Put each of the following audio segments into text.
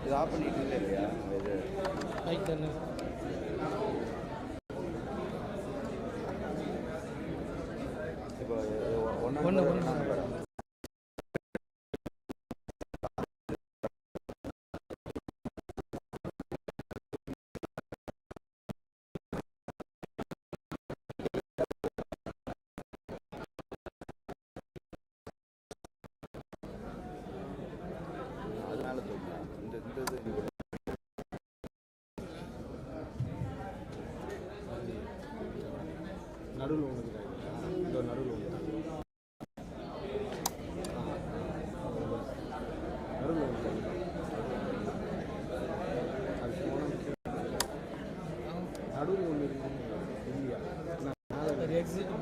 இது ஆஃப் பண்ணிட்டு இல்லையா இது மைக் தானே இப்போ ஒன்று அதனால சொல்லுங்கள் இந்த இது நடுவில் ஒன்று இந்த நடுவில் ஒன்று நடுவில் ஒன்று அது நடுவில் ஒன்று இல்லையா எக்ஸிட்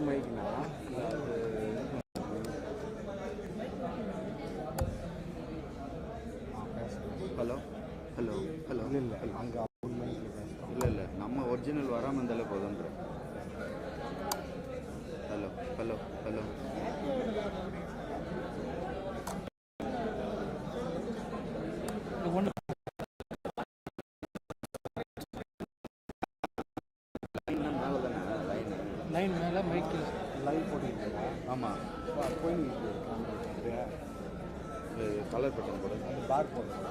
மைக்னா ஹலோ ஹலோ ஹலோ இல்லை அங்கே அவங்க மைக்கில் பேசுகிறோம் இல்லை நம்ம ஒரிஜினல் வராமல் இருந்தாலே போதுன்ற ஹலோ ஹலோ ஹலோ ஒன்று மேலே தானே லைன் மேலே மைக்கு லைவ் போட்டுக்கிட்டீங்களா ஆமாம் போயிட்டு கலர் பட்டன் போட அந்த பார் போடுறோம்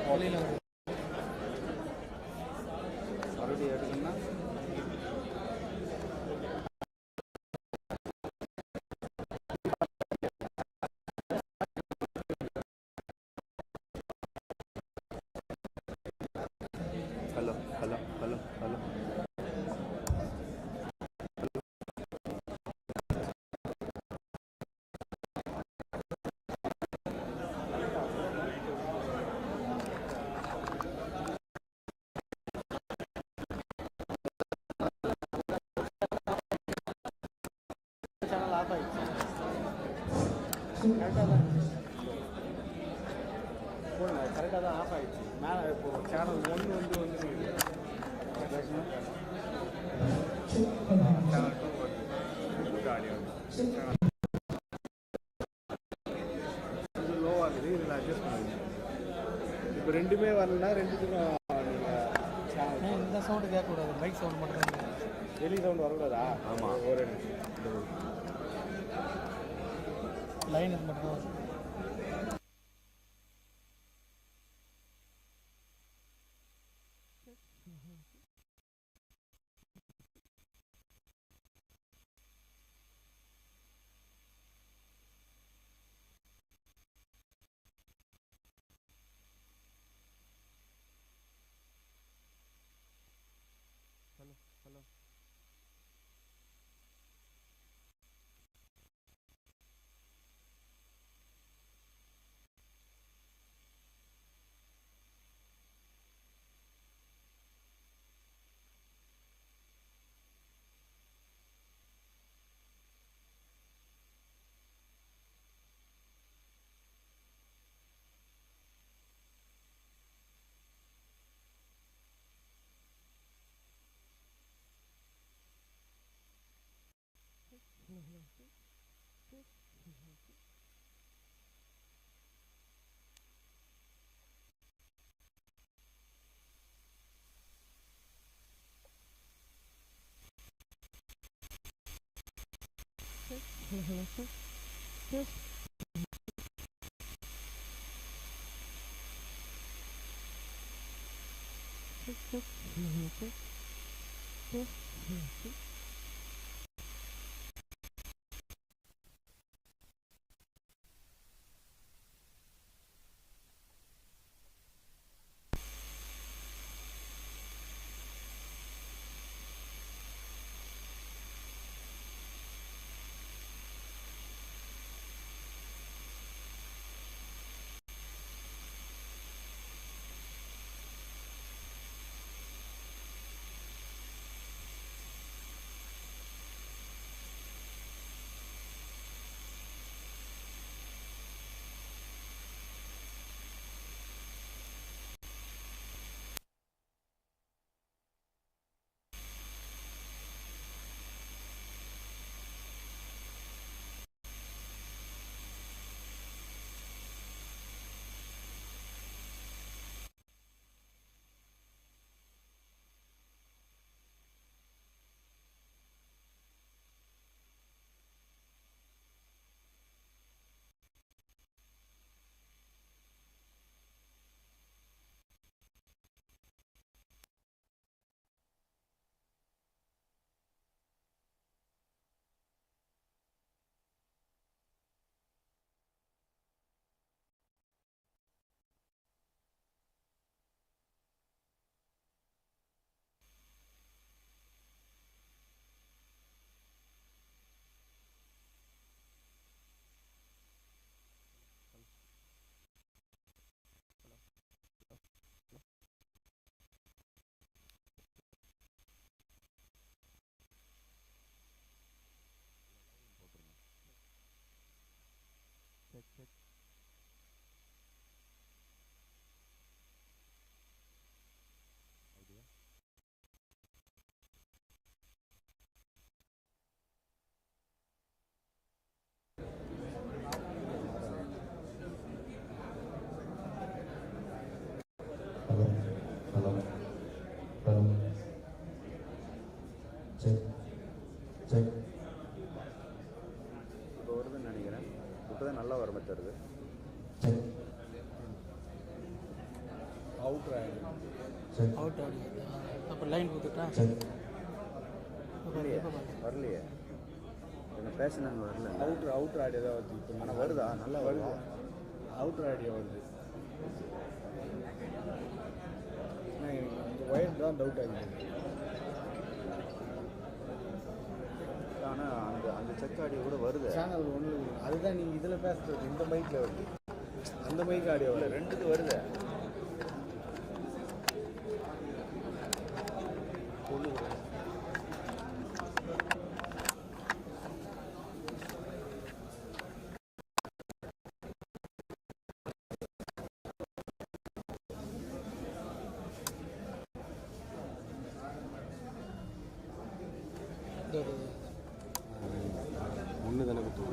வெளியில் மறுபடியும் எடுக்கணும்னா hello hello hello hello channel off ஆகிடுச்சு கரெக்டாக தான் போடுங்க கரெக்டாக தான் ஆஃப் ஆகிடுச்சு மேலே இப்போ சேனல் ஒன்று வந்து சேனல் 2 வருது ஆடியோ இது லோவாக இருக்குது இதில் அட்ஜஸ்ட் பண்ணுங்க இப்போ ரெண்டுமே வரலன்னா ரெண்டுத்துக்கும் நீங்கள் இந்த சவுண்டு கேட்கக்கூடாது மைக் சவுண்ட் மட்டும் தான் வெளி சவுண்ட் வரக்கூடாதா ஆமாம். ஒரு நிமிஷம் லைன் இது மட்டும் தான் ஹலோ ஹலோ இப்போ வருதுன்னு நினைக்கிறேன். இப்போ தான் நல்லா வர மாதிரி வருது. அவுட்ரு ஆகிடும். அவுட் ஆகுது. அப்போ லைன் கொடுத்துட்டா வரலையே, என்ன பேசினாங்க வரல. அவுட்ரு ஆடியோ தான் வருது இப்போ. ஆனால் வருதா? நல்லா வருதா? அவுட்ரு ஆடியோ வருது. ஆனால் எனக்கு இந்த ஒயர் தான் டவுட் ஆகிடுது. ஆனால் அந்த அந்த செக் ஆடியோ கூட வருது. சேனல் ஒன்று அதுதான் நீங்கள் இதில் பேசுகிறது. இந்த மைக்கில் வருது, அந்த மைக் ஆடியோ இல்லை, வருது. ரெண்டுக்கு வருது. ஒன்று தானே கொடுத்து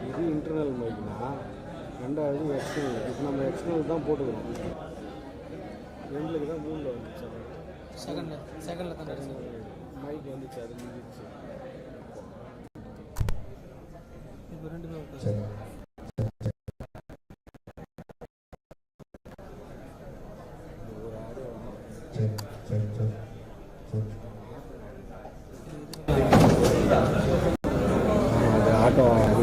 இது இன்டர்னல் மைக்னா, ரெண்டாவது எக்ஸ்டர்னல். இப்போ நம்ம எக்ஸ்டர்னல் தான் போட்டுக்கிறோம். ரெண்டுக்கு தான் மூணில் வந்துச்சு. செகண்டில் தான் கிடைச்சது. மைக் வந்துச்சு, அது முடிஞ்சிச்சு. இப்போ ரெண்டுமே ஓகே. ஒரு ஆடியோ அது ஆட்டோ அது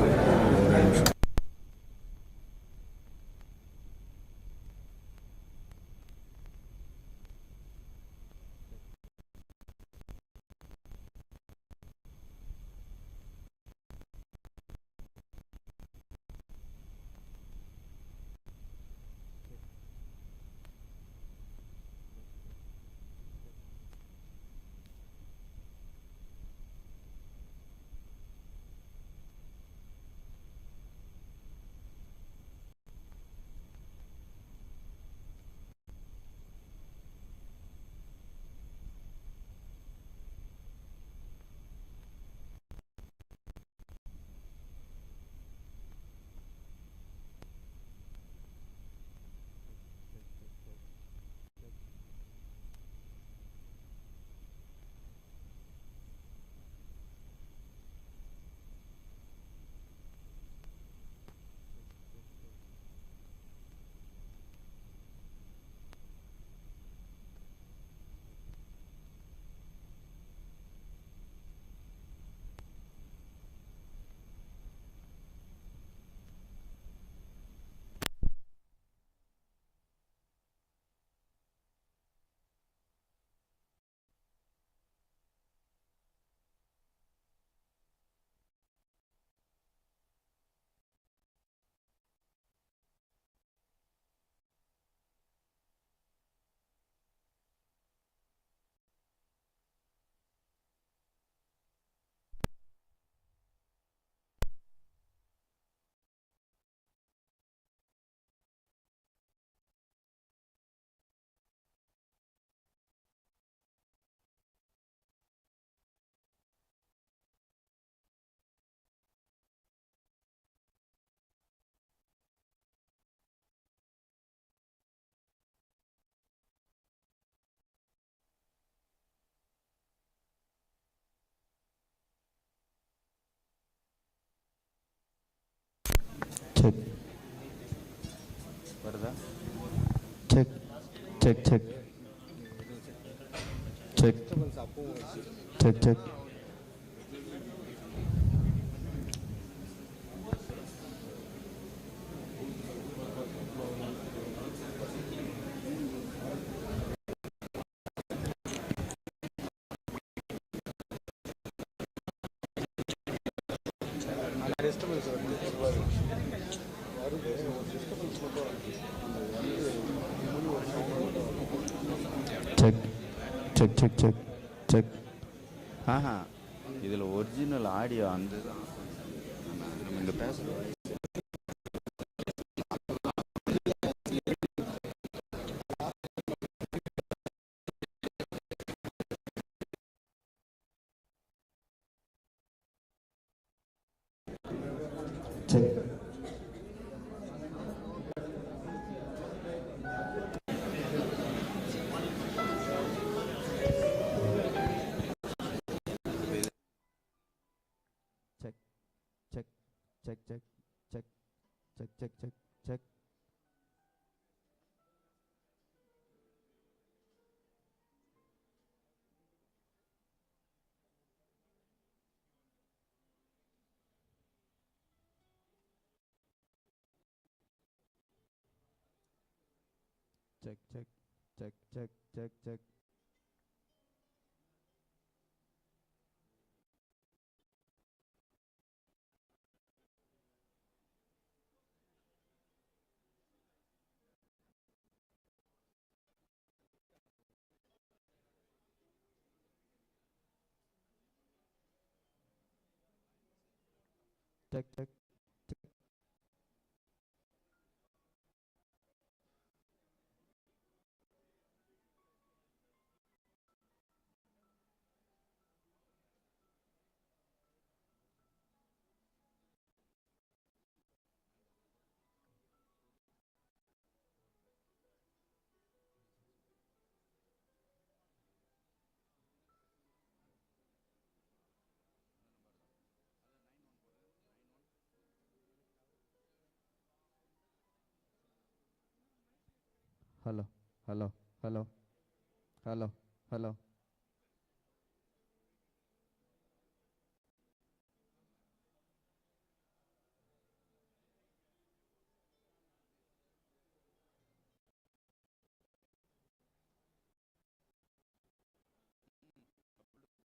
செக் வருதா? Check check check check check check. Disturbance வருது, ஒரு டிஸ்டர்பன்ஸ் மட்டும் வருது. Check check check check check. ஆஹா, இதில் ஒரிஜினல் ஆடியோ அந்த தான் நம்ம இங்கே பேசுகிறோம். Check. Check check check check check check check check check. Check check check check check check. Check check check. Hello hello hello hello hello. நேற்று வந்துட்டு இருக்குமே பாருங்க.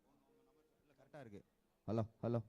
வந்துச்சுப்பா. கரெக்டாக இருக்கு. Hello hello.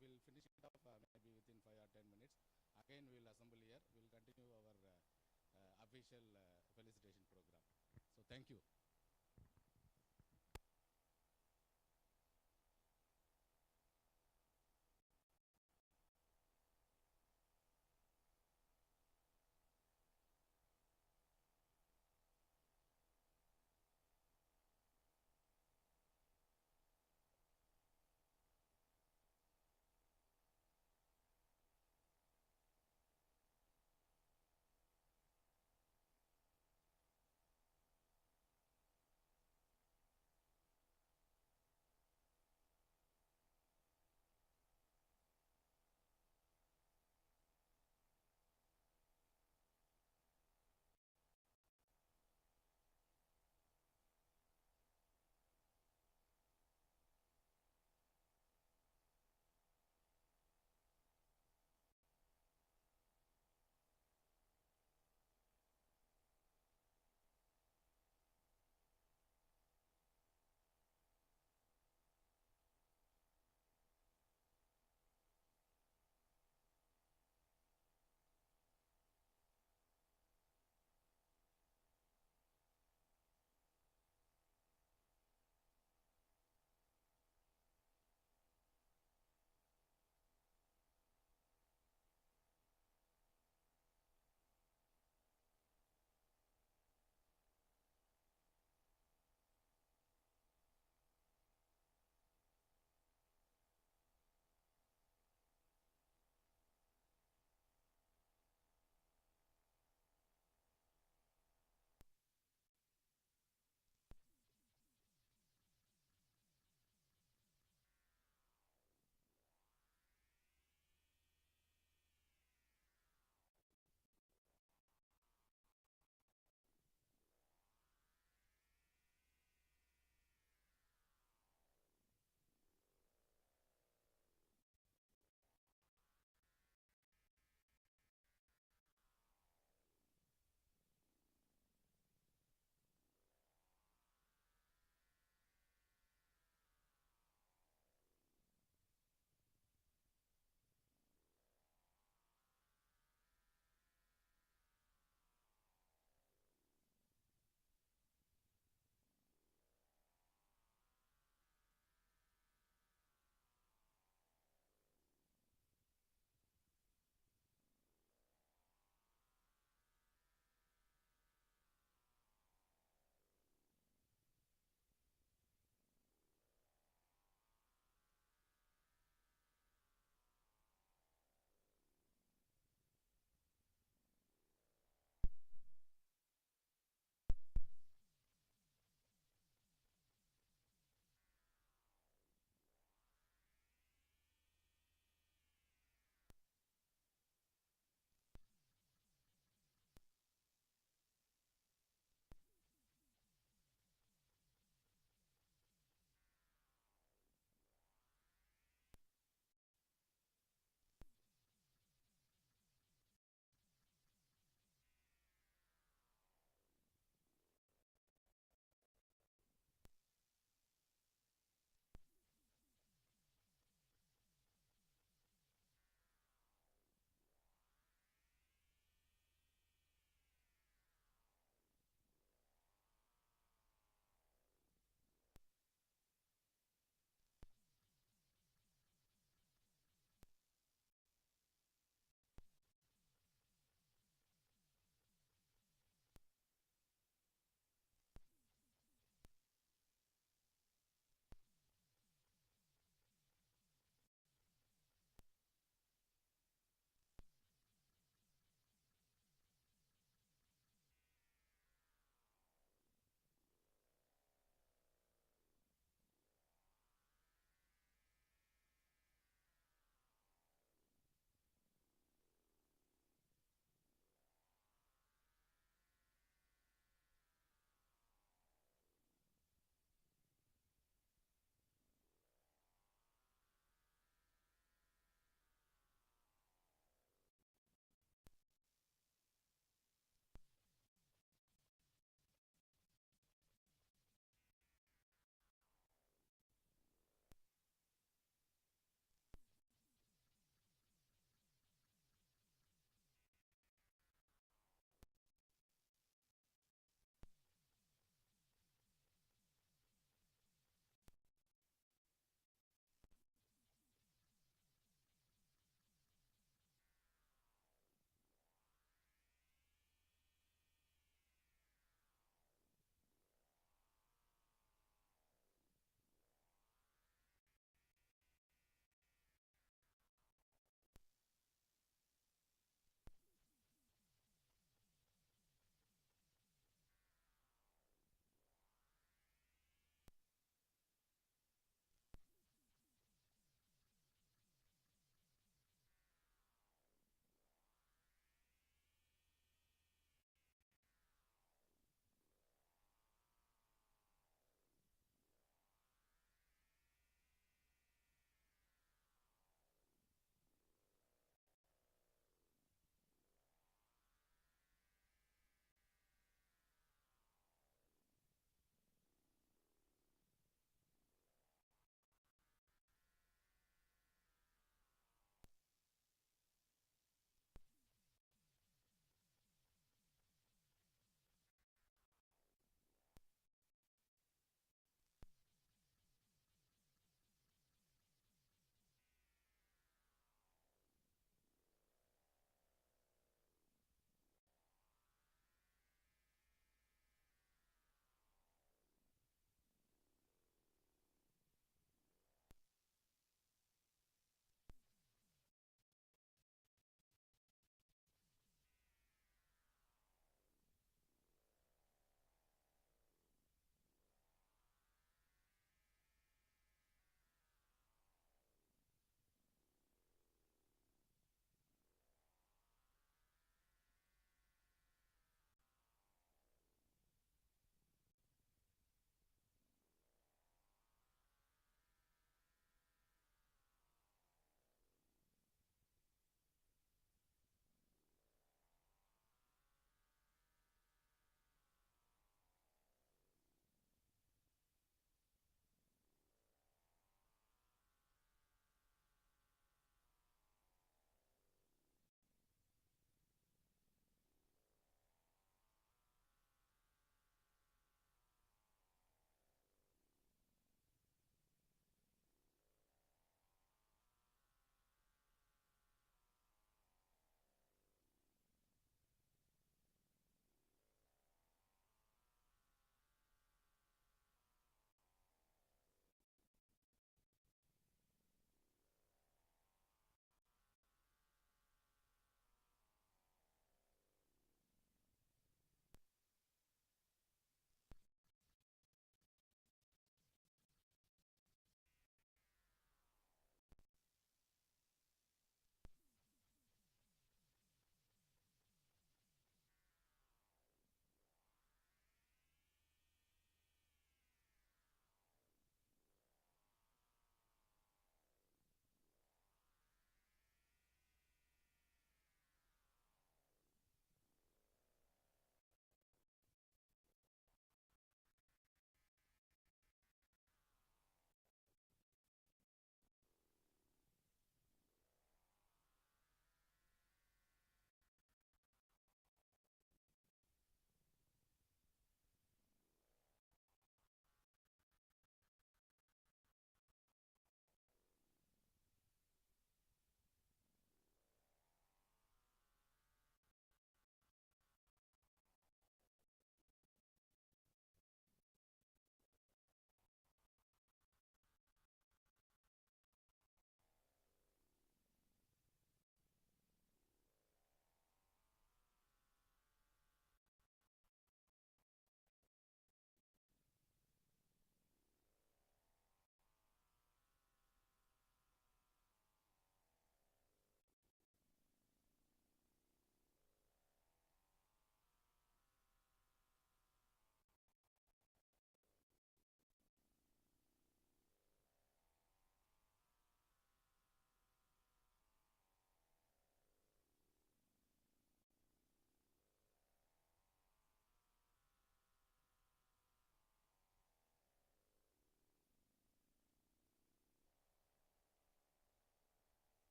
We'll finish it off maybe within 5 or 10 minutes. Again, we'll assemble here. We'll continue our official felicitation program. So thank you.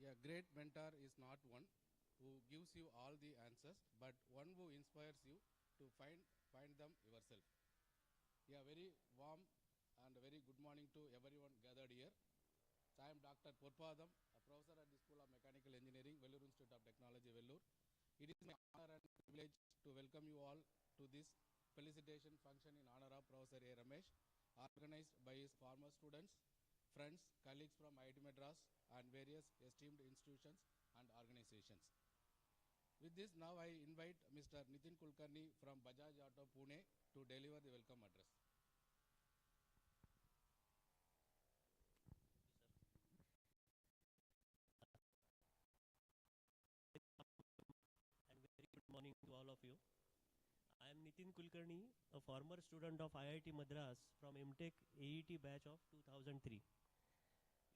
A great mentor is not one who gives you all the answers, but one who inspires you to find them yourself. A very warm and a very good morning to everyone gathered here. So I am Dr. Purpadam, a professor at the School of Mechanical Engineering, Vellore Institute of Technology, Vellore. It is my honor and privilege to welcome you all to this felicitation function in honor of Professor A. Ramesh, organized by his former students, friends, colleagues from IIT Madras and various esteemed institutions and organizations. With this, now I invite Mr. Nitin Kulkarni from Bajaj Auto Pune to deliver the welcome address. And very good morning to all of you. I am Nitin Kulkarni, a former student of IIT Madras from MTech AET batch of 2003.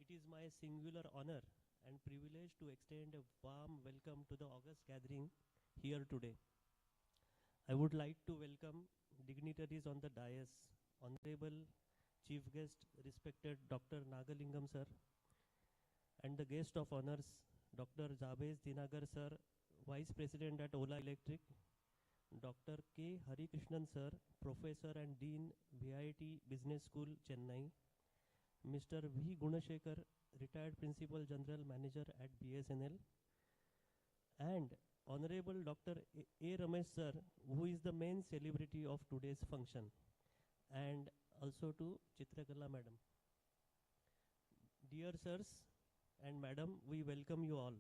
It is my singular honor and privilege to extend a warm welcome to the August gathering here today. I would like to welcome dignitaries on the dais, Honorable Chief Guest, respected Dr. Nagalingam sir, and the guest of honors, Dr. Jabez Dinagar sir, Vice President at Ola Electric, Dr. K. Harikrishnan sir, Professor and Dean, VIT Business School, Chennai, Mr. V. Gunashekar, Retired Principal General Manager at BSNL, and Honorable Dr. A. Ramesh sir, who is the main celebrity of today's function, and also to Chitrakala madam. Dear sirs and madam, we welcome you all.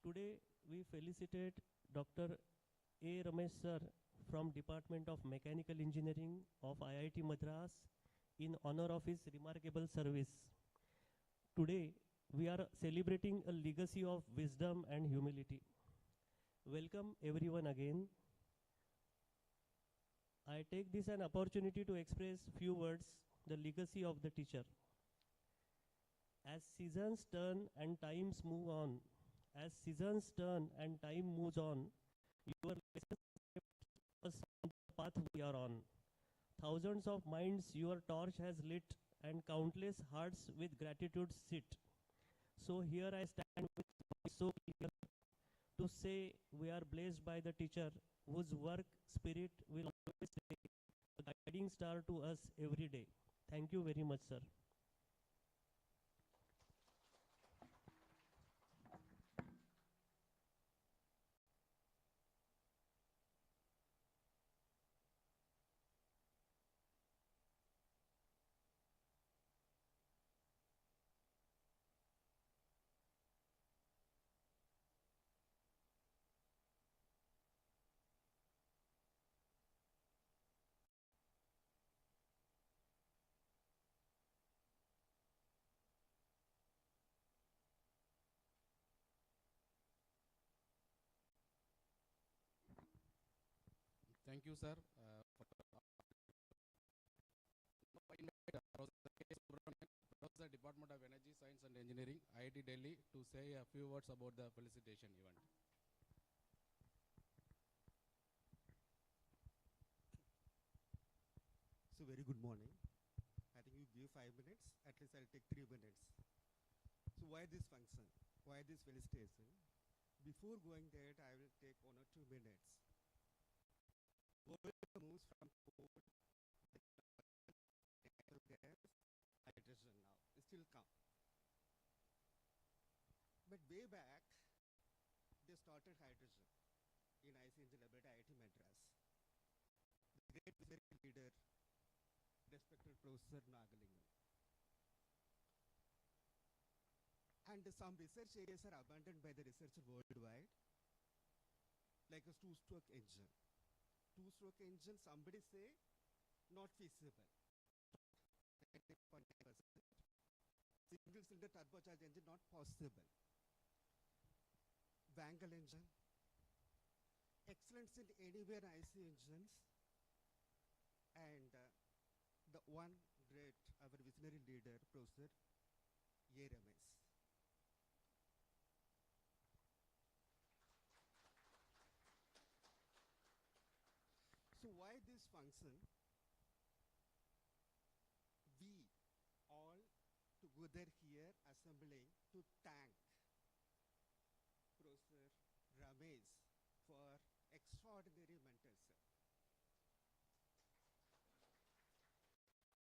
Today we felicitate Dr. A. Ramesh sir from Department of Mechanical Engineering of IIT Madras in honor of his remarkable service. Today we are celebrating a legacy of wisdom and humility. Welcome everyone again. I take this an opportunity to express few words, the legacy of the teacher. As seasons turn and times move on, as seasons turn and time moves on, your lessons kept us on the path we are on. Thousands of minds your torch has lit, and countless hearts with gratitude sit. So here I stand with voice so clear to say we are blessed by the teacher whose work spirit will always stay a guiding star to us every day. Thank you very much, sir. Thank you, sir. Professor, Department of Energy, Science and Engineering, IIT Delhi, to say a few words about the felicitation event. So very good morning. I think you give 5 minutes, at least I'll take 3 minutes. So why this function? Why this felicitation? Before going there, I will take 1 or 2 minutes. World moves from coal, natural gas, hydrogen now. It still come. But way back, they started hydrogen in IC Engine Laboratory, IIT Madras. The great visionary leader, respected Professor Nagalingam. And some research areas are abandoned by the researcher worldwide, like a two-stroke engine. Two-stroke engine, somebody say, not feasible. 99.9%. Single-cylinder turbocharged engine, not possible. Wankel engine, excellence in anywhere IC engines, and the one great, our visionary leader, Professor A. Ramesh. So why this function? We all together here assembling to thank extraordinary mentor, sir.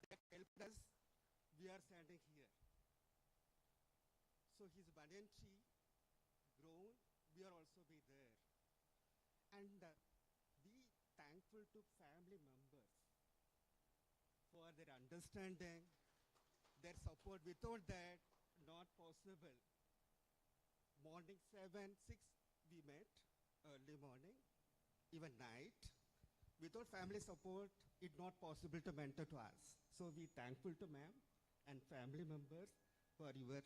That helped us. We are standing here. So his banyan tree grown, we are also be there. And be thankful to family members for their understanding, their support. Without that, not possible. Morning 7, 6, we met, early morning, even night. Without family support, it's not possible to mentor to us. So we thankful to ma'am and family members for your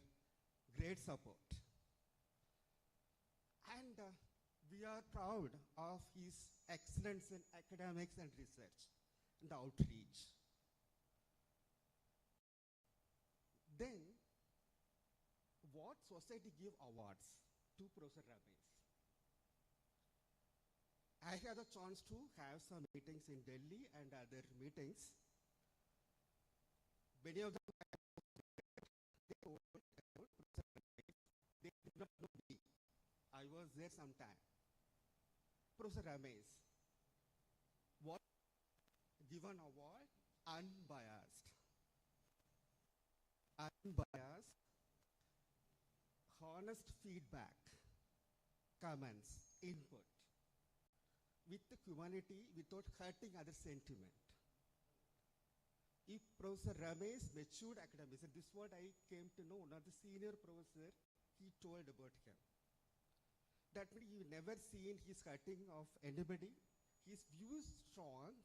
great support. And we are proud of his excellence in academics and research and outreach. Then, what society give awards to Professor Ramesh? I had a chance to have some meetings in Delhi and other meetings. Many of them they told about Professor Ramesh. They did not know me. I was there sometime. Professor Ramesh, what given award? Unbiased. Unbiased, honest feedback, comments, input, with the humanity without hurting other sentiment. If Professor Ramesh matured academics, and this is what I came to know, one of the senior professor, he told about him. That means you never seen his hurting of anybody. His views strong,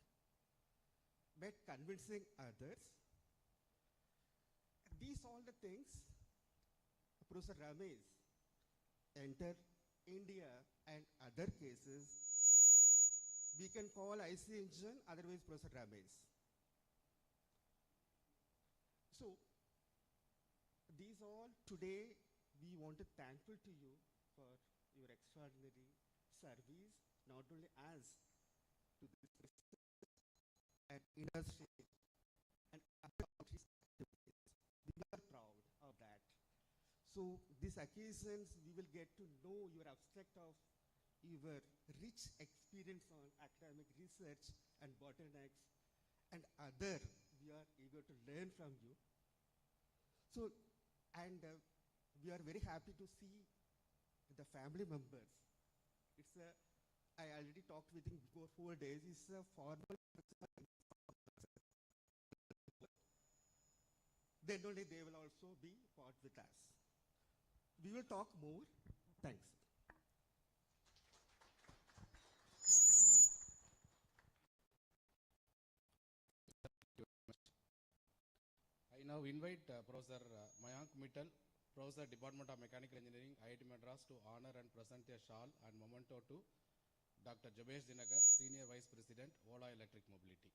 but convincing others. These all the things, Professor Ramesh entered India and other cases, we can call IC engine, otherwise Professor Ramesh. So, these all today we want to thankful to you for your extraordinary service, not only us, to this and industry and other countries. We are proud of that. So these occasions, we will get to know your abstract of your rich experience on academic research and bottlenecks and other. We are eager to learn from you. So, and we are very happy to see the family members. It's a, I already talked with him before 4 days. It's a formal. Then only they will also be part with us. We will talk more. Thanks. I now invite Professor Mayank Mittal, Professor, Department of Mechanical Engineering, IIT Madras, to honor and present a shawl and memento to Dr. Jabesh Dinagar, Senior Vice President, Ola Electric Mobility.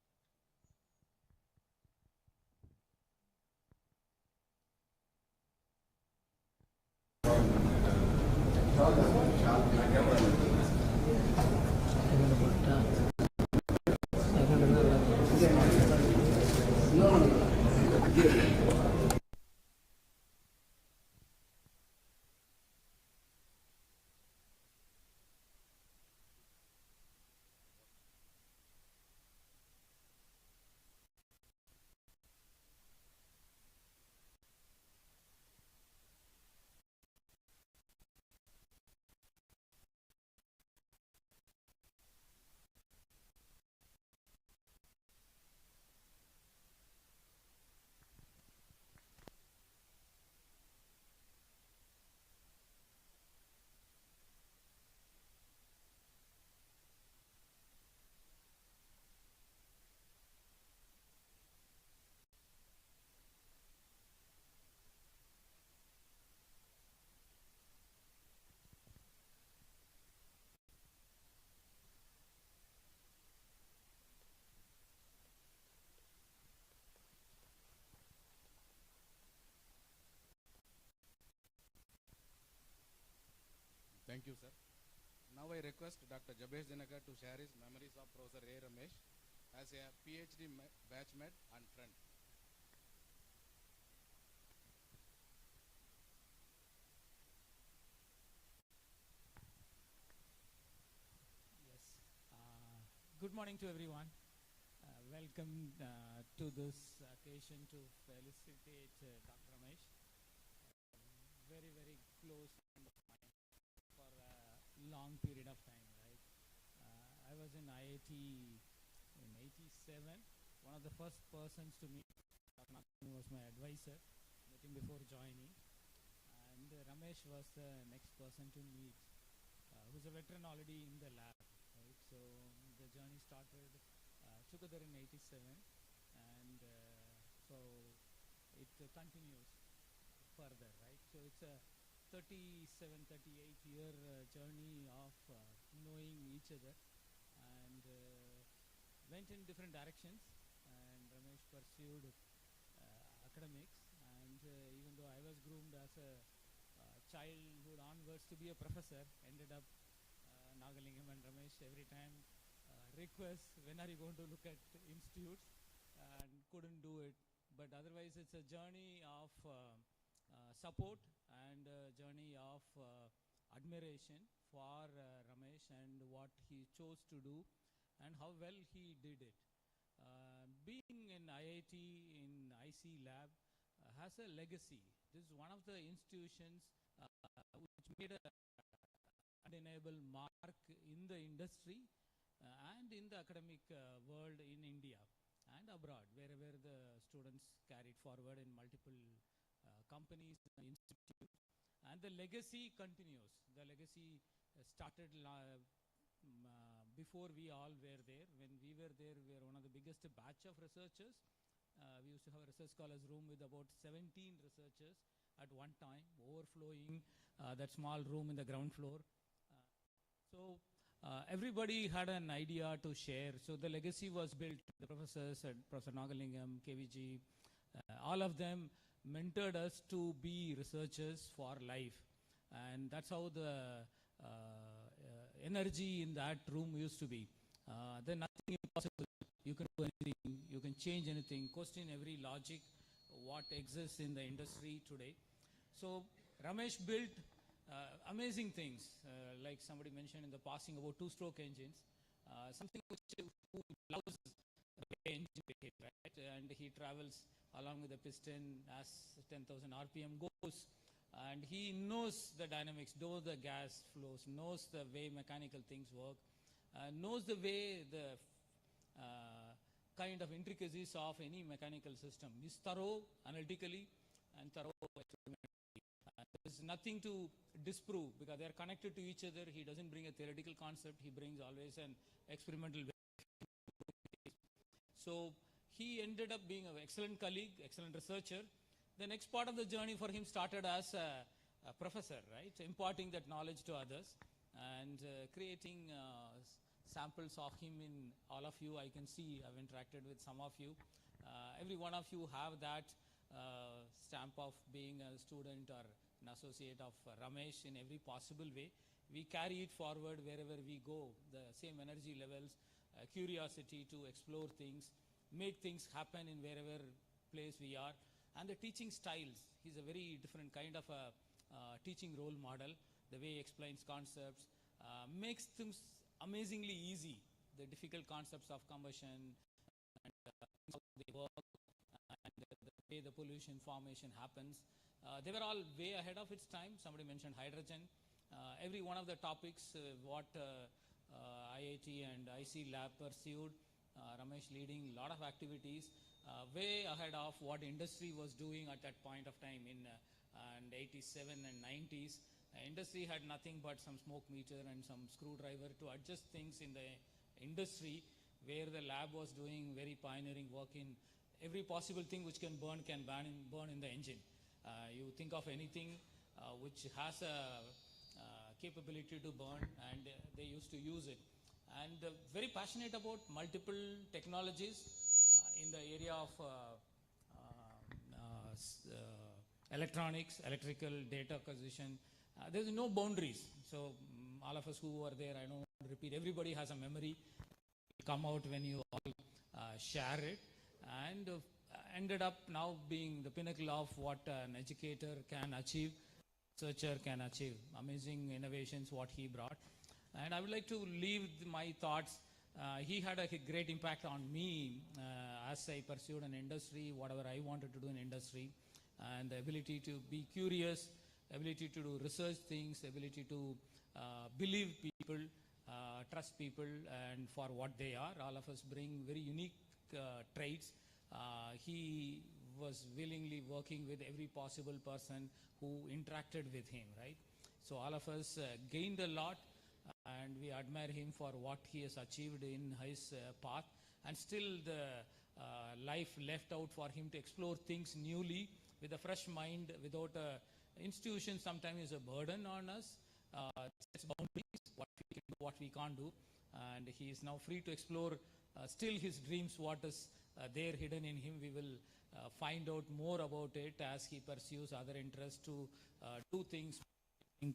Thank you, sir. Now I request Dr. Jabesh Dinagar to share his memories of Professor A. Ramesh as a PhD batchmate and friend. Yes, good morning to everyone. Welcome to this occasion to felicitate Dr. Ramesh. Very, very close friend of mine for a long period of time, right? I was in IIT in 87. One of the first persons to meet Dr. Nathani was my advisor. Met him before joining. And Ramesh was the next person to meet, who's a veteran already in the lab, right? So the journey started together in 87, and so it continues further, right? So it's a 37, 38-year journey of knowing each other, and went in different directions. And Ramesh pursued academics, and even though I was groomed as a childhood onwards to be a professor, ended up Nagalingam and Ramesh every time request, when are you going to look at institutes, and couldn't do it. But otherwise it's a journey of support and a journey of admiration for Ramesh and what he chose to do and how well he did it. Being in IIT in IC lab has a legacy. This is one of the institutions which made a undeniable mark in the industry and in the academic world in India and abroad, wherever the students carried forward in multiple companies and institutes. And the legacy continues. The legacy started before we all were there. When we were there, we were one of the biggest batch of researchers. We used to have a research scholars room with about 17 researchers at one time, overflowing that small room in the ground floor. So everybody had an idea to share. So the legacy was built. The professors at Professor Nagalingam, KVG, all of them mentored us to be researchers for life. And that's how the energy in that room used to be. Then nothing impossible. You can do anything. You can change anything. Question every logic, what exists in the industry today. So Ramesh built amazing things, like somebody mentioned in the passing about two-stroke engines, something which allows the engine behave, right? And he travels along with the piston as 10,000 RPM goes, and he knows the dynamics, knows the gas flows, knows the way mechanical things work, knows the way the kind of intricacies of any mechanical system. He's thorough analytically and thorough experimentally. There's nothing to disprove because they are connected to each other. He doesn't bring a theoretical concept. He brings always an experimental way. So he ended up being an excellent colleague, excellent researcher. The next part of the journey for him started as a professor, right? Imparting that knowledge to others and creating samples of him in all of you. I can see, I've interacted with some of you. Every one of you have that stamp of being a student or an associate of Ramesh in every possible way. We carry it forward wherever we go, the same energy levels, curiosity to explore things, make things happen in wherever place we are. And the teaching styles, he's a very different kind of a teaching role model. The way he explains concepts, makes things amazingly easy. The difficult concepts of combustion and how they work and the way the pollution formation happens. They were all way ahead of its time. Somebody mentioned hydrogen. Every one of the topics what IIT and IC lab pursued, Ramesh leading a lot of activities way ahead of what industry was doing at that point of time in 87 and 90s. Industry had nothing but some smoke meter and some screwdriver to adjust things in the industry, where the lab was doing very pioneering work in every possible thing which can burn in the engine. You think of anything which has a capability to burn, and they used to use it. And very passionate about multiple technologies in the area of electronics, electrical, data acquisition. There's no boundaries. So all of us who were there, I don't want to repeat, everybody has a memory. Come out when you all share it. And ended up now being the pinnacle of what an educator can achieve, researcher can achieve. Amazing innovations what he brought. And I would like to leave my thoughts He had a great impact on me as I pursued an industry, whatever I wanted to do in industry, and the ability to be curious, ability to do research things, ability to believe people, trust people, and for what they are. All of us bring very unique traits. He was willingly working with every possible person who interacted with him, right? So all of us gained a lot, and we admire him for what he has achieved in his path, and still the life left out for him to explore things newly with a fresh mind, without a institution sometimes is a burden on us. Sets boundaries, what we can do, what we can't do, and he is now free to explore still his dreams, what is there hidden in him. We will find out more about it as he pursues other interests to do things in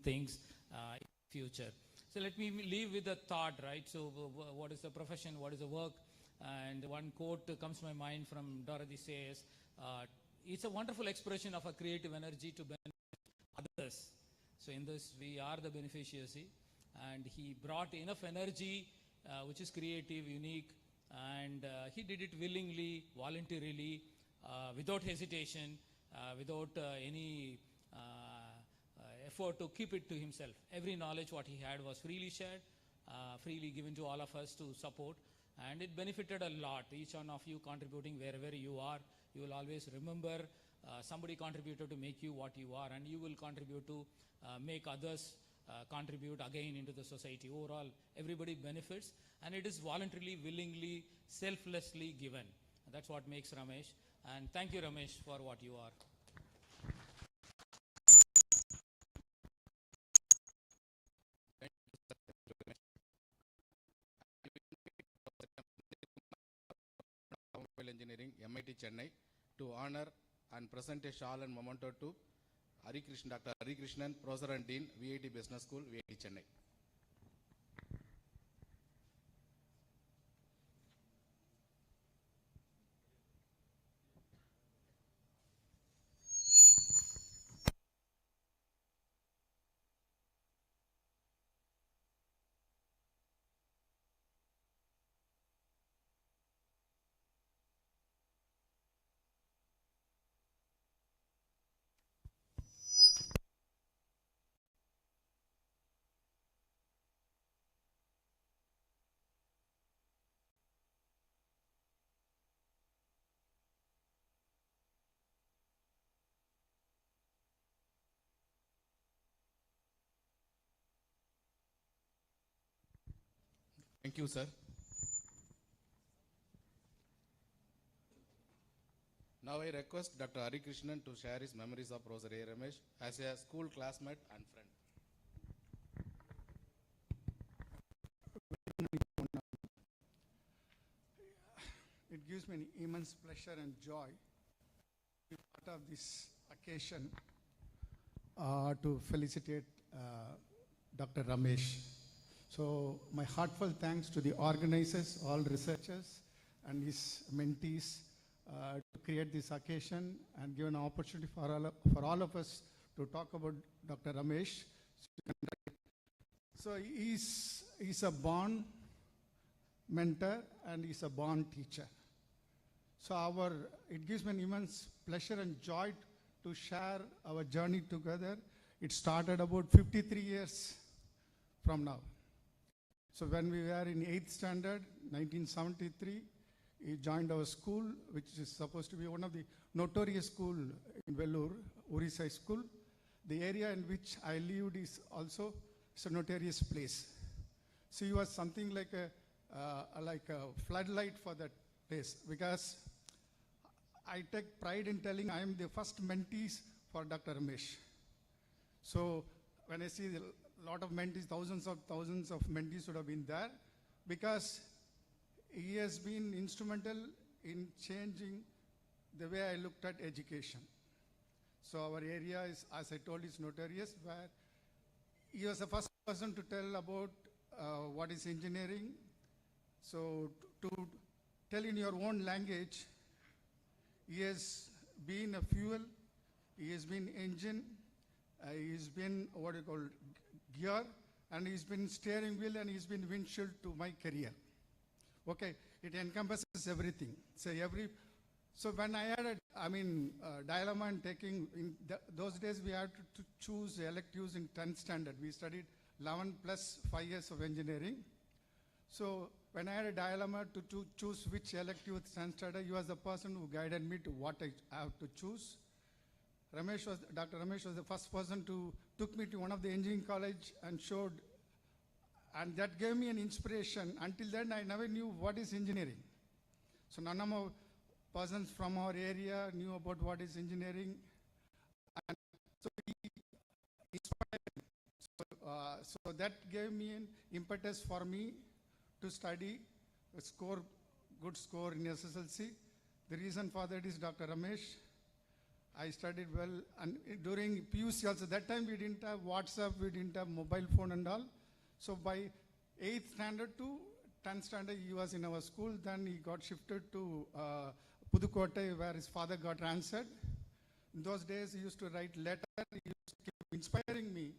future. So let me leave with a thought, right? So what is the profession, what is the work? And one quote comes to my mind from Dorothy says, it's a wonderful expression of a creative energy to benefit others. So in this, we are the beneficiary, and he brought enough energy, which is creative, unique, and he did it willingly, voluntarily, without hesitation, without any effort to keep it to himself. Every knowledge what he had was freely shared, freely given to all of us to support, and it benefited a lot. Each one of you contributing wherever you are, you will always remember somebody contributed to make you what you are, and you will contribute to make others contribute again into the society. Overall, everybody benefits, and it is voluntarily, willingly, selflessly given. That's what makes Ramesh, and thank you, Ramesh, for what you are. Engineering, MIT Chennai, to honor and present a shawl and memento to Dr. Hari Krishnan, Professor and Dean, VIT Business School, VIT Chennai. Thank you, sir. Now I request Dr. Hari Krishnan to share his memories of Professor A. Ramesh as a school classmate and friend. It gives me an immense pleasure and joy to be part of this occasion to felicitate Dr. Ramesh. So my heartfelt thanks to the organizers, all researchers, and his mentees to create this occasion and give an opportunity for all of us to talk about Dr. Ramesh. So he's a born mentor and he's a born teacher. So it gives me an immense pleasure and joy to share our journey together. It started about 53 years from now. So when we were in 8th standard, 1973, he joined our school, which is supposed to be one of the notorious school in Vellore, Orissa School. The area in which I lived is also a notorious place. So he was something like a floodlight for that place, because I take pride in telling I am the first mentees for Dr. Ramesh. So when I see a lot of mentees, thousands of mentees would have been there, because he has been instrumental in changing the way I looked at education. So our area is, as I told, is notorious, where he was the first person to tell about what is engineering. So to tell in your own language, he has been a fuel, he has been engine, he has been what you call gear, and he's been steering wheel, and he's been windshield to my career. Okay, it encompasses everything. So when I had dilemma in taking, those days we had to choose electives in 10th standard. We studied 11 plus 5 years of engineering. So when I had a dilemma to choose which elective with 10th standard, he was the person who guided me to what I have to choose. Dr. Ramesh was the first person to took me to one of the engineering college and showed, and that gave me an inspiration. Until then, I never knew what is engineering. So none of our persons from our area knew about what is engineering. And so he inspired me. So that gave me an impetus for me to study, good score in SSLC. The reason for that is Dr. Ramesh. I studied well, and during PUC also, that time we didn't have WhatsApp, we didn't have mobile phone and all. So by 8th standard to 10th standard, he was in our school. Then he got shifted to Pudukkottai, where his father got transferred. In those days, he used to write letters. He used to keep inspiring me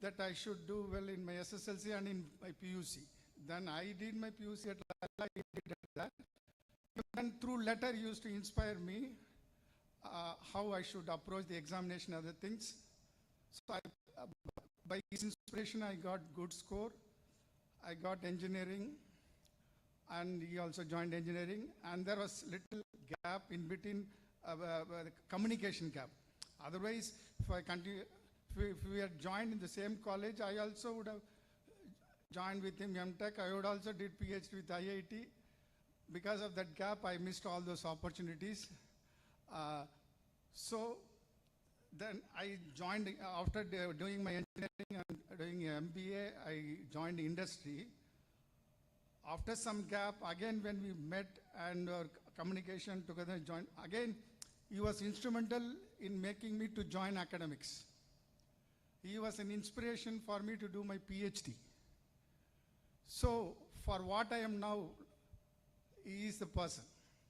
that I should do well in my SSLC and in my PUC. Then I did my PUC at Lala, he did that. And through letter, he used to inspire me how I should approach the examination, other things. So by his inspiration, I got good score. I got engineering, and he also joined engineering. And there was little gap in between, the communication gap. Otherwise, if I continue, if we had joined in the same college, I also would have joined with him MTech. I would also did PhD with IIT. Because of that gap, I missed all those opportunities. So then I joined, after doing my engineering and doing MBA, I joined industry. After some gap, again when we met and our communication together joined, again he was instrumental in making me to join academics. He was an inspiration for me to do my PhD. So for what I am now, he is the person.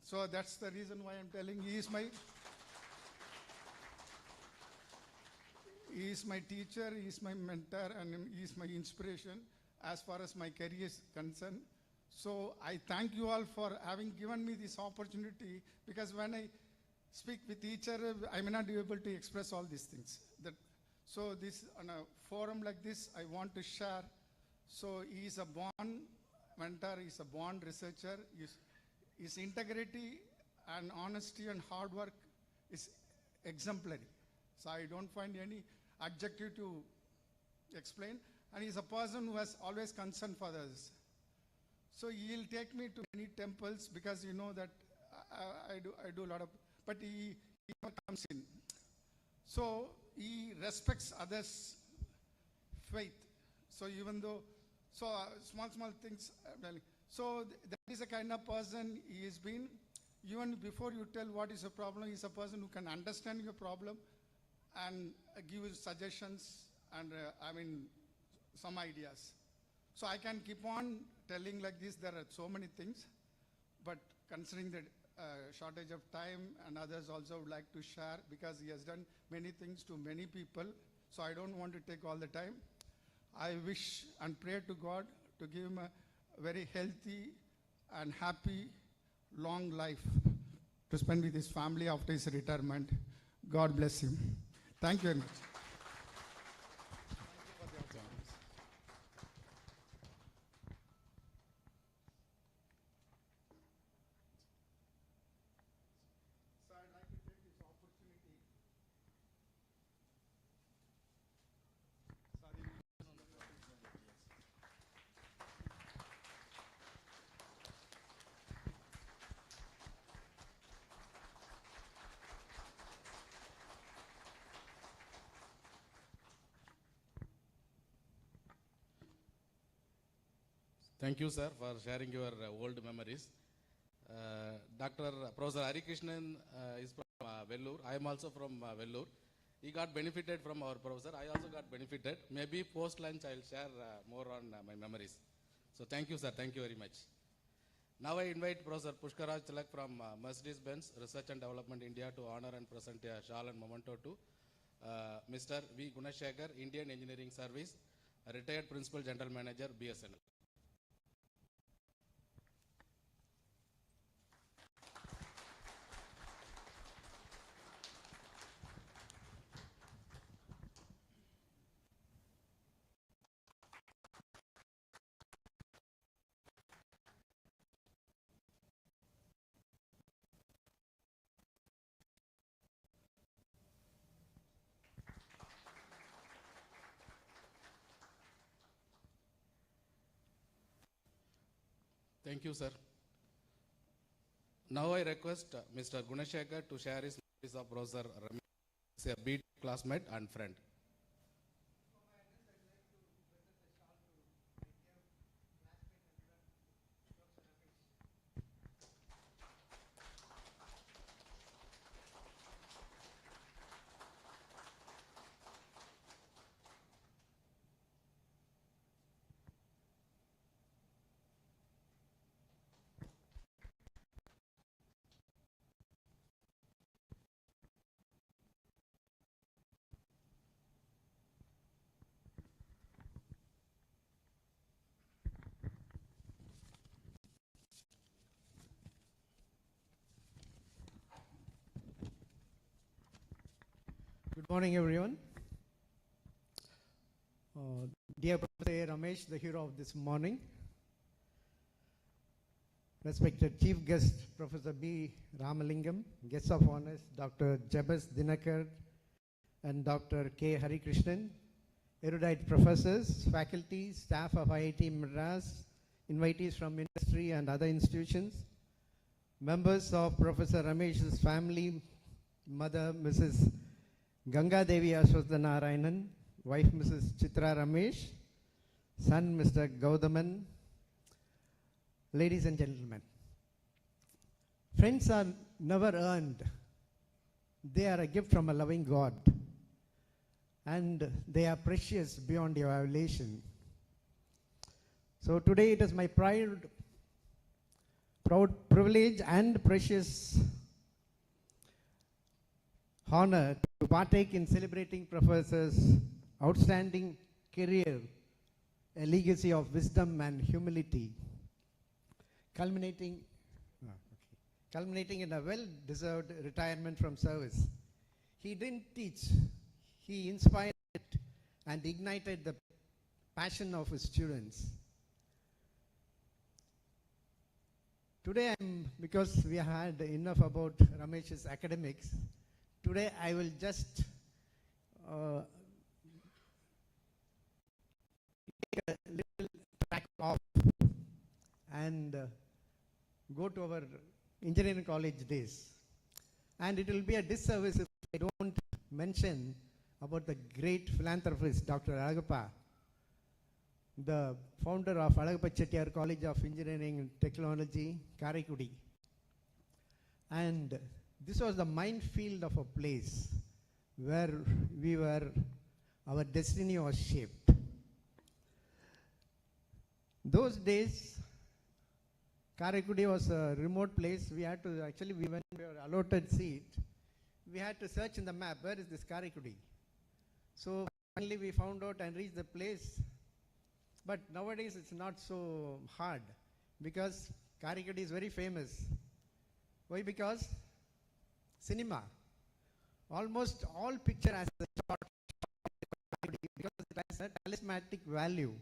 So that's the reason why I'm telling he is my teacher, he is my mentor, and he is my inspiration as far as my career is concerned. So I thank you all for having given me this opportunity, because when I speak with each other, I may not be able to express all these things. So this, on a forum like this, I want to share. So he is a born mentor, he is a born researcher. His integrity and honesty and hard work is exemplary. So I don't find any adjective to explain. And he's a person who has always concern for others. So he'll take me to many temples, because you know that I do a lot of, but he never comes in. So he respects others' faith. So even though, small things, so that is the kind of person he has been. Even before you tell what is a problem, he's a person who can understand your problem and give you suggestions and some ideas. So I can keep on telling like this. There are so many things, but considering the shortage of time, and others also would like to share, because he has done many things to many people. So I don't want to take all the time. I wish and pray to God to give him a very healthy and happy, long life to spend with his family after his retirement. God bless him. Thank you very much. So I'd like to take this opportunity. Thank you, sir, for sharing your old memories. Dr. Professor Harikrishnan is from Vellore. I am also from Vellore. He got benefited from our professor. I also got benefited. Maybe post lunch I will share more on my memories. So thank you, sir. Thank you very much. Now I invite Professor Pushkaraj Tilak from Mercedes-Benz Research and Development India to honor and present a shawl and memento to Mr. V. Gunashekar, Indian Engineering Service, retired Principal General Manager, BSNL. Thank you, sir. Now I request Mr. Gunashekar to share his memories of Professor Ramesh, a B classmate and friend. Good morning, everyone. Dear Professor Ramesh, the hero of this morning, respected Chief Guest Professor B. Ramalingam, guests of honors Dr. Jabas Dinakar and Dr. K. Harikrishnan, erudite professors, faculty, staff of IIT Madras, invitees from industry and other institutions, members of Professor Ramesh's family, mother Mrs. Ganga Devi Ashwathanarayanan, wife Mrs. Chitra Ramesh, son Mr. Gaudaman, ladies and gentlemen. Friends are never earned. They are a gift from a loving God, and they are precious beyond evaluation. So today it is my proud privilege and precious honor to partake in celebrating Professor's outstanding career, a legacy of wisdom and humility, culminating in a well-deserved retirement from service. He didn't teach, he inspired and ignited the passion of his students. Today, because we had enough about Ramesh's academics, today I will just take a little track off and go to our engineering college days. And it will be a disservice if I don't mention about the great philanthropist Dr. Alagappa, the founder of Alagappa Chettiar College of Engineering and Technology, Karaikudi. And this was the minefield of a place where our destiny was shaped. Those days, Karaikudi was a remote place. We had to, when we were allotted seat, we had to search in the map, where is this Karaikudi? So finally we found out and reached the place. But nowadays it's not so hard because Karaikudi is very famous. Why? Because cinema. Almost all picture has a shot because it has a talismanic value.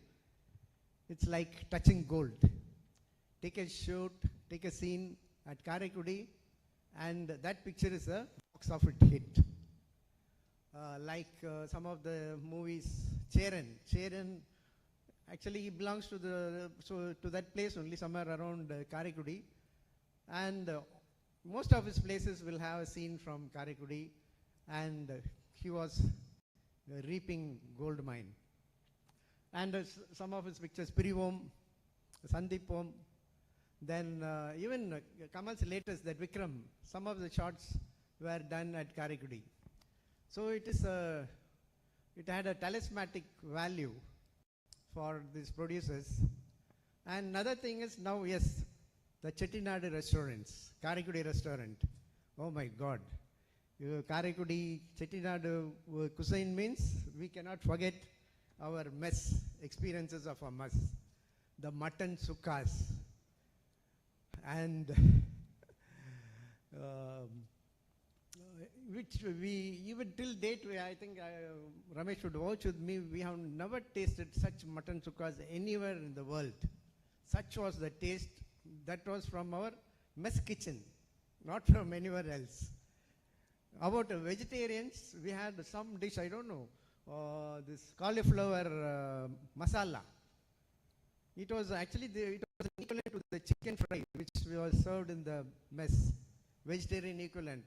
It's like touching gold. Take a shoot, take a scene at Karaikudi, and that picture is a box office hit. Some of the movies, Cheran actually belongs to to that place only, somewhere around Karaikudi, and most of his places will have a scene from Karaikudi, and he was reaping gold mine. And some of his pictures, Pirivom, Sandipom, then even Kamal's latest, that Vikram, some of the shots were done at Karaikudi. So it had a talismanic value for these producers. And another thing is now, yes, the Chettinadu restaurants, Karaikudi restaurant. Oh my God. Karaikudi, Chettinadu cuisine means we cannot forget our mess, experiences of our mess. The mutton sukkas. And which we, even till date, I think Ramesh should vouch with me, we have never tasted such mutton sukkas anywhere in the world. Such was the taste. That was from our mess kitchen, not from anywhere else. About vegetarians, we had some dish, I don't know, this cauliflower masala. It was actually, it was was an equivalent to the chicken fry which was served in the mess, vegetarian equivalent.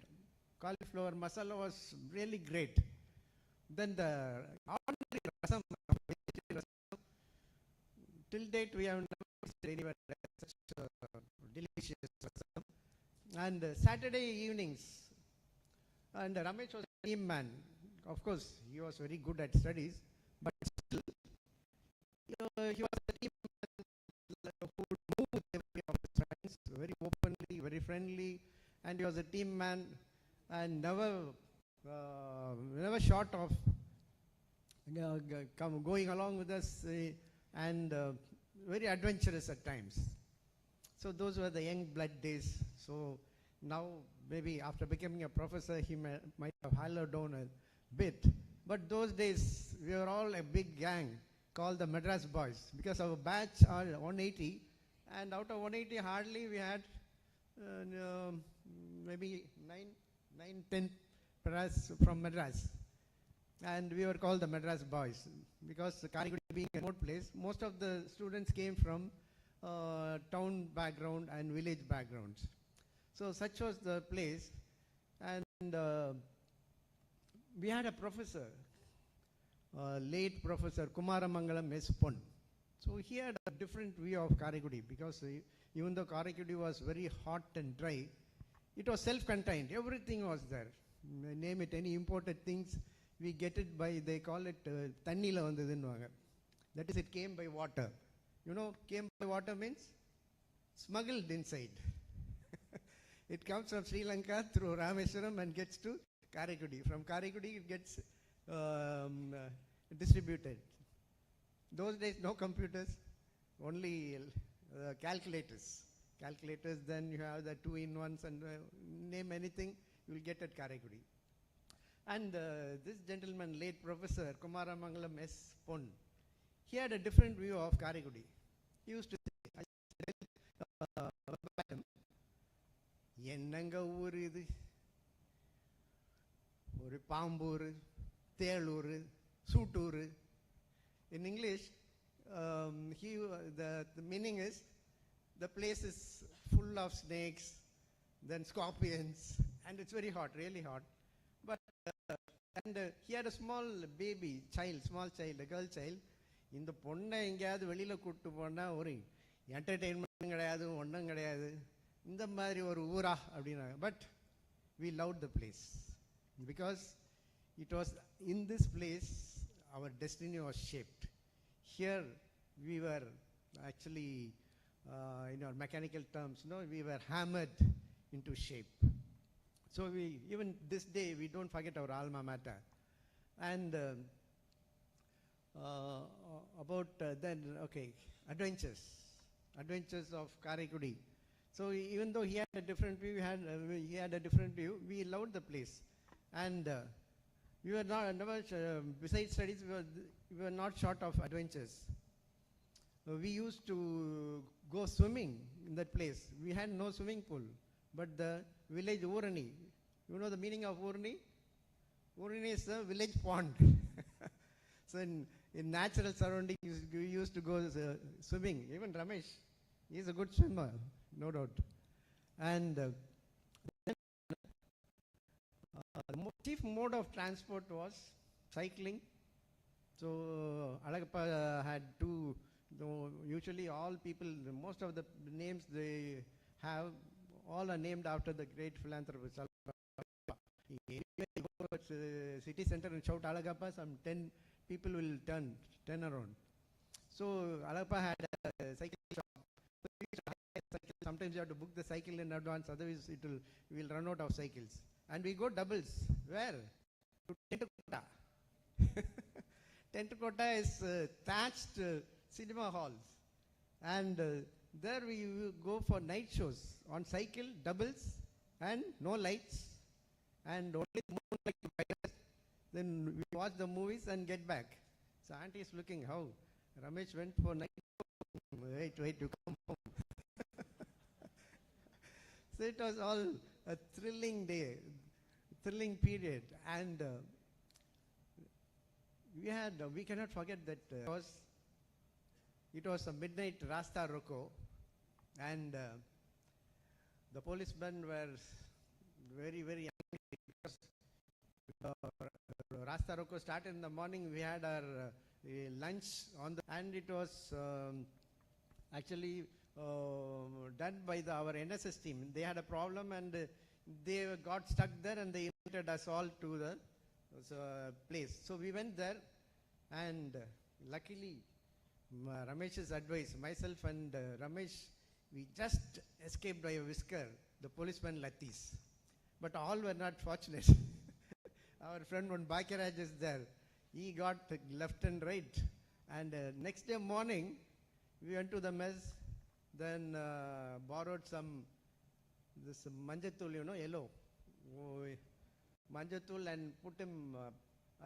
Cauliflower masala was really great. Then the ordinary rasam, vegetarian rasam, till date we have never tasted anywhere such delicious rasam. And Saturday evenings, and Ramesh was a team man. Of course, he was very good at studies, but still, he was a team man who would move with every of his friends very openly, very friendly, and he was a team man and never short of going along with us and very adventurous at times. So those were the young blood days. So now maybe after becoming a professor he might have hollowed down a bit. But those days we were all a big gang called the Madras Boys, because our batch are 180, and out of 180 hardly we had maybe 10 from Madras. And we were called the Madras Boys because Karigudi being a remote place, most of the students came from town background and village backgrounds. So such was the place. And we had a professor, late Professor Kumaramangalam S. Pon. So he had a different view of Karigudi, because even though Karigudi was very hot and dry, it was self-contained. Everything was there. Name it, any imported things, we get it by, they call it Tannila vandadunnuvaanga. That is, it came by water. You know, came by water means smuggled inside. It comes from Sri Lanka through Rameshwaram and gets to Karigudi. From Karigudi it gets distributed. Those days no computers, only calculators. Calculators, then you have the 2-in-1s and name anything, you will get at Karigudi. And this gentleman, late Professor Kumaramangalam S. Pon, he had a different view of Karigudi. He used to say, என்னங்க ஊர் இது, ஒரு Pambur, Thelur, சூட்டூர். In English, the meaning is, the place is full of snakes, then scorpions, and it's very hot, really hot. But he had a small baby, small child, a girl child. இந்த பொண்ணை எங்கேயாவது வெளியில் கூப்பிட்டு போனால் ஒரு என்டர்டெயின்மெண்ட் கிடையாது, ஒன்றும் கிடையாது, இந்த மாதிரி ஒரு ஊரா அப்படின்னாங்க. But we loved the place because it was in this place our destiny was shaped. Here we were actually, in our mechanical terms, we were hammered into shape. So even this day we don't forget our alma mater. And about then, adventures of Karigudi. So even though he had a different view, we loved the place. And we were never, besides studies, we were not short of adventures. We used to go swimming in that place. We had no swimming pool, but the village Urani. You know the meaning of Urani? Urani is a village pond. So in natural surroundings, we used to go swimming. Even Ramesh, he is a good swimmer, no doubt. And the chief mode of transport was cycling. So Alagappa had two. Usually all people, most of the names they have, all are named after the great philanthropist. If you go to city center and shout Alagappa, some 10 people will turn around. So Alagappa had a cycle shop. Sometimes you have to book the cycle in advance, otherwise we will run out of cycles. And we go doubles. Where? To Tentukota. Tentukota is thatched cinema halls. And there we go for night shows on cycle, doubles, and no lights, and only the moonlight to guide us. Then we watch the movies and get back. So auntie is looking, how? Ramesh went for night show. Wait, you come home. So it was all a thrilling day, thrilling period. And we cannot forget that it was a midnight Rasta Roko. And the policemen were very, very angry because Rasta Roko started in the morning. We had our lunch on the, and it was actually done by our NSS team. They had a problem and they got stuck there and they invited us all to the place. So we went there and luckily Ramesh's advice, myself and Ramesh, we just escaped by a whisker, the policeman Latis. But all were not fortunate. Our friend one Bakiraj is there. He got left and right. And next day morning, we went to the mess, then borrowed some, this manjatul, you know, yellow. Manjatul and put him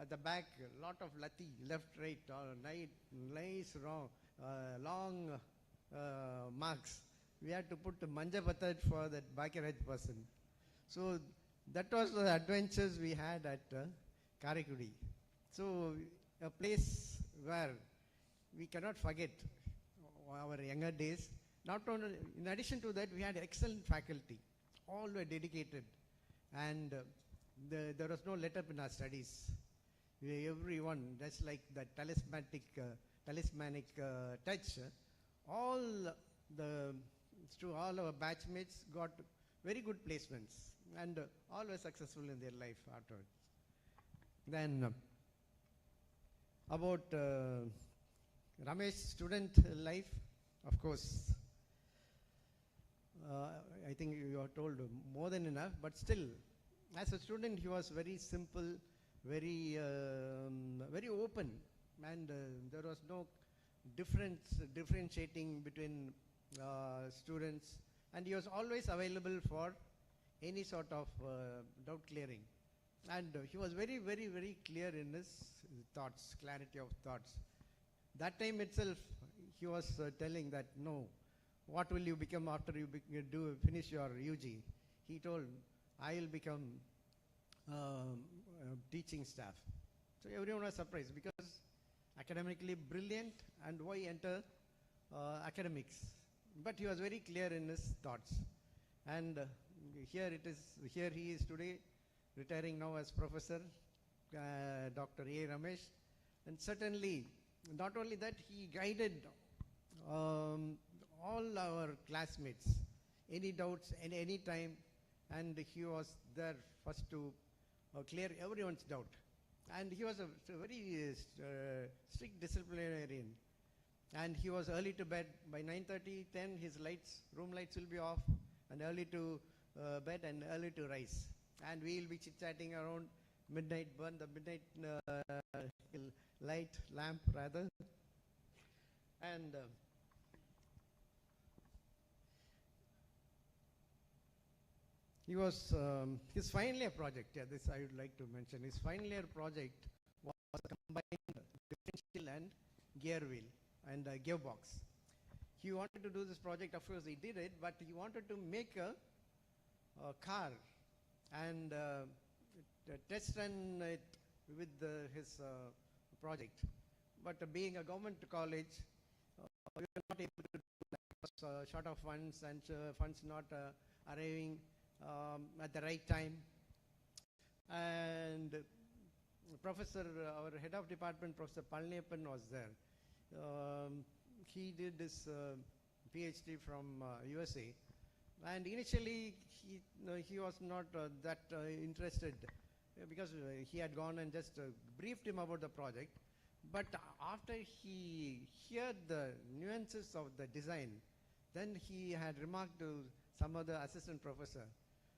at the back, lot of lati, left, right, nice, wrong, long marks. We had to put manja patat for that Bakiraj person. So that was the adventures we had at Karakudi. So a place where we cannot forget our younger days. Not only, in addition to that, we had excellent faculty. All were dedicated. And there was no let up in our studies. Everyone, just like that talismanic touch, all our batchmates got very good placements and all were successful in their life afterwards. Then about Ramesh's student life, of course, I think you have told more than enough, but still, as a student, he was very simple, very open, and there was no differentiating between students, and he was always available for any sort of doubt clearing. And he was very, very, very clear in his thoughts, clarity of thoughts. That time itself, he was telling that, no, what will you become after you finish your UG? He told, I will become teaching staff. So everyone was surprised because academically brilliant, and why enter academics? But he was very clear in his thoughts. And here he is today, retiring now as Professor, Dr. A. Ramesh. And certainly, not only that, he guided all our classmates, any doubts at any time, and he was there first to clear everyone's doubt. And he was a very strict disciplinarian. And he was early to bed. By 9:30, 10, his room lights will be off, and early to bed and early to rise. And we will be chit-chatting around midnight, burn the midnight lamp rather. And he was, his final year project, this I would like to mention, his final year project was combined differential and gear wheel and gearbox. He wanted to do this project, of course he did it, but he wanted to make a car and test run it with his project. But being a government college, we were not able to do that because short of funds and funds not arriving at the right time. And Professor, our head of department, Professor Palniappan was there. He did his PhD from USA. And initially, he was not that interested because he had gone and just briefed him about the project. But after he heard the nuances of the design, then he had remarked to some other assistant professor,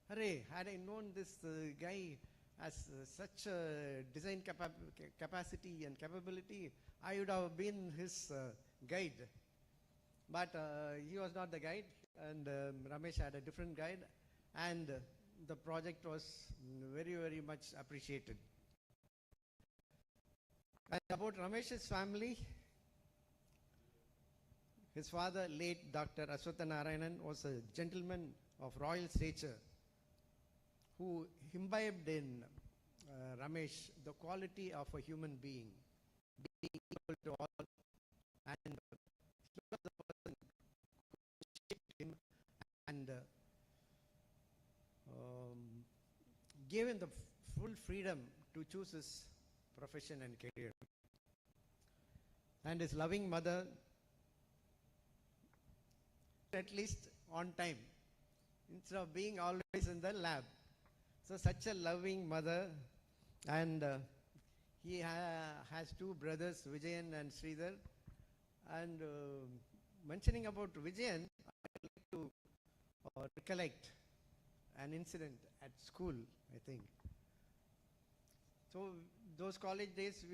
"Hooray, had I known this guy has such a design capacity and capability, I would have been his guide." But he was not the guide, and Ramesh had a different guide, and the project was very, very much appreciated. And about Ramesh's family, his father, late Dr. Aswatha Narayanan, was a gentleman of royal stature who imbibed in Ramesh the quality of a human being, being equal to all, and he was the person who shaped him gave him the full freedom to choose his profession and career. And his loving mother, at least on time, instead of being always in the lab. So such a loving mother, and he has two brothers, Vijayan and Sridhar. And mentioning about Vijayan, I would like to recollect an incident at school, I think. So those college days,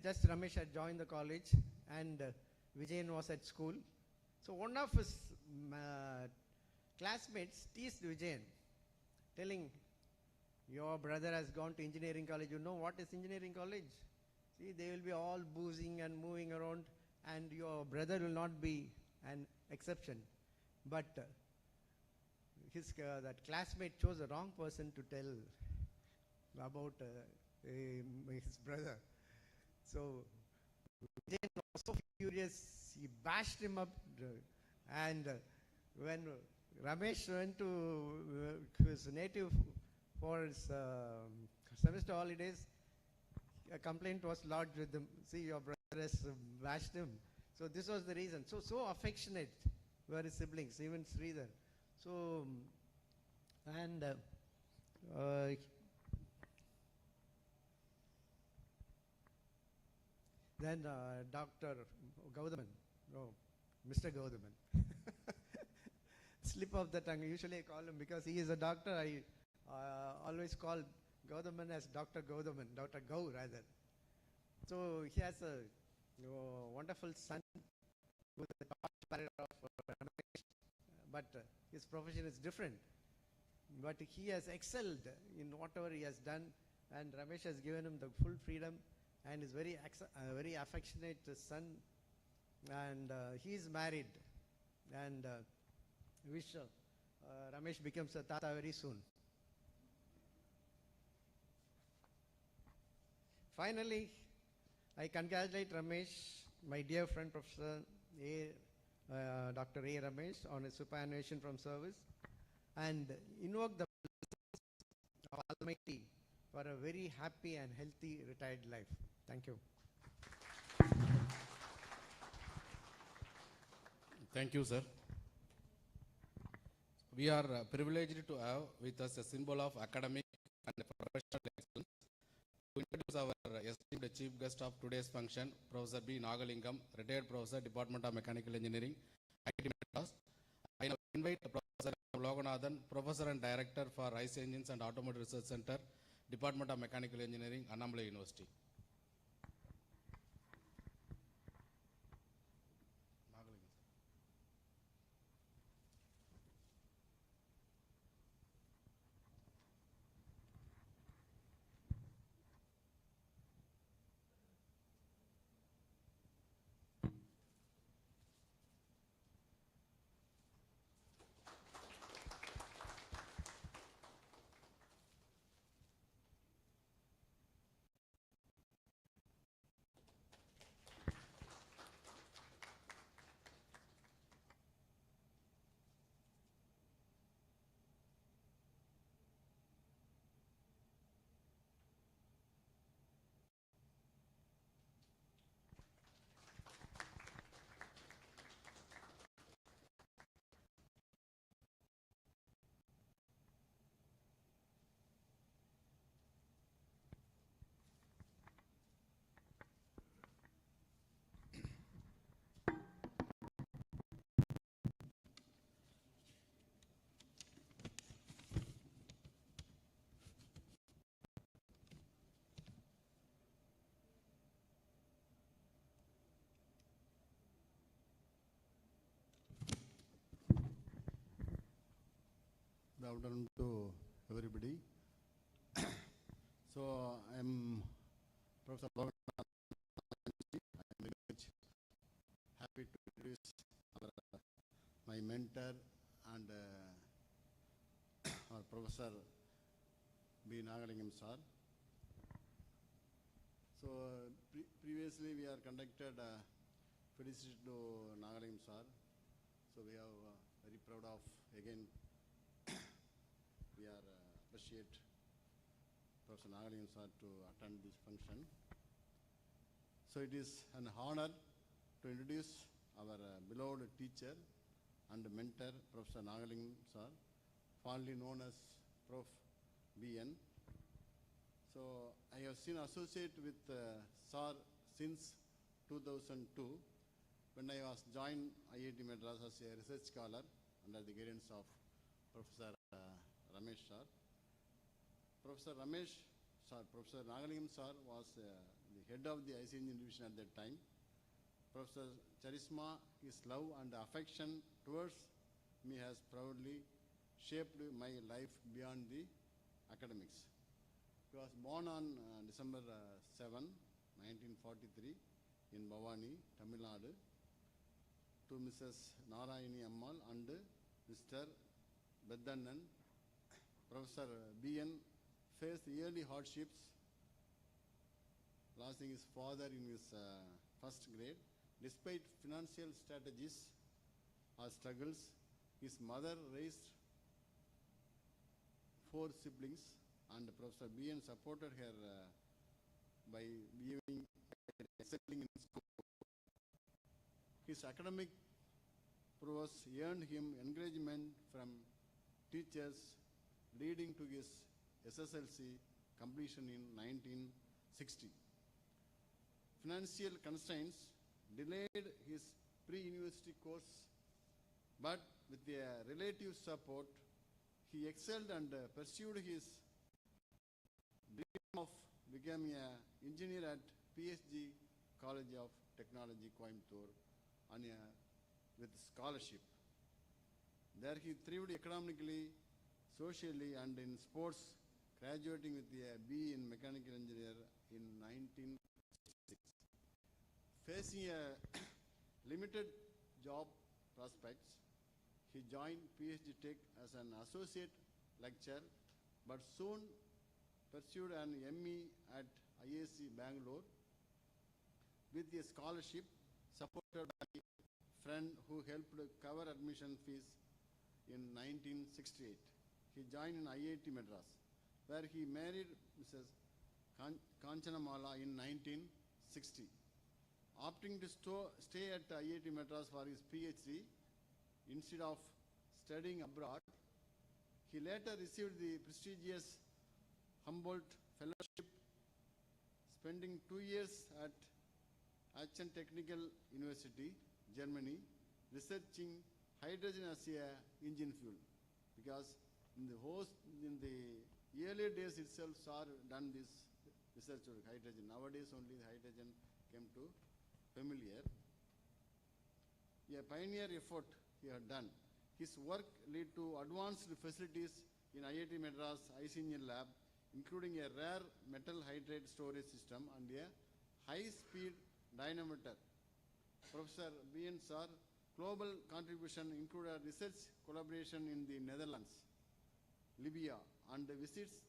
just Ramesh had joined the college, and Vijayan was at school. So one of his classmates teased Vijayan, telling, your brother has gone to engineering college. You know what is engineering college? See, they will be all boozing and moving around, and your brother will not be an exception. But that classmate chose the wrong person to tell about his brother. So Vijayan was so furious, he bashed him up, and when Ramesh went to his native for his semester holidays, a complaint was lodged with him. See, your brother has bashed him. So this was the reason. So affectionate were his siblings, even Sridhar. So, and then Dr. Gaudaman, Mr. Gaudaman, slip of the tongue. Usually I call him, because he is a doctor, I always call Gaudaman as Dr. Gaudaman, Dr. Gau rather. So he has a wonderful son with the top parrot of Ramesh, but his profession is different. But he has excelled in whatever he has done, and Ramesh has given him the full freedom, and is very affectionate son, and he is married, and wish Ramesh becomes a tata very soon. Finally, I congratulate Ramesh, my dear friend Professor Dr. A. Ramesh, on his superannuation from service, and invoke the blessings of Almighty for a very happy and healthy retired life. Thank you. Thank you, sir. We are privileged to have with us a symbol of academic and professional excellence. To introduce our esteemed chief guest of today's function, Professor B. Nagalingam, retired professor, Department of Mechanical Engineering, IIT Madras. I now invite Professor Loganathan, Professor and Director for Ice Engines and Automotive Research Center, Department of Mechanical Engineering, Annamalai University. Good afternoon to everybody. So I'm Professor Logan. I'm very much happy to introduce my mentor and our Professor B. Nagalingam sir. So previously we are conducted Felicitation to Nagalingam sir. So we are very proud of again. We are appreciate Professor Nagalingam sir to attend this function. So it is an honor to introduce our beloved teacher and mentor, Professor Nagalingam sir, fondly known as Prof. BN. So I have been associated with sir since 2002 when I was joined IIT Madras as a research scholar under the guidance of Professor Ramesh sir. Professor Ramesh sir, Professor Nagalingam sir was the head of the IC Engineering division at that time. Professor Charisma, his love and affection towards me has proudly shaped my life beyond the academics. He was born on December 7, 1943 in Bhavani, Tamil Nadu, to Mrs. Narayani Ammal and Mr. Beddannan. Professor BN faced early hardships, losing his father in his first grade. Despite financial strategies or struggles, his mother raised 4 siblings, and Professor BN supported her by excelling in school. His academic prowess earned him encouragement from teachers, leading to his SSLC completion in 1960. Financial constraints delayed his pre-university course, but with a relative support, he excelled and pursued his dream of becoming an engineer at PSG College of Technology, Coimbatore, with scholarship. There he thrived academically, socially, and in sports, graduating with a B in mechanical engineer in 1966. Facing a limited job prospects, he joined PSG Tech as an associate lecturer, but soon pursued an ME at IAC Bangalore with a scholarship supported by a friend who helped cover admission fees in 1968. He joined in IIT Madras, where he married Mrs. Kanchanamala in 1960. Opting to stay at IIT Madras for his PhD instead of studying abroad, he later received the prestigious Humboldt Fellowship, spending 2 years at Aachen Technical University, Germany, researching hydrogen as a engine fuel. Because in the earlier days itself, sir done this research on hydrogen. Nowadays only the hydrogen came to familiar. A pioneer effort he had done. His work led to advanced facilities in IIT Madras IC Engineering Lab, including a rare metal hydrate storage system and a high-speed dynamometer. Professor BN sir global contribution included research collaboration in the Netherlands, Libya, and visits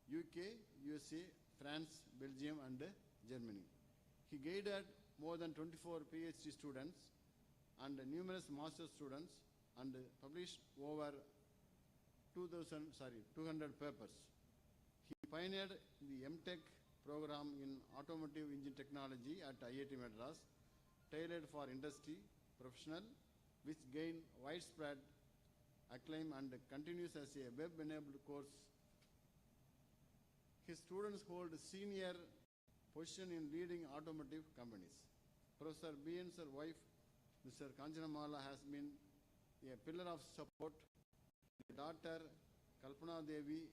UK, USA, France, Belgium, and Germany. He guided more than 24 PhD students and numerous master students and published over 200 papers. He pioneered the MTech program in automotive engine technology at IIT Madras, tailored for industry professional, which gained widespread acclaim and continues as a web-enabled course. His students hold senior position in leading automotive companies. Professor BN's wife, Mr. Kanchanamala, has been a pillar of support. The daughter, Kalpana Devi,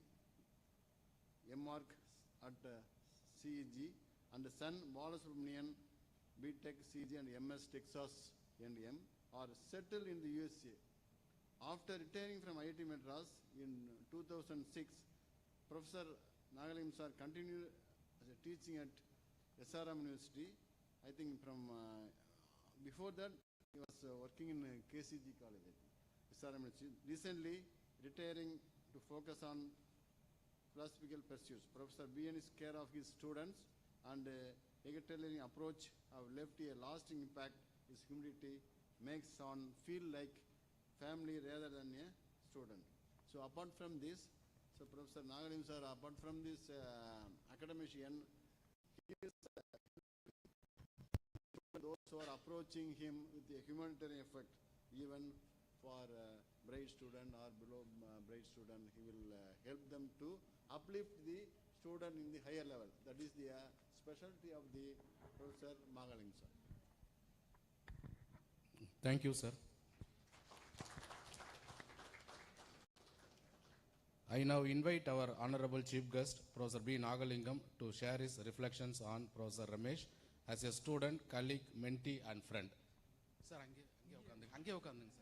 MArc at CEG, and the son, Balasubramanian, BTech, CEG, and MS Texas A&M, are settled in the USA. After retiring from IIT Madras in 2006, Professor Nagalingam sir continued as a teaching at SRM University. I think from before that he was working in KCG College, SRM University. Recently retiring to focus on philosophical pursuits. Professor BN's care of his students and egalitarian approach have left a lasting impact. His humility makes one feel like family rather than a student. So apart from this, So Professor Nagalim sir, apart from this academician, he is those who are approaching him with a humanitarian effect, even for bright student or below bright student, he will help them to uplift the student in the higher level. That is the specialty of the Professor Nagalim sir. Thank you, sir. I now invite our Honorable Chief Guest, Professor B. Nagalingam, to share his reflections on Professor Ramesh as a student, colleague, mentee, and friend. Sir, ange ukandunga, sir.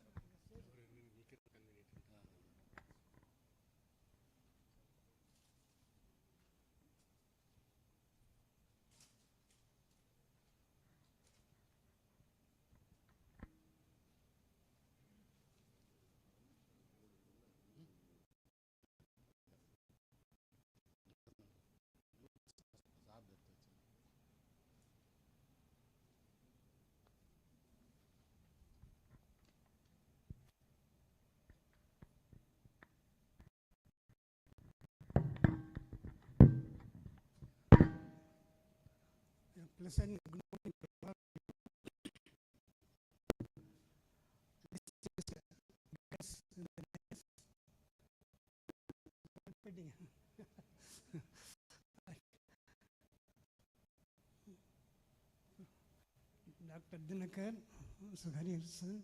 Pleasant good morning to all. This is guest in the next. Dr. Dinakar, Sugari Hirsan,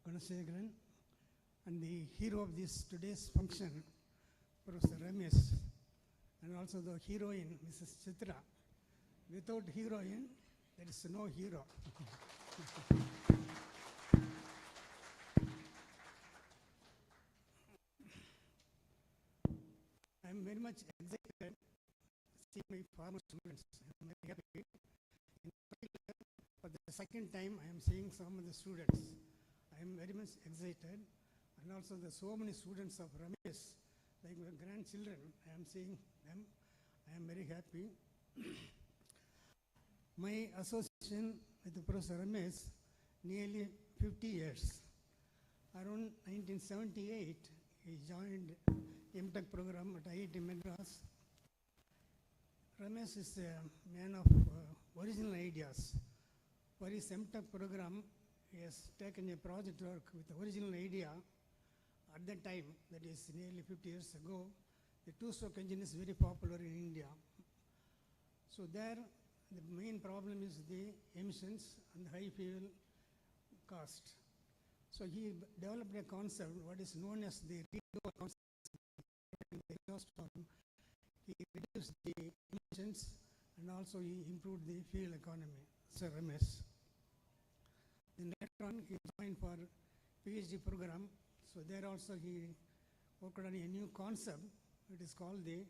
Gunasekaran, and the hero of this today's function, Professor Ramesh, and also the heroine, Mrs. Chitra. Without heroine, there is no hero. I am very much excited to see my former students. I am very happy. In particular, for the second time, I am seeing some of the students. I am very much excited. And also the so many students of Ramesh, like my grandchildren, I am seeing them. I am very happy. My association with Professor Ramesh nearly 50 years. Around 1978, he joined MTech program at IIT Madras. Ramesh is a man of original ideas. For his MTech program, he has taken a project work with the original idea. At that time, that is nearly 50 years ago, the two-stroke engine is very popular in India. So there, the main problem is the emissions and high fuel cost. So he developed a concept, what is known as the redo concept. He reduced the emissions and also he improved the fuel economy, Sir Ramesh. Then later on, he joined for PhD program. So there also he worked on a new concept. It is called the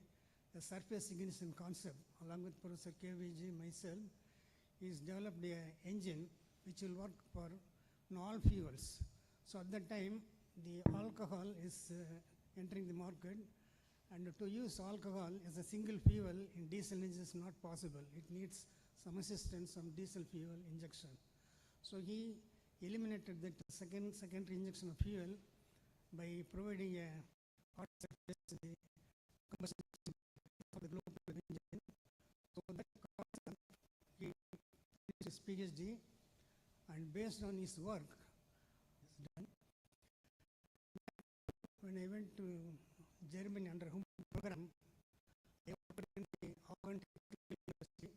surface ignition concept. Along with Professor KVG, myself, he's developed an engine which will work for all fuels. So at that time, the alcohol is entering the market, and to use alcohol as a single fuel in diesel engine is not possible. It needs some assistance from diesel fuel injection. So he eliminated that secondary injection of fuel by providing a hot surface combustion for the global engine. So that concept, he did his PhD, and based on his work, done. When I went to Germany under Humboldt program, I worked in the Auburn University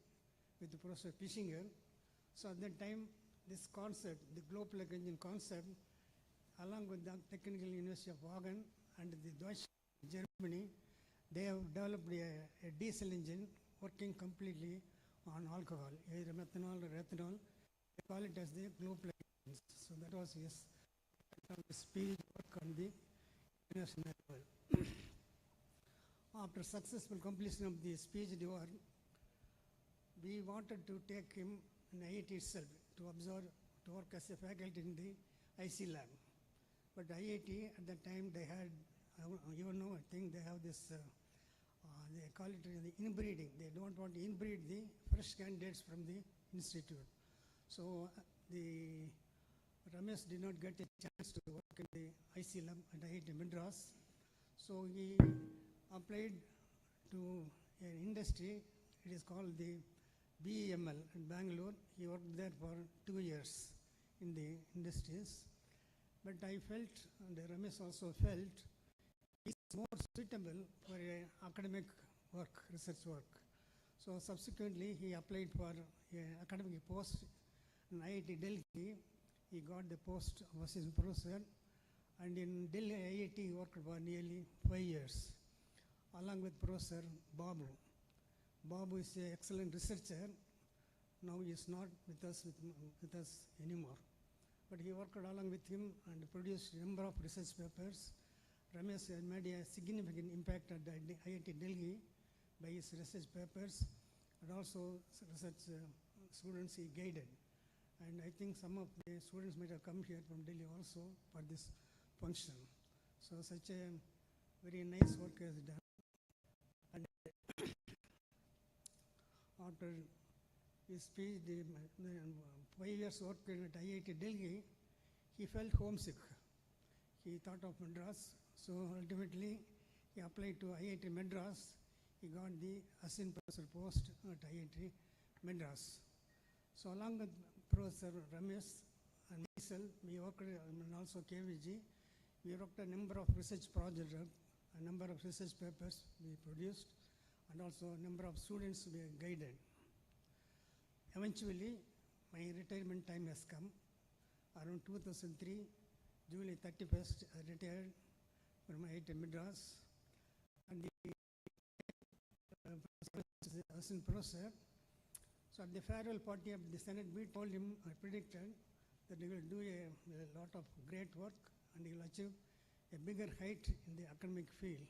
with Professor Pischinger. So at that time, this concept, the globe engine concept, along with the Technical University of Wagen and the Deutsche Germany, they have developed a diesel engine working completely on alcohol, either methanol or ethanol. They call it as the globe engines. So that was his PhD work on the international level. After successful completion of this PhD work, we wanted to take him in IIT itself to observe, to work as a faculty in the IC lab. But IIT at that time they had, even now I think they have this, they call it the inbreeding. They don't want to inbreed the fresh candidates from the institute. So the Ramesh did not get a chance to work in the IC lab at IIT Madras. So he applied to an industry. It is called the BEML in Bangalore. He worked there for 2 years in the industries. But I felt, and Ramesh also felt, it's more suitable for academic work, research work. So subsequently, he applied for an academic post in IIT Delhi. He got the post of assistant professor, and in Delhi IIT he worked for nearly 5 years, along with Professor Babu. Babu is an excellent researcher. Now he is not with us anymore. But he worked along with him and produced a number of research papers. Ramesh made a significant impact at IIT Delhi by his research papers and also research students he guided. And I think some of the students might have come here from Delhi also for this function. So such a very nice work is done. And after his PhD, 5 years work at IIT Delhi, he felt homesick. He thought of Madras, so ultimately he applied to IIT Madras. He got the assistant professor post at IIT Madras. So along with Professor Ramesh and myself, we worked, and also KVG, we worked a number of research projects, a number of research papers we produced, and also a number of students we guided. Eventually, my retirement time has come. Around 2003, July 31st, I retired from IIT Madras, and the assistant professor. So at the farewell party of the Senate, we told him, I predicted that he will do a lot of great work and he will achieve a bigger height in the academic field.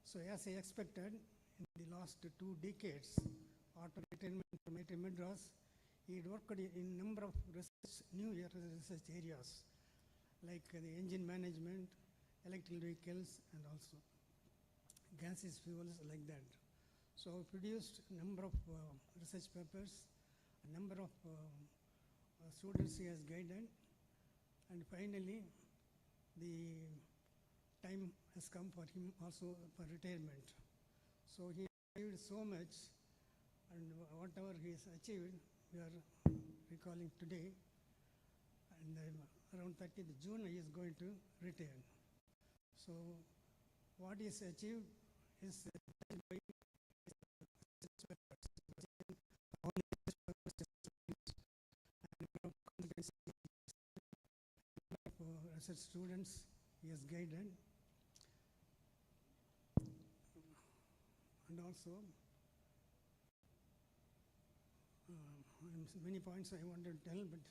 So as I expected, in the last 2 decades, after retirement from IIT Madras, he worked in a number of new research areas, like the engine management, electrical vehicles, and also gaseous fuels like that. So produced a number of research papers, a number of students he has guided, and finally the time has come for him also for retirement. So he achieved so much, and whatever he has achieved, we are recalling today, and around 30th June he is going to retire. So what is achieved is by research students he has guided, and also many points I want to tell, but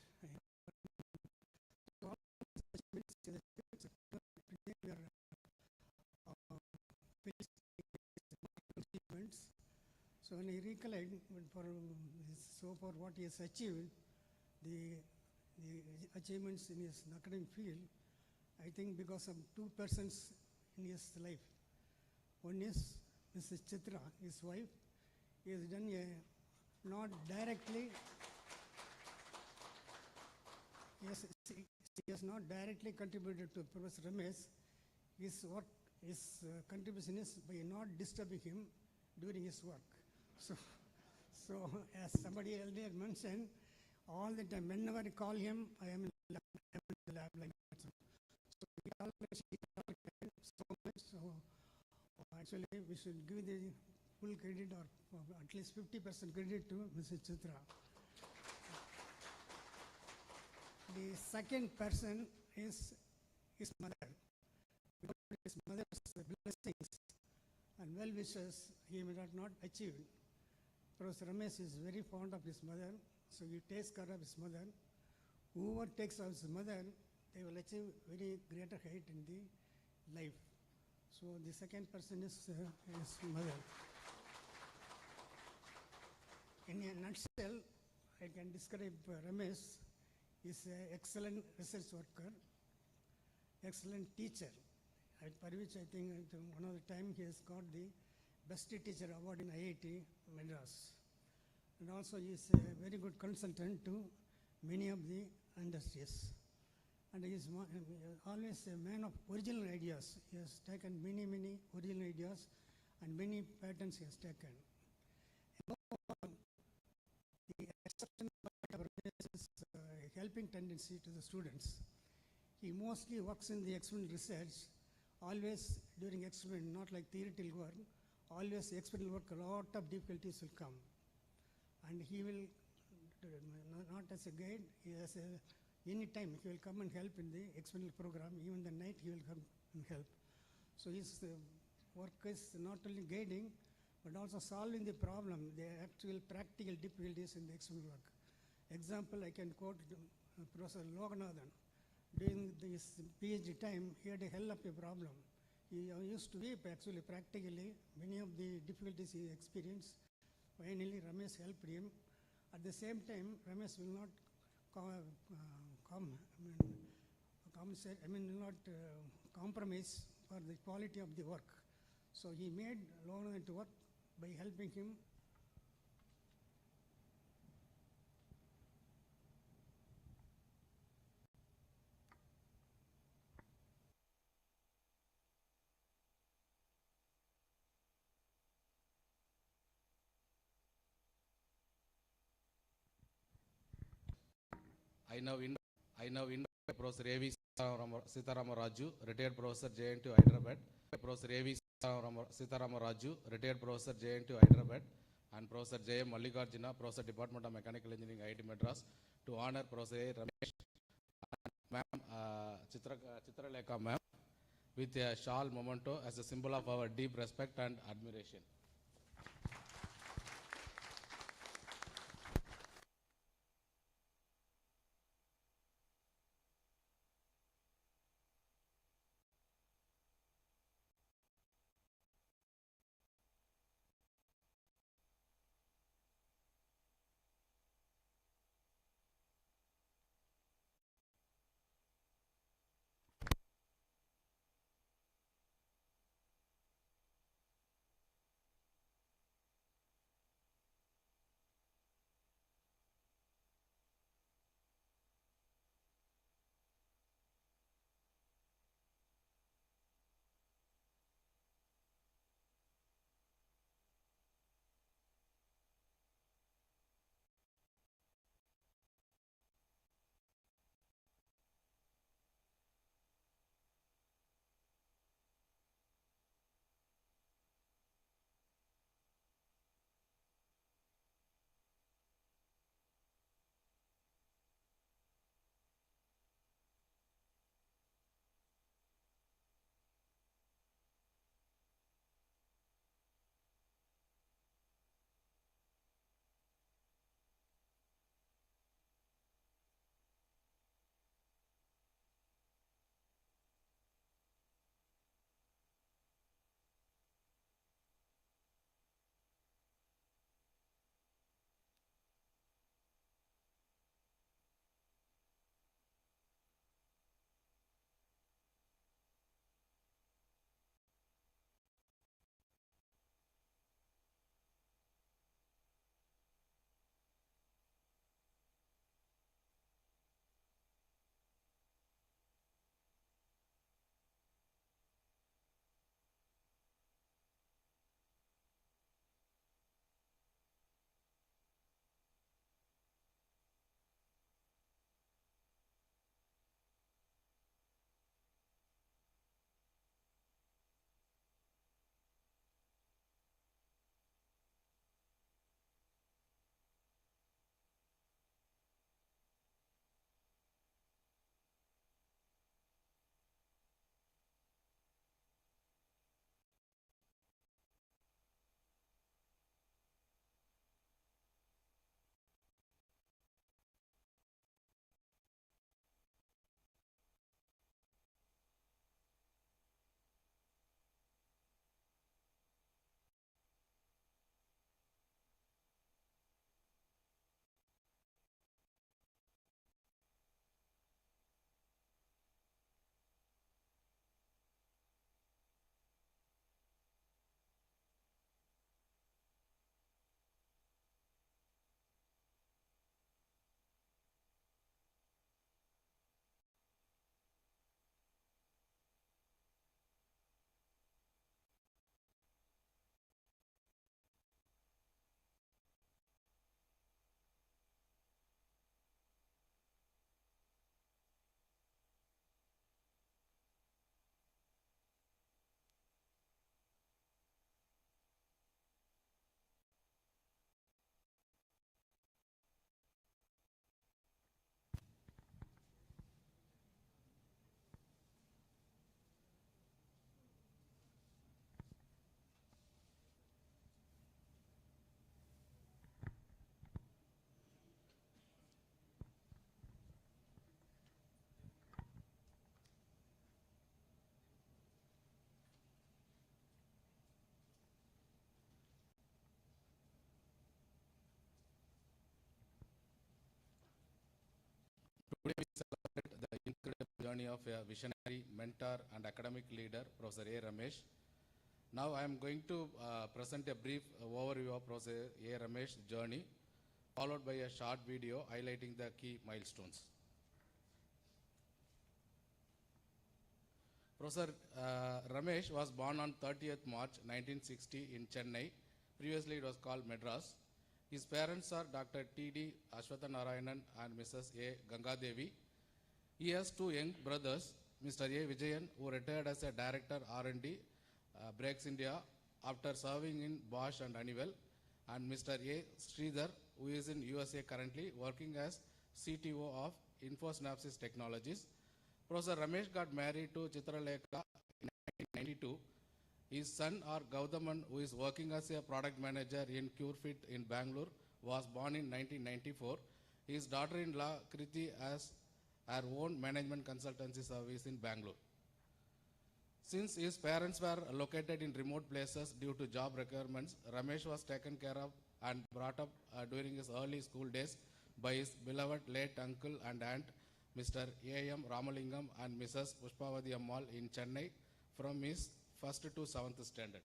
so when I recollect for what he has achieved, the achievements in his academic field, I think because of 2 persons in his life. One is Mrs. Chitra, his wife. He has done not directly, he has not directly contributed to Professor Ramesh. His work, his contribution is by not disturbing him during his work. So as somebody earlier mentioned, all the time, whenever I call him, I am in the lab like that. So we always so much. So actually, we should give the full credit or at least 50% credit to Mrs. Chitra. The second person is his mother. His mother's blessings and well wishes he may not achieve. Professor Ramesh is very fond of his mother, so he takes care of his mother. Whoever takes care of his mother, they will achieve very greater height in the life. So the second person is his mother. In a nutshell, I can describe Ramesh is an excellent research worker, excellent teacher, for which I think one of the time he has got the Best Teacher Award in IIT Madras. And also he is a very good consultant to many of the industries. and he is always a man of original ideas. He has taken many, many original ideas and many patterns he has taken. The exception of his helping tendency to the students. He mostly works in the experimental research, always during experiment, not like theoretical work, always experimental work, a lot of difficulties will come. And he will, not as a guide, he has any time he will come and help in the experimental program, even the night he will come and help. So his work is not only guiding, but also solving the problem, the actual practical difficulties in the experimental work. Example, I can quote Professor Loganathan. During this PhD time, he had a hell of a problem. He used to weep actually practically, many of the difficulties he experienced. Finally, Ramesh helped him. At the same time, Ramesh will not compromise for the quality of the work. So he made Loganathan to work by helping him. I now invite Professor A.V. Sitarama Raju, retired Professor JNT Hyderabad. Professor A.V. Sitarama Raju, retired Professor JNT Hyderabad, and Professor J.M. Mallikarjuna, Professor Department of Mechanical Engineering, IIT Madras, to honor Professor A. Ramesh and Ma'am Chitralekha Ma'am with a shawl memento as a symbol of our deep respect and admiration. Today we celebrate the incredible journey of a visionary, mentor, and academic leader, Professor A. Ramesh. Now I am going to present a brief overview of Professor A. Ramesh's journey, followed by a short video highlighting the key milestones. Professor Ramesh was born on 30th March 1960 in Chennai. Previously it was called Madras. His parents are Dr. T.D. Ashwatha Narayanan and Mrs. A. Gangadevi. He has two young brothers, Mr. A. Vijayan, who retired as a director R&D, Brakes India, after serving in Bosch and Honeywell, and Mr. A. Sridhar, who is in USA currently, working as CTO of InfoSynapsys Technologies. Professor Ramesh got married to Chitralekha in 1992. His son, or Gaudaman, who is working as a product manager in CureFit in Bangalore, was born in 1994. His daughter-in-law, Kriti, has her own management consultancy service in Bangalore. Since his parents were located in remote places due to job requirements, Ramesh was taken care of and brought up during his early school days by his beloved late uncle and aunt, Mr. A.M. Ramalingam and Mrs. Pushpavati Ammal in Chennai from his first to 7th standard.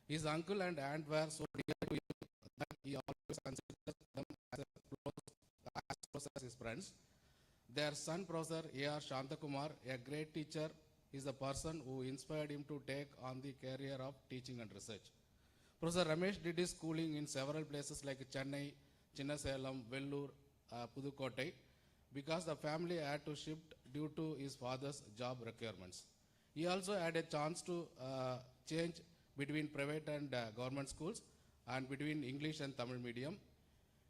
His uncle and aunt were so dear to him that he always considered them as close as his friends. Their son, Professor A.R. Shantakumar, a great teacher, is the person who inspired him to take on the career of teaching and research. Professor Ramesh did his schooling in several places like Chennai, Chinnasalem, Vellore, Pudukkottai, because the family had to shift due to his father's job requirements. He also had a chance to change between private and government schools and between English and Tamil medium.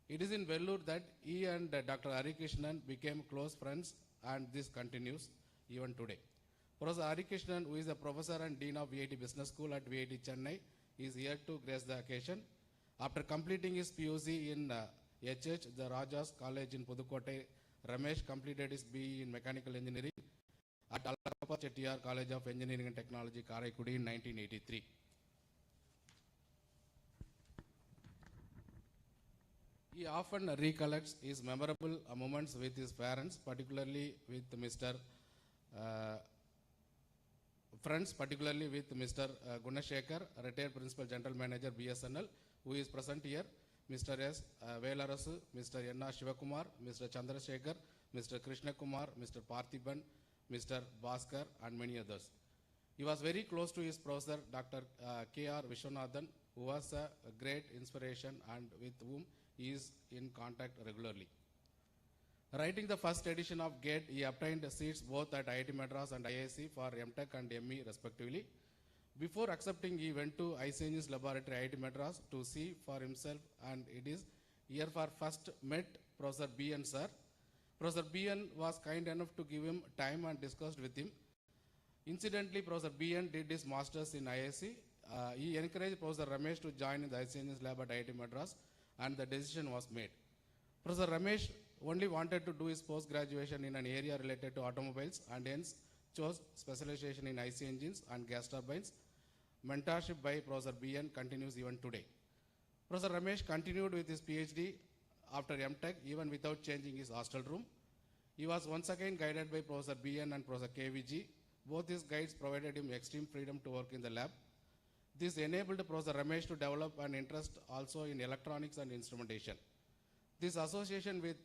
It is in Vellore that he and Dr. Hari Krishnan became close friends, and this continues even today. Professor Hari Krishnan, who is a professor and dean of VIT Business School at VIT Chennai, is here to grace the occasion. After completing his PUC in HH, the Rajas College in Pudukkottai, Ramesh completed his BE in Mechanical Engineering at Alakappa Chettiar College of Engineering and Technology, Karaikudi in 1983. He often recollects his memorable moments with his parents, particularly with Mr. Gunashekar, retired Principal General Manager BSNL, who is present here, Mr. S. Velarasu, Mr. N. Shivakumar, Mr. Chandrasekhar, Mr. Krishna Kumar, Mr. Parthiban, Mr. Bhaskar, and many others. He was very close to his professor, Dr. K.R. Vishwanathan, who was a great inspiration and with whom he is in contact regularly. Writing the first edition of GATE, he obtained seats both at IIT Madras and IISc for MTech and ME respectively. Before accepting, he went to ICNG's laboratory IIT Madras to see for himself, and it is here for first met Professor B.N. sir. Professor B.N. was kind enough to give him time and discussed with him. Incidentally, Professor B.N. did his masters in IISc. He encouraged Professor Ramesh to join in the ICNG's lab at IIT Madras, and the decision was made. Professor Ramesh only wanted to do his post-graduation in an area related to automobiles, and hence chose specialization in IC engines and gas turbines. Mentorship by Professor B.N. continues even today. Professor Ramesh continued with his PhD after MTech even without changing his hostel room. He was once again guided by Professor B.N. and Professor KVG. Both his guides provided him extreme freedom to work in the lab. This enabled Professor Ramesh to develop an interest also in electronics and instrumentation. This association with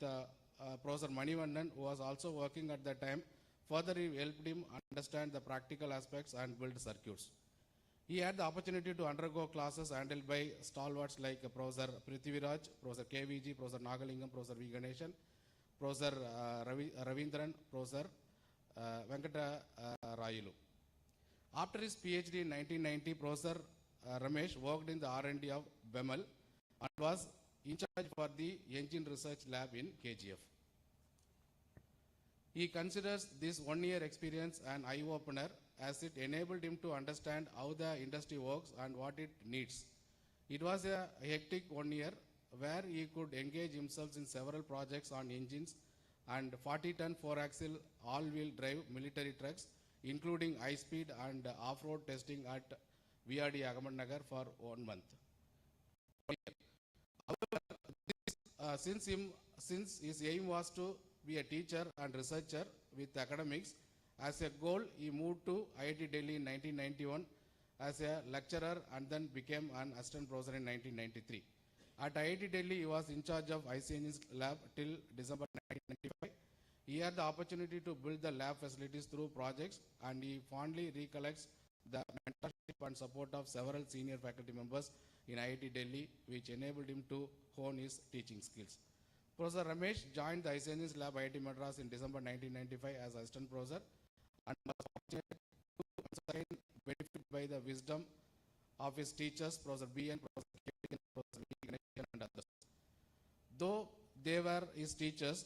Professor Manivannan, who was also working at that time, further helped him understand the practical aspects and build circuits. He had the opportunity to undergo classes handled by stalwarts like Professor Prithviraj, Professor KVG, Professor Nagalingam, Professor V. Ganeshan, Professor Ravindran, Professor Venkata Rayulu. After his PhD in 1990, Professor Ramesh worked in the R&D of BEML and was in charge for the engine research lab in KGF. He considers this one-year experience an eye-opener, as it enabled him to understand how the industry works and what it needs. It was a hectic 1 year where he could engage himself in several projects on engines and 40-ton 4-axle all-wheel drive military trucks, including high-speed and off-road testing at VRD Ahmednagar for 1 month. However, since his aim was to be a teacher and researcher with academics. As a goal, he moved to IIT Delhi in 1991 as a lecturer and then became an assistant professor in 1993. At IIT Delhi, he was in charge of IC Engines lab till December 1995. He had the opportunity to build the lab facilities through projects, and he fondly recollects the mentorship and support of several senior faculty members in IIT Delhi, which enabled him to hone his teaching skills. Professor Ramesh joined the IC Engines lab IIT Madras in December 1995 as assistant professor and was fortunate to once again benefit by the wisdom of his teachers, Professor B and Professor K and Professor V Ganeshan and others. Though they were his teachers,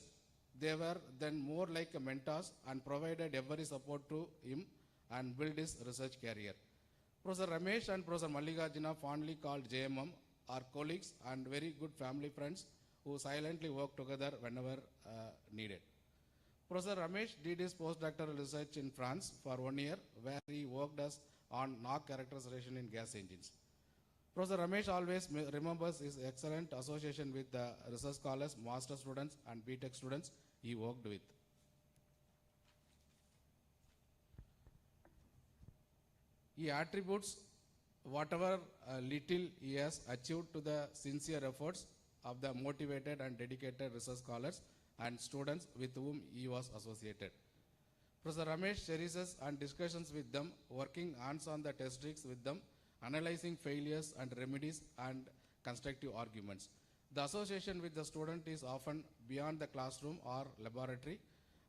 they were then more like mentors and provided every support to him and built his research career. Professor Ramesh and Professor Mallikarjuna, fondly called JMM, are colleagues and very good family friends who silently work together whenever needed. Professor Ramesh did his postdoctoral research in France for 1 year, where he worked on knock characterization in gas engines. Professor Ramesh always remembers his excellent association with the research scholars, master students, and BTech students he worked with. He attributes whatever little he has achieved to the sincere efforts of the motivated and dedicated research scholars and students with whom he was associated. Professor Ramesh cherishes and discussions with them, working hands on the test rigs with them, analyzing failures and remedies and constructive arguments. The association with the student is often beyond the classroom or laboratory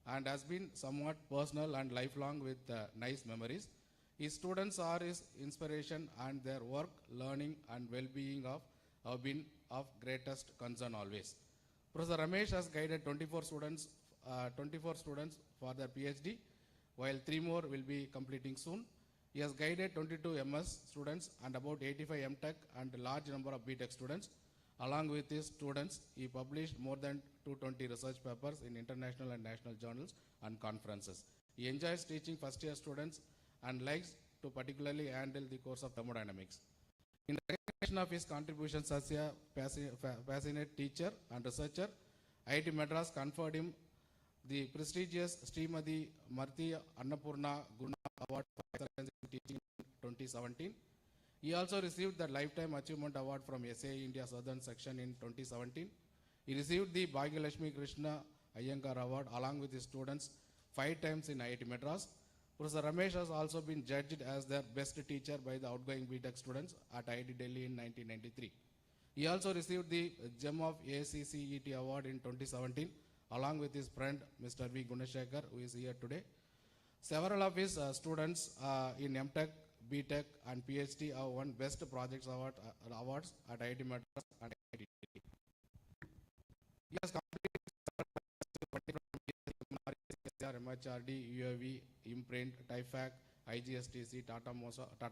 and has been somewhat personal and lifelong with nice memories. His students are his inspiration, and their work, learning, and well-being have been of greatest concern always. Professor Ramesh has guided 24 students for their PhD, while 3 more will be completing soon. He has guided 22 MS students and about 85 MTech and a large number of BTech students. Along with his students, he published more than 220 research papers in international and national journals and conferences. He enjoys teaching first-year students and likes to particularly handle the course of thermodynamics. In recognition of his contributions as a passionate teacher and researcher, IIT Madras conferred him the prestigious Srimati Marti Annapurna Guna Award for Excellence in Teaching in 2017. He also received the Lifetime Achievement Award from SAE India Southern Section in 2017. He received the Bhagyalakshmi Krishna Iyengar Award along with his students 5 times in IIT Madras. Professor Ramesh has also been judged as their best teacher by the outgoing BTech students at IIT Delhi in 1993. He also received the Gem of ACCET Award in 2017 along with his friend Mr. V. Guneshekar, who is here today. Several of his students in MTech, BTech, and PhD have won Best Projects awards at IIT Madras and IIT Delhi. He has completed MHRD, UAV, Imprint, TIFAC, IGSTC, Tata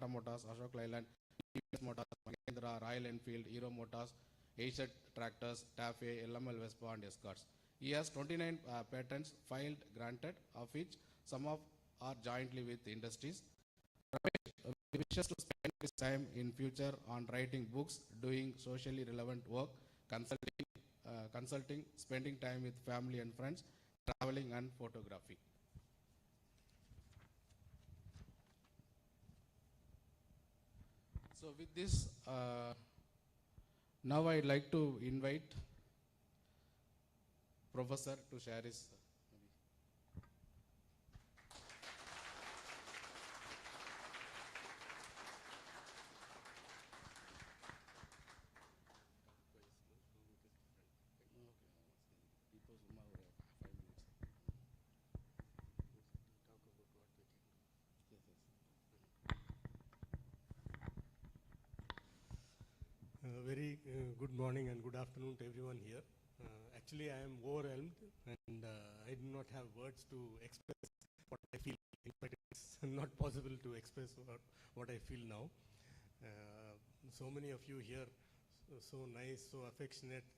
Motors, Ashok Leyland, TVS Motors, Mahindra, Royal Enfield, Hero Motors, ASET Tractors, TAFE, LML Vespa, and Escorts. He has 29 patents filed granted, of which some of are jointly with industries. Ramesh wishes to spend his time in future on writing books, doing socially relevant work, consulting, spending time with family and friends, traveling, and photography. So with this, now I'd like to invite Professor to share his Very good morning and good afternoon to everyone here. Actually, I am overwhelmed and I do not have words to express what I feel, but it's not possible to express what I feel now. So many of you here, so nice, so affectionate,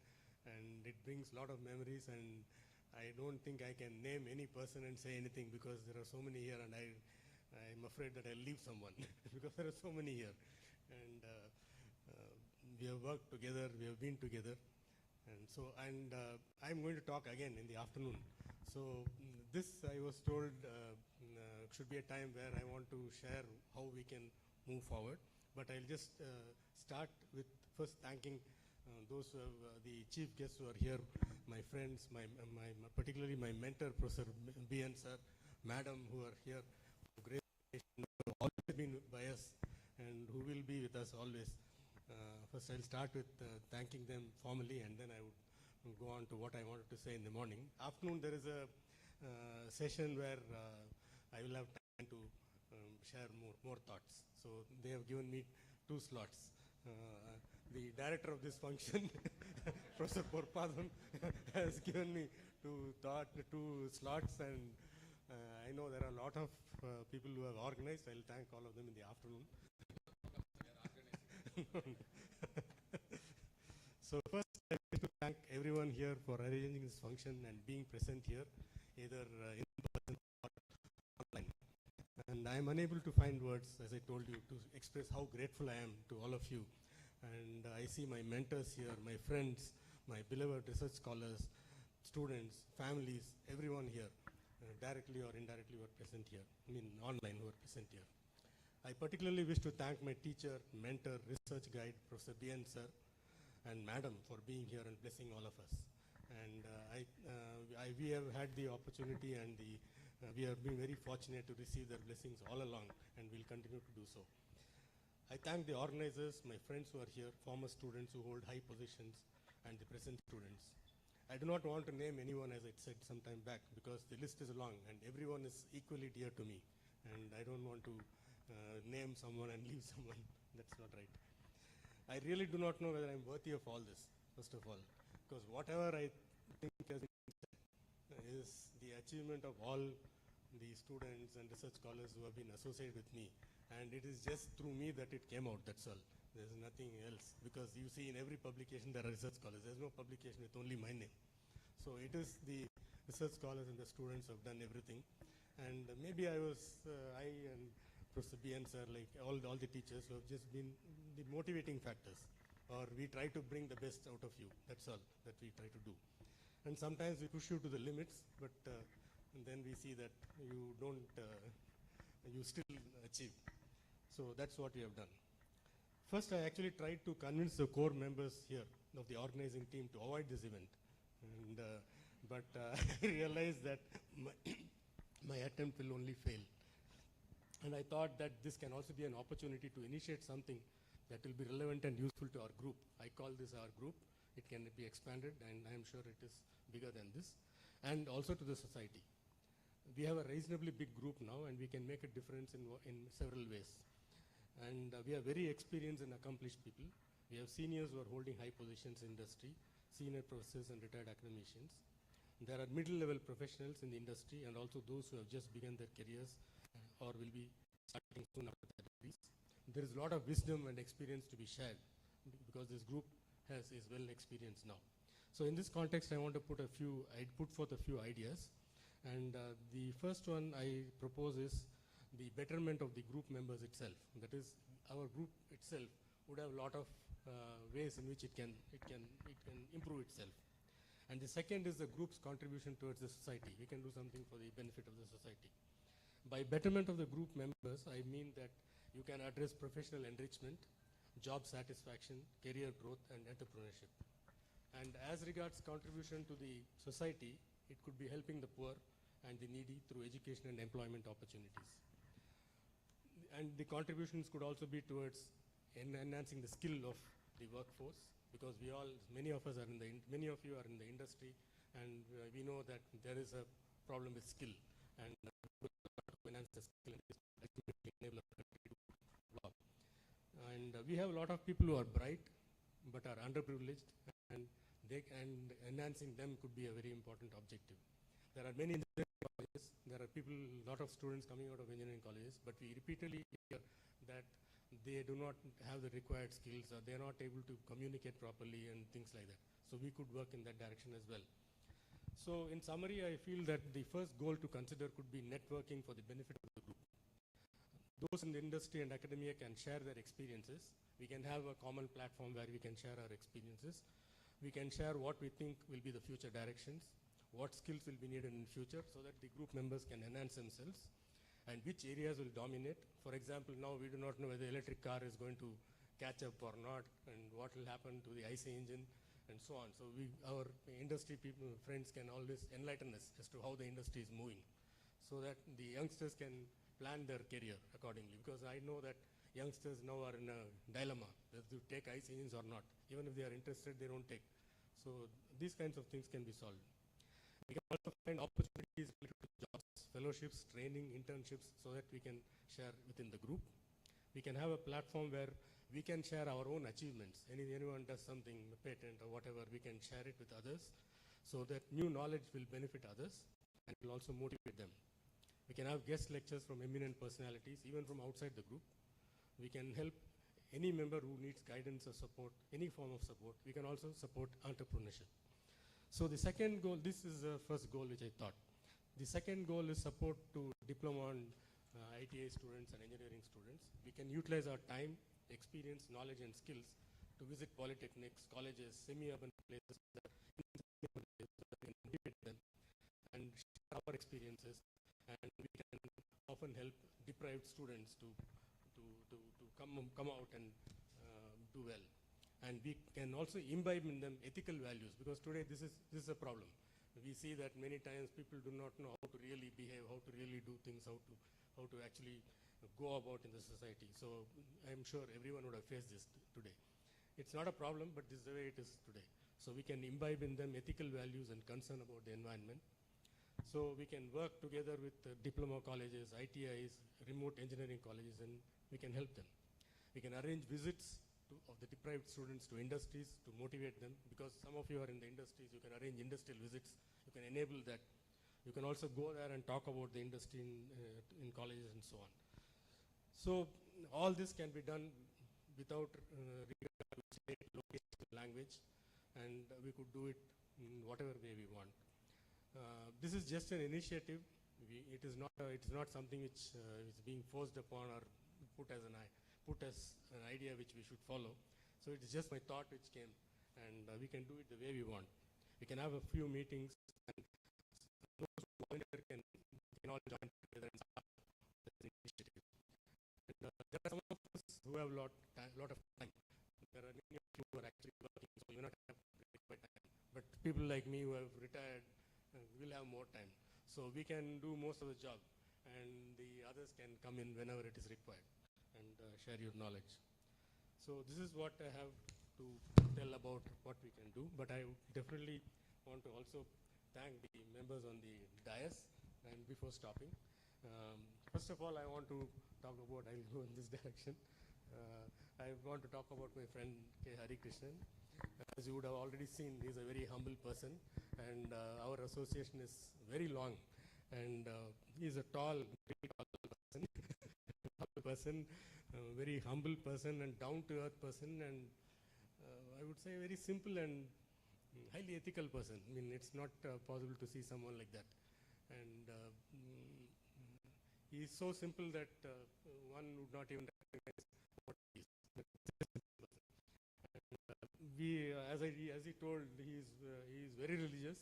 and it brings a lot of memories, and I don't think I can name any person and say anything because there are so many here, and I'm afraid that I'll leave someone because there are so many here. And we have worked together, we have been together, And I'm going to talk again in the afternoon. So this, I was told, should be a time where I want to share how we can move forward. But I'll just start with first thanking those who have, the chief guests who are here, my friends, particularly my mentor, Professor B.N. sir, madam, who are here, great, who have always been by us and who will be with us always. First, I'll start with thanking them formally, and then I would go on to what I wanted to say in the morning. Afternoon, there is a session where I will have time to share more thoughts. So they have given me 2 slots. The director of this function, Professor Porpadam, has given me 2 slots, and I know there are a lot of people who have organized. I'll thank all of them in the afternoon. So first, I wish to thank everyone here for arranging this function and being present here, either in person or online. And I am unable to find words, as I told you, to express how grateful I am to all of you. And I see my mentors here, my friends, my beloved research scholars, students, families, everyone here, directly or indirectly, who are present here. I mean, online, who are present here. I particularly wish to thank my teacher, mentor, research guide, Professor B.N. sir, and madam, for being here and blessing all of us. And we have had the opportunity, and we have been very fortunate to receive their blessings all along, and we'll continue to do so. I thank the organizers, my friends who are here, former students who hold high positions, and the present students. I do not want to name anyone, as I said some time back, because the list is long, and everyone is equally dear to me. And I don't want to name someone and leave someone. That's not right. I really do not know whether I'm worthy of all this, first of all, because whatever I think has been said is the achievement of all the students and research scholars who have been associated with me. And it is just through me that it came out, that's all. There's nothing else, because you see in every publication there are research scholars. There's no publication with only my name. So it is the research scholars and the students who have done everything. And maybe I and Professor B.N. sir, like all the teachers who have just been the motivating factors, or we try to bring the best out of you. That's all that we try to do. And sometimes we push you to the limits, but and then we see that you don't, you still achieve. So that's what we have done. First, I actually tried to convince the core members here of the organizing team to avoid this event. And, but I realized that my attempt will only fail. And I thought that this can also be an opportunity to initiate something that will be relevant and useful to our group. I call this our group. It can be expanded, and I am sure it is bigger than this, and also to the society. We have a reasonably big group now, and we can make a difference in several ways. And we are very experienced and accomplished people. We have seniors who are holding high positions in industry, senior professors and retired academicians. There are middle-level professionals in the industry, and also those who have just begun their careers or will be starting soon after their degrees. There is a lot of wisdom and experience to be shared, because this group is well experienced now. So in this context, I want to put forth a few ideas. And the first one I propose is the betterment of the group members itself. That is, our group itself would have a lot of ways in which it can improve itself. And the second is the group's contribution towards the society. We can do something for the benefit of the society. By betterment of the group members, I mean that you can address professional enrichment, job satisfaction, career growth, and entrepreneurship. And as regards contribution to the society, it could be helping the poor and the needy through education and employment opportunities. And the contributions could also be towards enhancing the skill of the workforce, because many of you are in the industry, and we know that there is a problem with skill, and enhance the skill and ultimately enable our country to develop. And we have a lot of people who are bright but are underprivileged, and enhancing them could be a very important objective. There are many engineering colleges. There are a lot of students coming out of engineering colleges, but we repeatedly hear that they do not have the required skills, or they are not able to communicate properly and things like that. So we could work in that direction as well. So in summary, I feel that the first goal to consider could be networking for the benefit of the group. Those in the industry and academia can share their experiences. We can have a common platform where we can share our experiences. We can share what we think will be the future directions, what skills will be needed in future so that the group members can enhance themselves, and which areas will dominate. For example, now we do not know whether the electric car is going to catch up or not, and what will happen to the IC engine, and so on. So our industry people, friends can always enlighten us as to how the industry is moving, so that the youngsters can plan their career accordingly. Because I know that youngsters now are in a dilemma, whether to take IC engines or not. Even if they are interested, they don't take. So these kinds of things can be solved. We can also find opportunities related to jobs, fellowships, training, internships, so that we can share within the group. We can have a platform where we can share our own achievements. Anyone does something, a patent or whatever, we can share it with others so that new knowledge will benefit others and will also motivate them. We can have guest lectures from eminent personalities, even from outside the group. We can help any member who needs guidance or support, any form of support. We can also support entrepreneurship. So the second goal, this is the first goal which I thought. The second goal is support to diploma and ITI students and engineering students. We can utilize our time, experience, knowledge and skills to visit polytechnics, colleges, semi-urban places that can motivate them and share our experiences, and we can often help deprived students to come out and do well. And we can also imbibe in them ethical values, because today this is a problem. We see that many times people do not know how to really behave, how to really do things, how to actually go about in the society. So I'm sure everyone would have faced this today. It's not a problem, but this is the way it is today. So we can imbibe in them ethical values and concern about the environment. So we can work together with diploma colleges, ITIs, remote engineering colleges, and we can help them. We can arrange visits of the deprived students to industries to motivate them, because some of you are in the industries. You can arrange industrial visits. You can enable that. You can also go there and talk about the industry in colleges and so on. So all this can be done without regard to state, location, language, and we could do it in whatever way we want. This is just an initiative. It is not something which is being forced upon or put as an idea which we should follow. So it's just my thought which came, and we can do it the way we want. We can have a few meetings, and those who volunteer can all join together and start this initiative. And, there are some of us who have a lot of time. There are many of you who are actually working, so you not have required time. But people like me who have retired will have more time. So we can do most of the job, and the others can come in whenever it is required and share your knowledge. So this is what I have to tell about what we can do, but I definitely want to also thank the members on the dais, and before stopping. First of all, I want to talk about, I'll go in this direction. I want to talk about my friend K. Hari Krishnan. As you would have already seen, he's a very humble person, and our association is very long, and he's a tall, very tall person, very humble person and down-to-earth person, and I would say very simple and highly ethical person. I mean, it's not possible to see someone like that. And he is so simple that one would not even recognize what he is. And, as he told, he is very religious.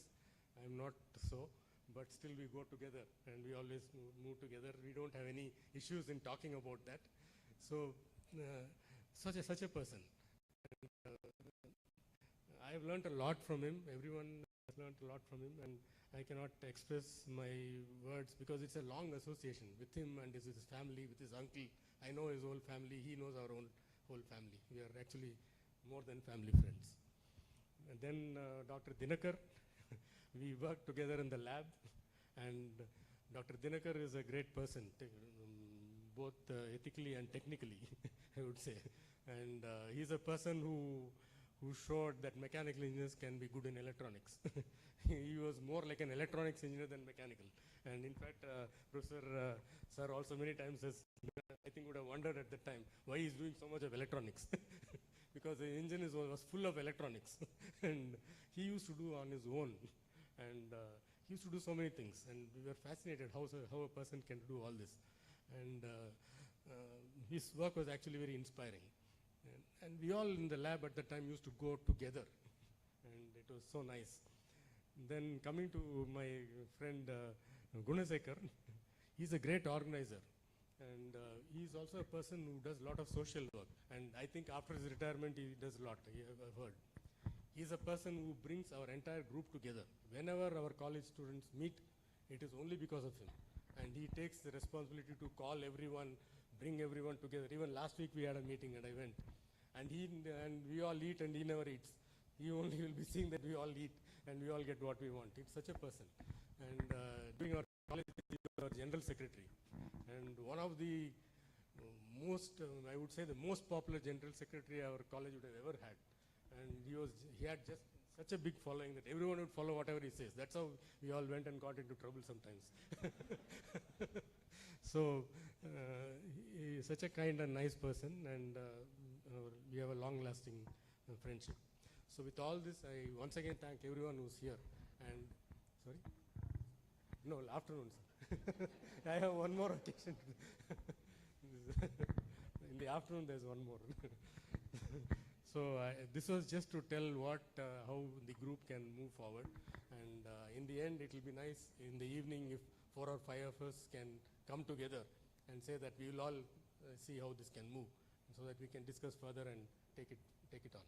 I'm not so, but still we go together and we always move together. We don't have any issues in talking about that. So such a person. And, I've learned a lot from him. Everyone has learned a lot from him, and I cannot express my words because it's a long association with him and his family, with his uncle. I know his whole family. He knows our whole family. We are actually more than family friends. And then Dr. Dinakar, we work together in the lab, and Dr. Dinakar is a great person, both ethically and technically, I would say. And he's a person who showed that mechanical engineers can be good in electronics. He was more like an electronics engineer than mechanical. And in fact, Professor Sir also many times has, I think, would have wondered at the time why he's doing so much of electronics. Because the engine was full of electronics. And he used to do on his own. And he used to do so many things. And we were fascinated how a person can do all this. And his work was actually very inspiring. And we all in the lab at the time used to go together. And it was so nice. Then coming to my friend Gunasekar, he's a great organizer. And he's also a person who does a lot of social work. And I think after his retirement, he does a lot, I've heard. He's a person who brings our entire group together. Whenever our college students meet, it is only because of him. And he takes the responsibility to call everyone, bring everyone together. Even last week we had a meeting and I went. And we all eat and he never eats. He only will be seeing that we all eat and we all get what we want. It's such a person. And during our college, he was our general secretary. And one of the I would say the most popular general secretary our college would have ever had. And he had just such a big following that everyone would follow whatever he says. That's how we all went and got into trouble sometimes. So he is such a kind and nice person, and we have a long-lasting friendship. So with all this, I once again thank everyone who's here. And sorry? No, afternoon, sir. I have one more occasion. In the afternoon, there's one more. So this was just to tell how the group can move forward. And in the end, it will be nice in the evening if 4 or 5 of us can come together and say that we will all see how this can move, so that we can discuss further and take it on.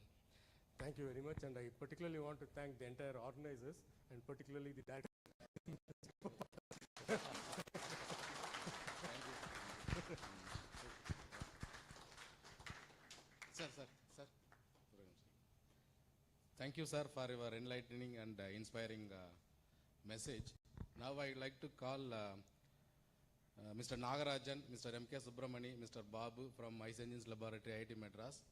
Thank you very much, and I particularly want to thank the entire organizers and particularly the director. Sir. Thank you, sir, for your enlightening and inspiring message. Now I would like to call Mr. Nagarajan, Mr. M.K. Subramani, Mr. Babu from Ice Engines Laboratory, IIT Madras.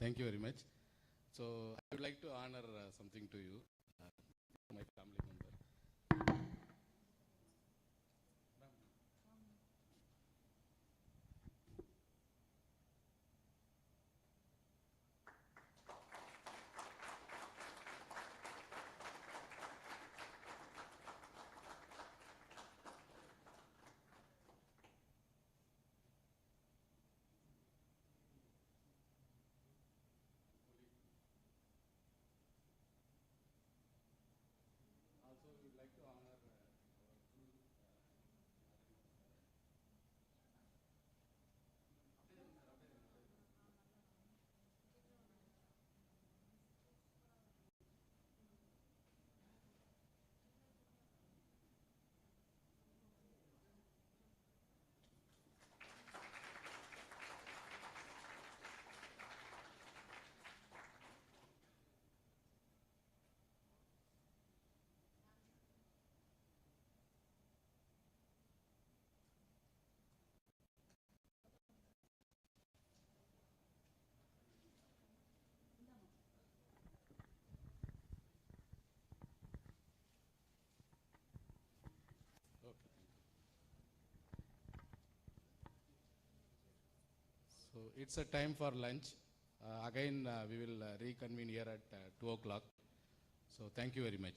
Thank you very much. So I would like to honor something to you, my family member. it's a time for lunch. Again, we will reconvene here at 2 o'clock. So thank you very much.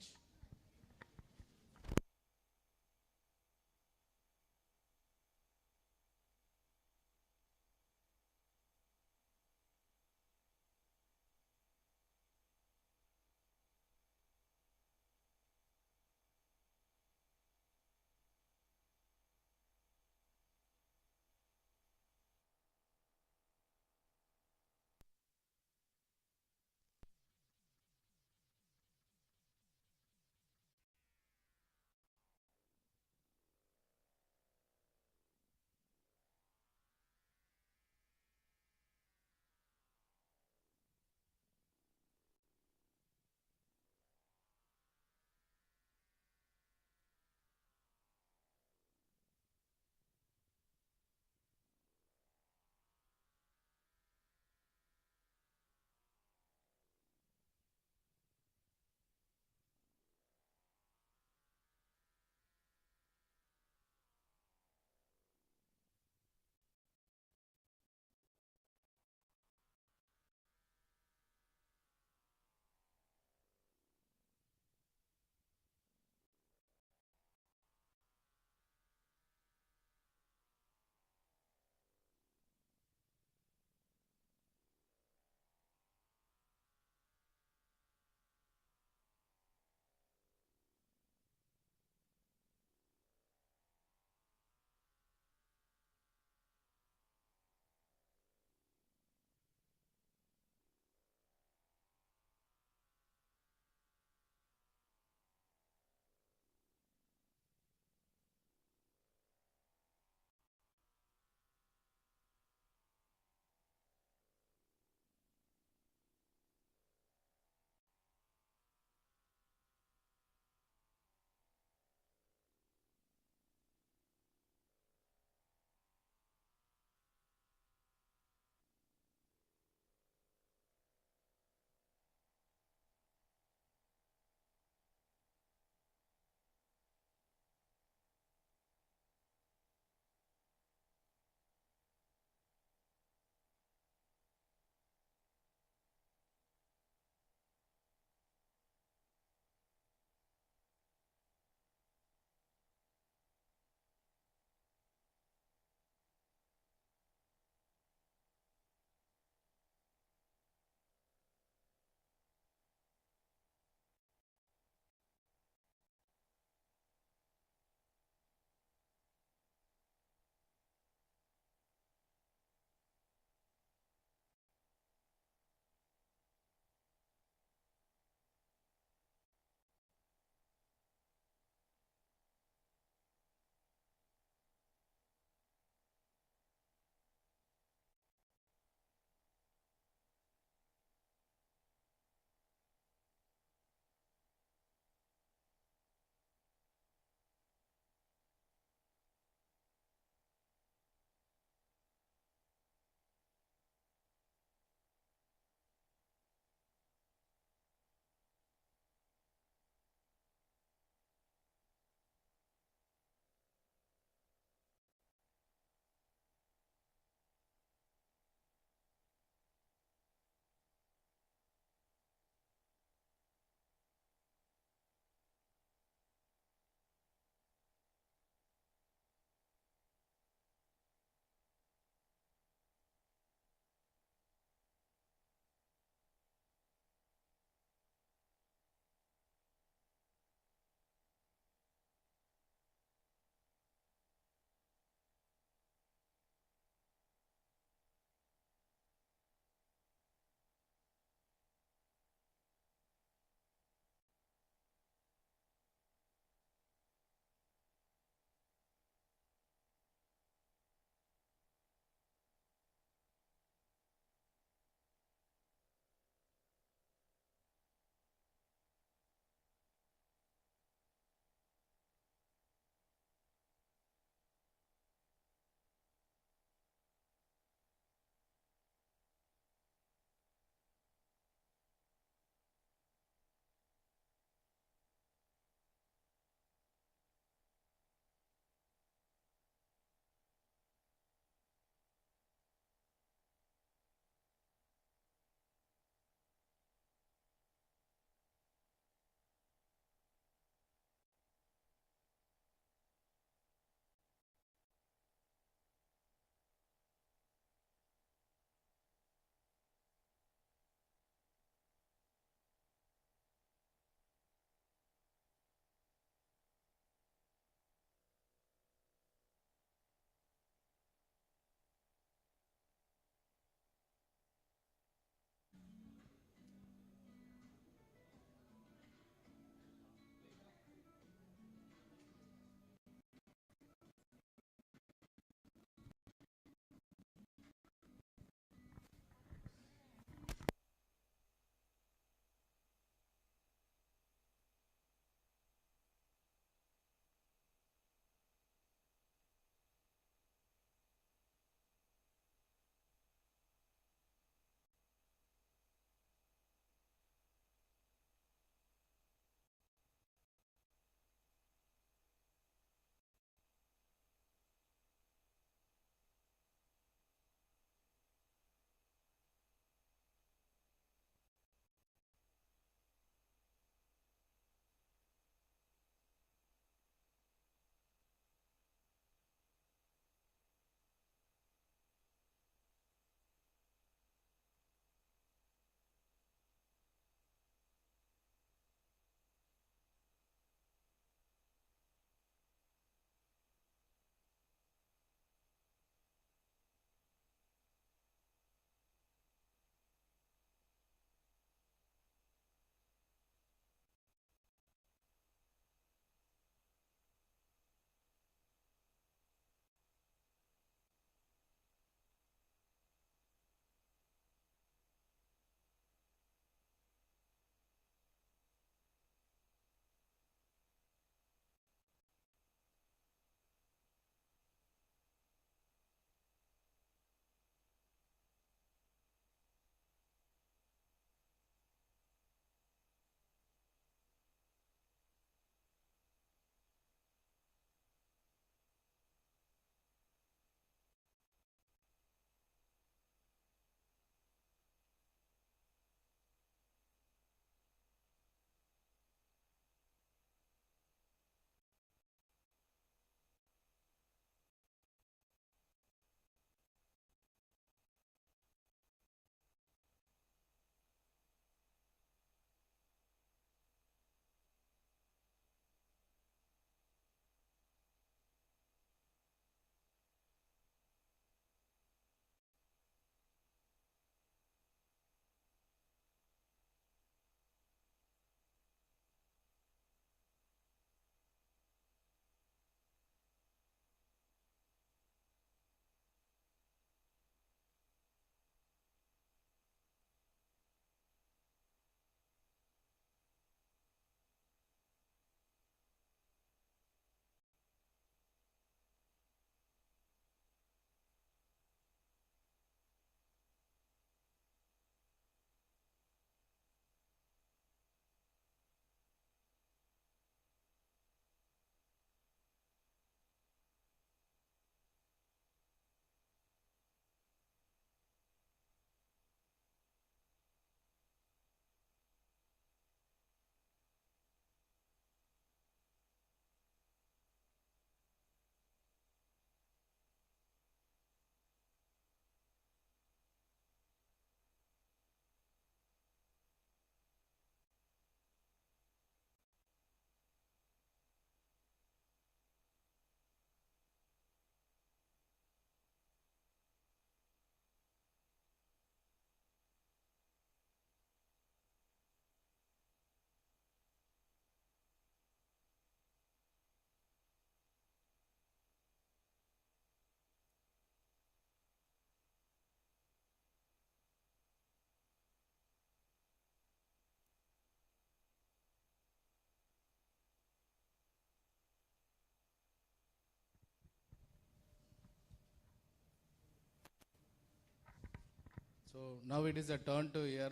So now it is a turn to hear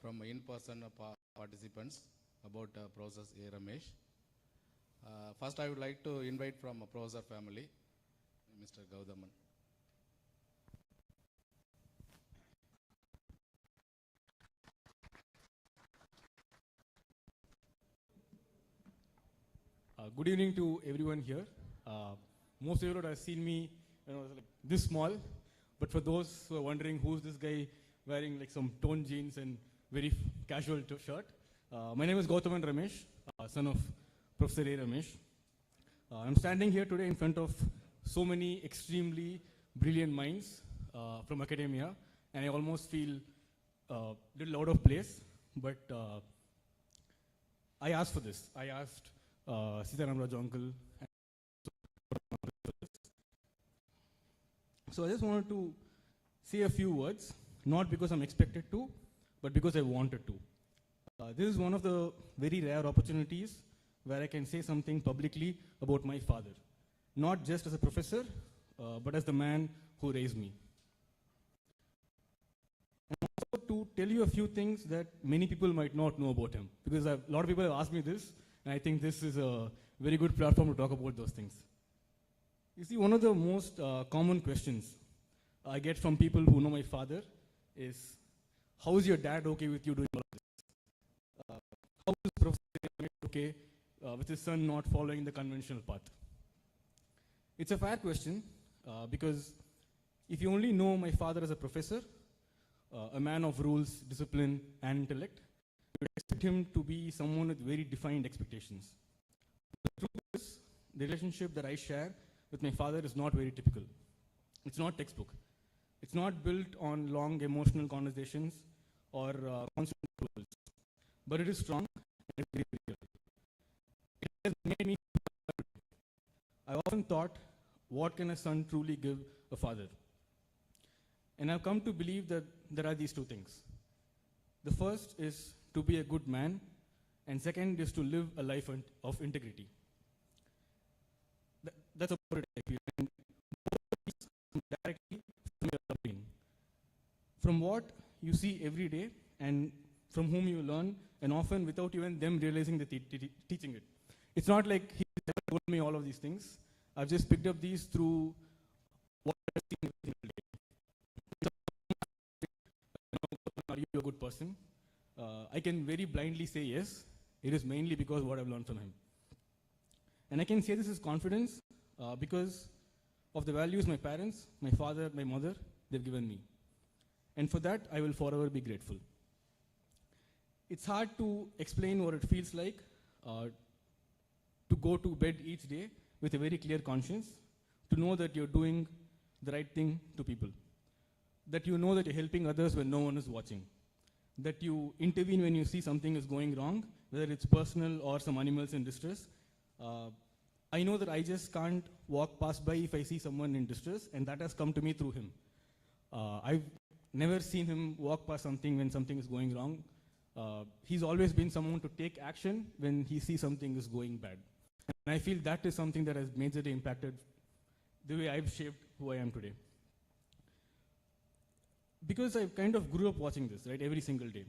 from in-person participants about Professor A. Ramesh. First, I would like to invite from a Professor family, Mr. Gaudaman. Good evening to everyone here. Most of you would have seen me, like this small, but for those who are wondering who's this guy wearing like some toned jeans and very casual shirt, my name is Gautaman Ramesh, son of Professor A. Ramesh. I'm standing here today in front of so many extremely brilliant minds from academia, and I almost feel a little out of place, but I asked for this. I asked Sitaram Raj uncle. So I just wanted to say a few words, not because I'm expected to, but because I wanted to. This is one of the very rare opportunities where I can say something publicly about my father, not just as a professor, but as the man who raised me. And also to tell you a few things that many people might not know about him, because a lot of people have asked me this, and I think this is a very good platform to talk about those things. You see, one of the most common questions I get from people who know my father is, how is your dad okay with you doing all of this? How is Professor okay with his son not following the conventional path? It's a fair question because if you only know my father as a professor, a man of rules, discipline, and intellect, you would expect him to be someone with very defined expectations. The truth is, the relationship that I share with my father is not very typical. It's not textbook. It's not built on long emotional conversations or constant rules, but it is strong and very real. It has made me. I often thought, what can a son truly give a father? And I've come to believe that there are these two things. The first is to be a good man, and second is to live a life of integrity. That's about it, I feel. And both of these come directly from your upbringing. From what you see every day, and from whom you learn, and often without even them realizing that teaching it. It's not like he told me all of these things. I've just picked up these through what I've seen every single day. Are you a good person? I can very blindly say yes. It is mainly because of what I've learned from him. And I can say this with confidence because of the values my parents, my father, my mother, they've given me. And for that, I will forever be grateful. It's hard to explain what it feels like to go to bed each day with a very clear conscience, to know that you're doing the right thing to people, that you know that you're helping others when no one is watching, that you intervene when you see something is going wrong, whether it's personal or some animals in distress. I know that I just can't walk past by if I see someone in distress, and that has come to me through him. I've never seen him walk past something when something is going wrong. He's always been someone to take action when he sees something is going bad. And I feel that is something that has majorly impacted the way I've shaped who I am today. Because I kind of grew up watching this, right, every single day.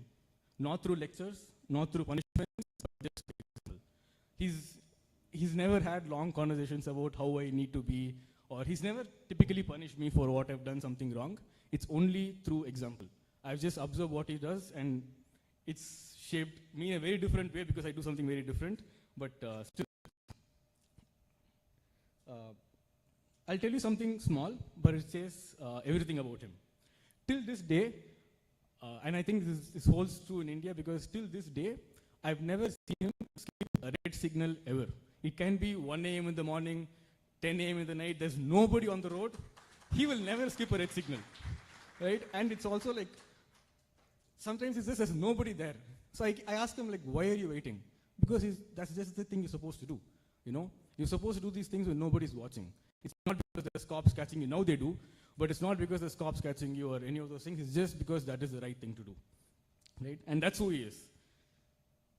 Not through lectures, not through punishments, but just example. He's never had long conversations about how I need to be, or he's never typically punished me for what I've done something wrong. It's only through example. I've just observed what he does, and it's shaped me in a very different way because I do something very different, but still. I'll tell you something small, but it says everything about him. Till this day, and I think this holds true in India because till this day, I've never seen him skip a red signal ever. It can be 1 a.m. in the morning, 10 a.m. in the night, there's nobody on the road. He will never skip a red signal, right? And it's also like, sometimes it's just there's nobody there. So I ask him, like, why are you waiting? Because that's just the thing you're supposed to do, you know? You're supposed to do these things when nobody's watching. It's not because there's cops catching you, now they do, but it's not because there's cops catching you or any of those things, it's just because that is the right thing to do, right? And that's who he is.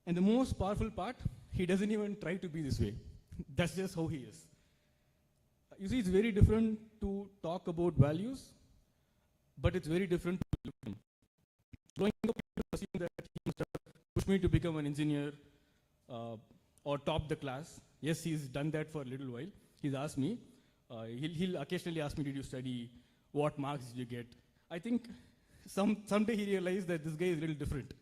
And the most powerful part, he doesn't even try to be this way. That's just how he is. You see, it's very different to talk about values, but it's very different to live them. growing up, people assume that he must have pushed me to become an engineer or top the class. Yes, he's done that for a little while. He's asked me. He'll occasionally ask me, did you study? What marks did you get? I think someday he realized that this guy is a little different.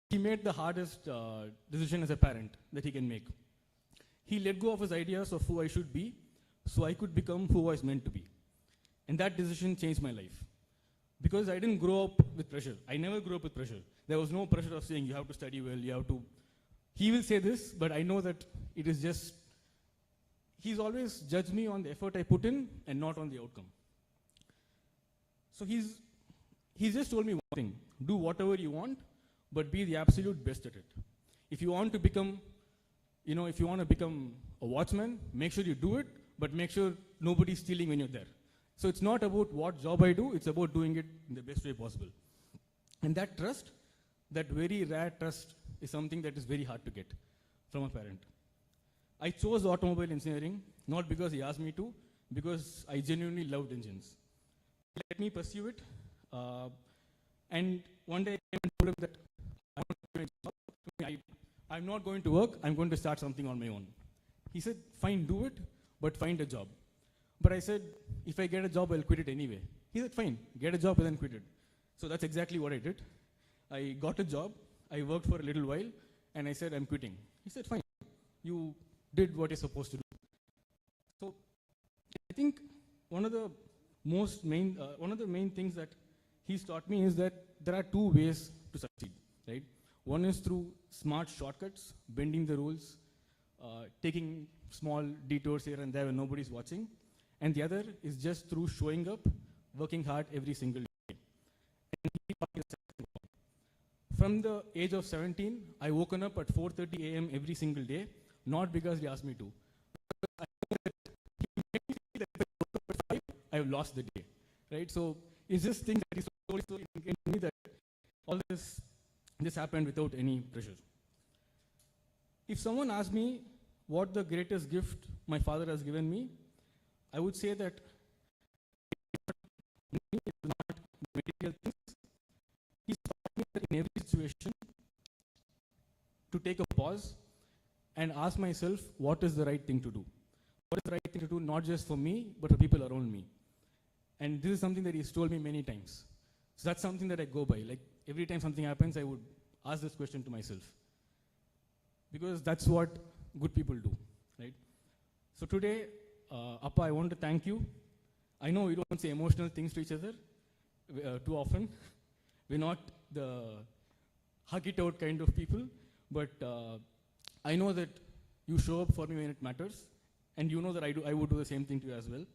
He made the hardest decision as a parent that he can make. He let go of his ideas of who I should be so I could become who I was meant to be. And that decision changed my life. Because I didn't grow up with pressure. I never grew up with pressure. There was no pressure of saying you have to study well, you have to. He will say this, but I know that it is just, he's always judged me on the effort I put in and not on the outcome. So he's just told me one thing: do whatever you want, but be the absolute best at it. If you want to become, if you want to become a watchman, make sure you do it, but make sure nobody's stealing when you're there. So it's not about what job I do, it's about doing it in the best way possible. And that trust, that very rare trust, is something that is very hard to get from a parent. I chose automobile engineering, not because he asked me to, because I genuinely loved engines. He let me pursue it, and one day I came and told him that I'm not going to work, I'm going to start something on my own. He said, fine, do it, but find a job. But I said, if I get a job, I'll quit it anyway. He said, fine, get a job and then quit it. So that's exactly what I did. I got a job, I worked for a little while, and I said, I'm quitting. He said, fine, you did what you're supposed to do. So I think one of the main things that he's taught me is that there are two ways to succeed, right? One is through smart shortcuts, bending the rules, taking small detours here and there when nobody's watching. And the other is just through showing up, working hard every single day. And from the age of 17, I woken up at 4:30 a.m. every single day, not because he asked me to. I know that he made me feel that if I woke up at 5, I've lost the day, right? So it's just things that he's so in me that all this happened without any pressure. If someone asks me what the greatest gift my father has given me, I would say that it's not material things. He's taught me that in every situation to take a pause and ask myself what is the right thing to do. What is the right thing to do, not just for me, but for people around me. And this is something that he's told me many times. So that's something that I go by. Like every time something happens, I would ask this question to myself. Because that's what good people do, right? So today, Appa, I want to thank you. I know we don't say emotional things to each other too often. We're not the hug it out kind of people, but I know that you show up for me when it matters, and you know that I would do the same thing to you as well.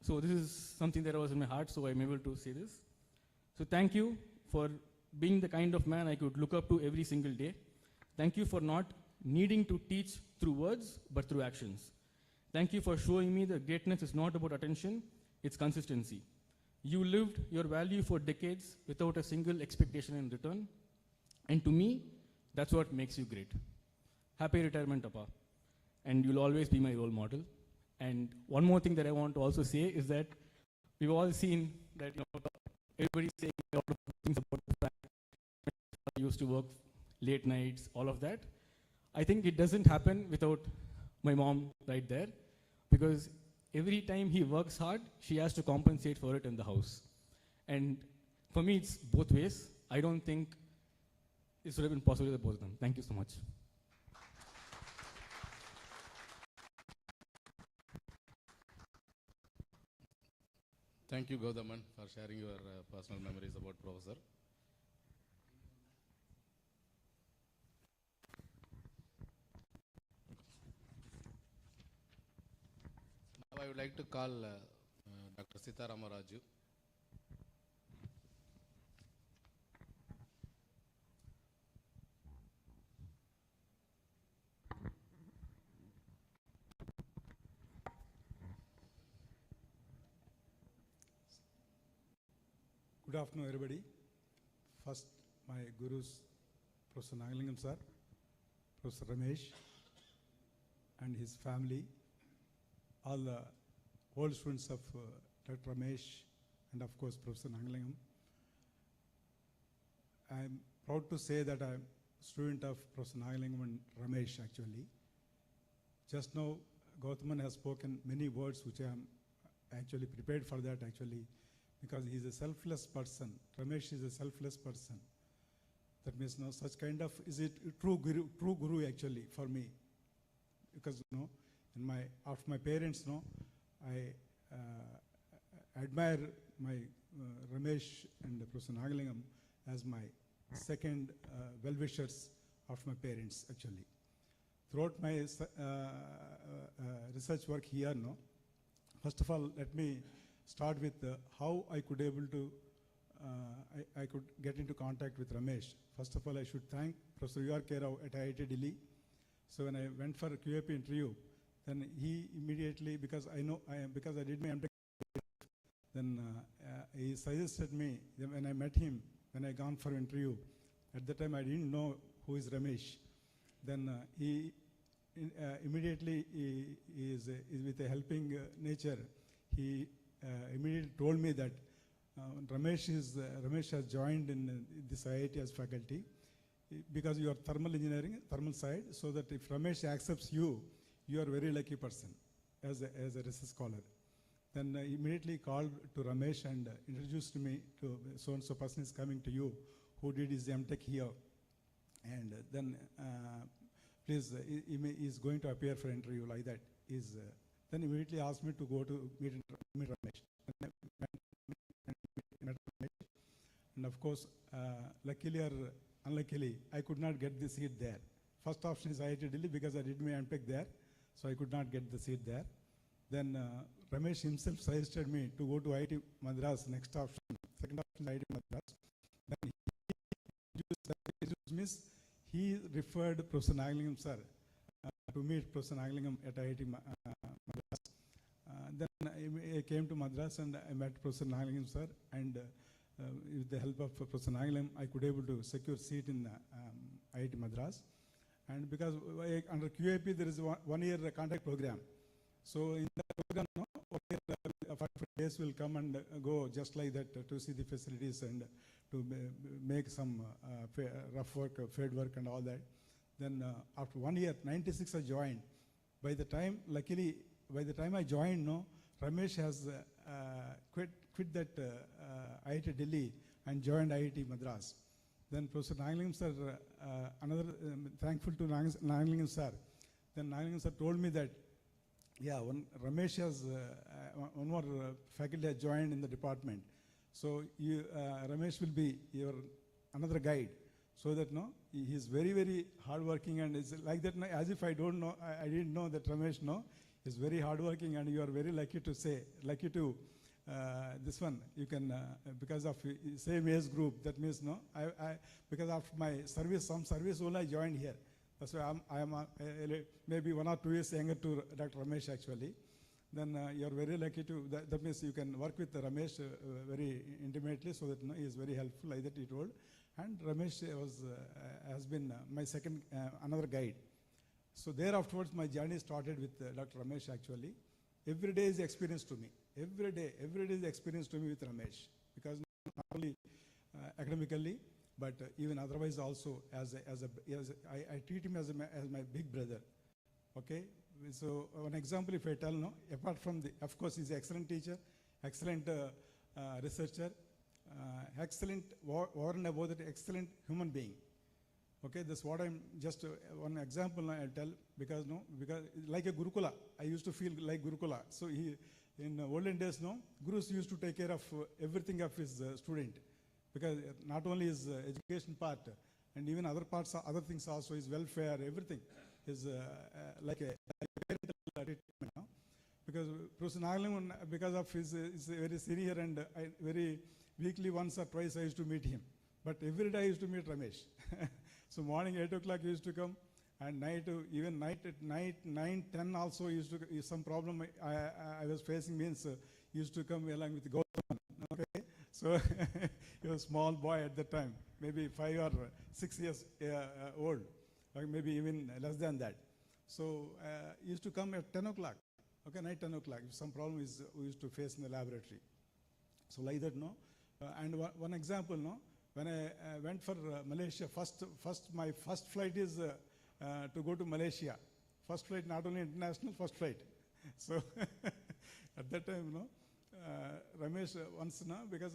So this is something that was in my heart, so I'm able to say this. So thank you for being the kind of man I could look up to every single day. Thank you for not needing to teach through words, but through actions. Thank you for showing me that greatness is not about attention, it's consistency. You lived your value for decades without a single expectation in return. And to me, that's what makes you great. Happy retirement, Appa. And you'll always be my role model. And one more thing that I want to also say is that we've all seen that everybody's saying a lot of things about the fact that I used to work late nights, all of that. I think it doesn't happen without my mom right there, because every time he works hard, she has to compensate for it in the house. And for me, it's both ways. I don't think it would have been possible with both of them. Thank you so much. Thank you, Gaudaman, for sharing your personal memories about Professor. Now I would like to call Dr. Sita Ramaraju. Good afternoon, everybody. First, my gurus, Professor Nagalingam sir, Professor Ramesh, and his family, all the old students of Dr. Ramesh, and of course Professor Nangalingam. I'm proud to say that I'm a student of Professor Nangalingam and Ramesh actually. Just now, Gautaman has spoken many words which I am actually prepared for that actually, because he is a selfless person. Ramesh is a selfless person. That means no such kind of, is it true guru actually for me. Because in my, after my parents, I admire my Ramesh and Professor Nagalingam as my second well-wishers of my parents actually. Throughout my research work here, first of all, let me start with how I could able to, I could get into contact with Ramesh. First of all, I should thank Professor U.R. K. Rao at IIT Delhi. So when I went for a QAP interview, then he immediately, because I did my MTech, then he suggested me, when I met him, when I gone for interview, at the time I didn't know who is Ramesh. Then he immediately is with a helping nature. He immediately told me that Ramesh has joined in this IIT as faculty because you are thermal engineering, thermal side, so that if Ramesh accepts you, you are a very lucky person as a research scholar. Then immediately called to Ramesh and introduced me to so-and-so person is coming to you, who did his MTech here. And then please, he is going to appear for interview like that. Then immediately asked me to go to meet Ramesh. And of course, luckily or unluckily, I could not get the seat there. First option is IIT Delhi because I did my MTech there, so I could not get the seat there. Then Ramesh himself suggested me to go to IIT Madras, next option. Second option is IIT Madras. Then he referred Professor Nagalingam sir to meet Professor Nagalingam at IIT Madras. Then I came to Madras and I met Professor Nagalingam sir, and with the help of Professor Nagalingam, I could able to secure seat in IIT Madras. And because under QAP there is a one-year contract program. So in that program, 45 days will come and go just like that to see the facilities and to make some rough work, field work and all that. Then after 1 year, 96 I joined. By the time, luckily, by the time I joined, Ramesh has quit that IIT Delhi and joined IIT Madras. Then Professor Nagalingam sir, thankful to Nagalingam sir. Then Nagalingam sir told me that, yeah, Ramesh has, one more faculty has joined in the department. So Ramesh will be your another guide. So that he is very, very hardworking, and it's like that as if I don't know, I didn't know that Ramesh is very hardworking, and you are very lucky to this one, you can, because of same age group, that means because of my service, some service only I joined here. That's why I am maybe 1 or 2 years younger to Dr. Ramesh actually. Then you are very lucky to, that means you can work with Ramesh very intimately, so that he is very helpful, like that he told. And Ramesh has been my second, another guide. So there afterwards my journey started with Dr. Ramesh actually. Every day is experience to me. Every day is experience to me with Ramesh, because not only academically, but even otherwise also I treat him as my big brother. Okay, so one example if I tell, apart from of course he's an excellent teacher, excellent researcher, excellent, over and above that, excellent human being. Okay, that's what I'm just one example I'll tell, because like a Gurukula, I used to feel like Gurukula. So in olden days, Gurus used to take care of everything of his student, because not only his education part, and even other parts, other things also, his welfare, everything is like a parental treatment. Because Professor Nagalingam, because of his very senior, and very weekly once or twice I used to meet him. But every day I used to meet Ramesh. So morning 8 o'clock he used to come, and even night at 9, 10 also used to, some problem I was facing means he used to come along with Gautam. Okay, so he was a small boy at that time, maybe 5 or 6 years old, or maybe even less than that. So he used to come at 10 o'clock. Okay, night 10 o'clock. If some problem is we used to face in the laboratory. So like that, no. And one example, no. When I went for Malaysia, my first flight is to go to Malaysia. First flight, not only international, first flight. So at that time, no. Ramesh once, no, because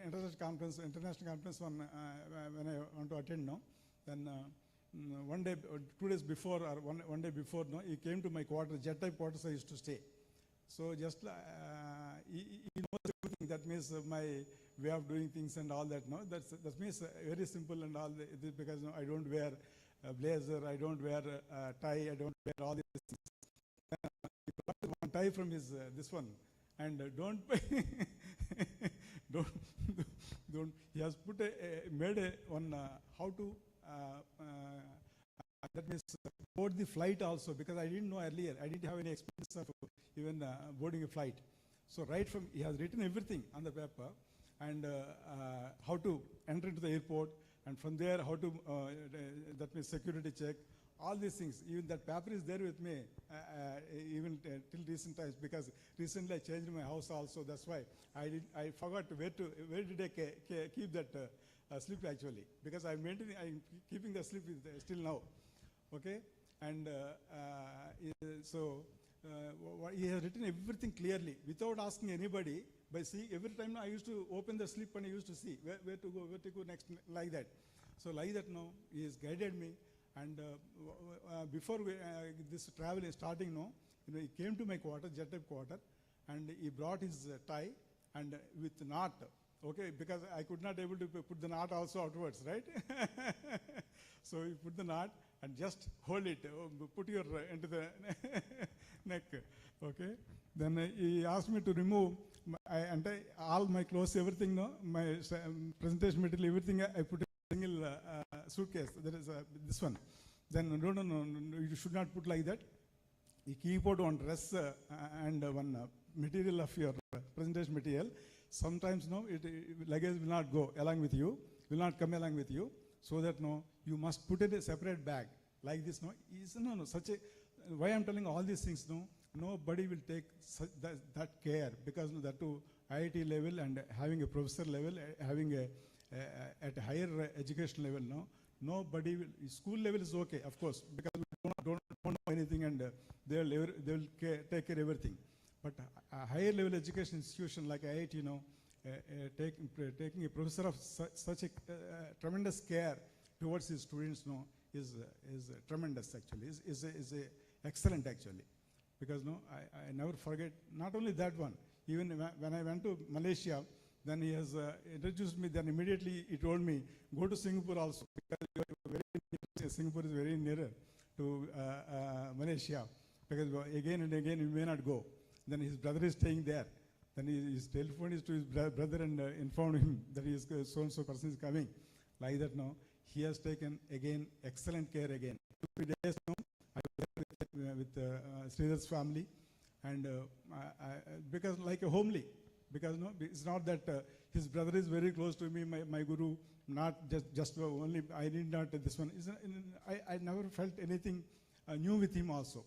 international conference when I want to attend, no, then one day, 2 days before, or one day before, no, he came to my quarters, jet type quarters I used to stay. So just he knows everything. That means my way of doing things and all that. No, that means very simple and all. Because no, I don't wear a blazer, I don't wear a tie, I don't wear all these things. He brought one tie from his this one, and don't He has put made one how to. That means board the flight also, because I didn't know earlier. I didn't have any experience of even boarding a flight. So right from, he has written everything on the paper, and how to enter into the airport, and from there how to, that means security check, all these things. Even that paper is there with me, even till recent times, because recently I changed my house also. That's why I forgot where did I keep that slip actually, because I'm keeping the slip still now. Okay, and so he has written everything clearly without asking anybody. By seeing, every time I used to open the slip and I used to see where to go next, like that. So like that now, he has guided me. And before this travel is starting, no, he came to my quarter, jet type quarter, and he brought his tie and with knot. Okay, because I could not able to put the knot also outwards, right? So you put the knot and just hold it, put your into the neck. Okay. Then he asked me to remove all my clothes, everything. No, my presentation material, everything. I put in a single suitcase. There is this one. Then no, you should not put like that. You keep out one dress and one material of your presentation material. Sometimes no, luggage will not go along with you, will not come along with you. So that no, you must put it in a separate bag like this. No, such a. Why I'm telling all these things? No, nobody will take that care, because that to IIT level and having a professor level, having at a higher education level. No, nobody will. School level is okay, of course, because we don't know anything, and they will take care of everything. But a higher level education institution like IIT, you know, taking a professor of such a tremendous care towards his students, no, is tremendous actually. Is excellent actually, because no, I never forget. Not only that one. Even when I went to Malaysia, then he has introduced me. Then immediately he told me, go to Singapore also, because Singapore is very nearer to Malaysia, because again and again you may not go. Then his brother is staying there. Then his telephone is to his brother and informed him that he is so-and-so person is coming. Like that now, he has taken again excellent care again. 2 days now, I was with Sridhar's family, and because like a homely, because no, it's not that his brother is very close to me, my guru, not just only, I did not this one. I never felt anything new with him also.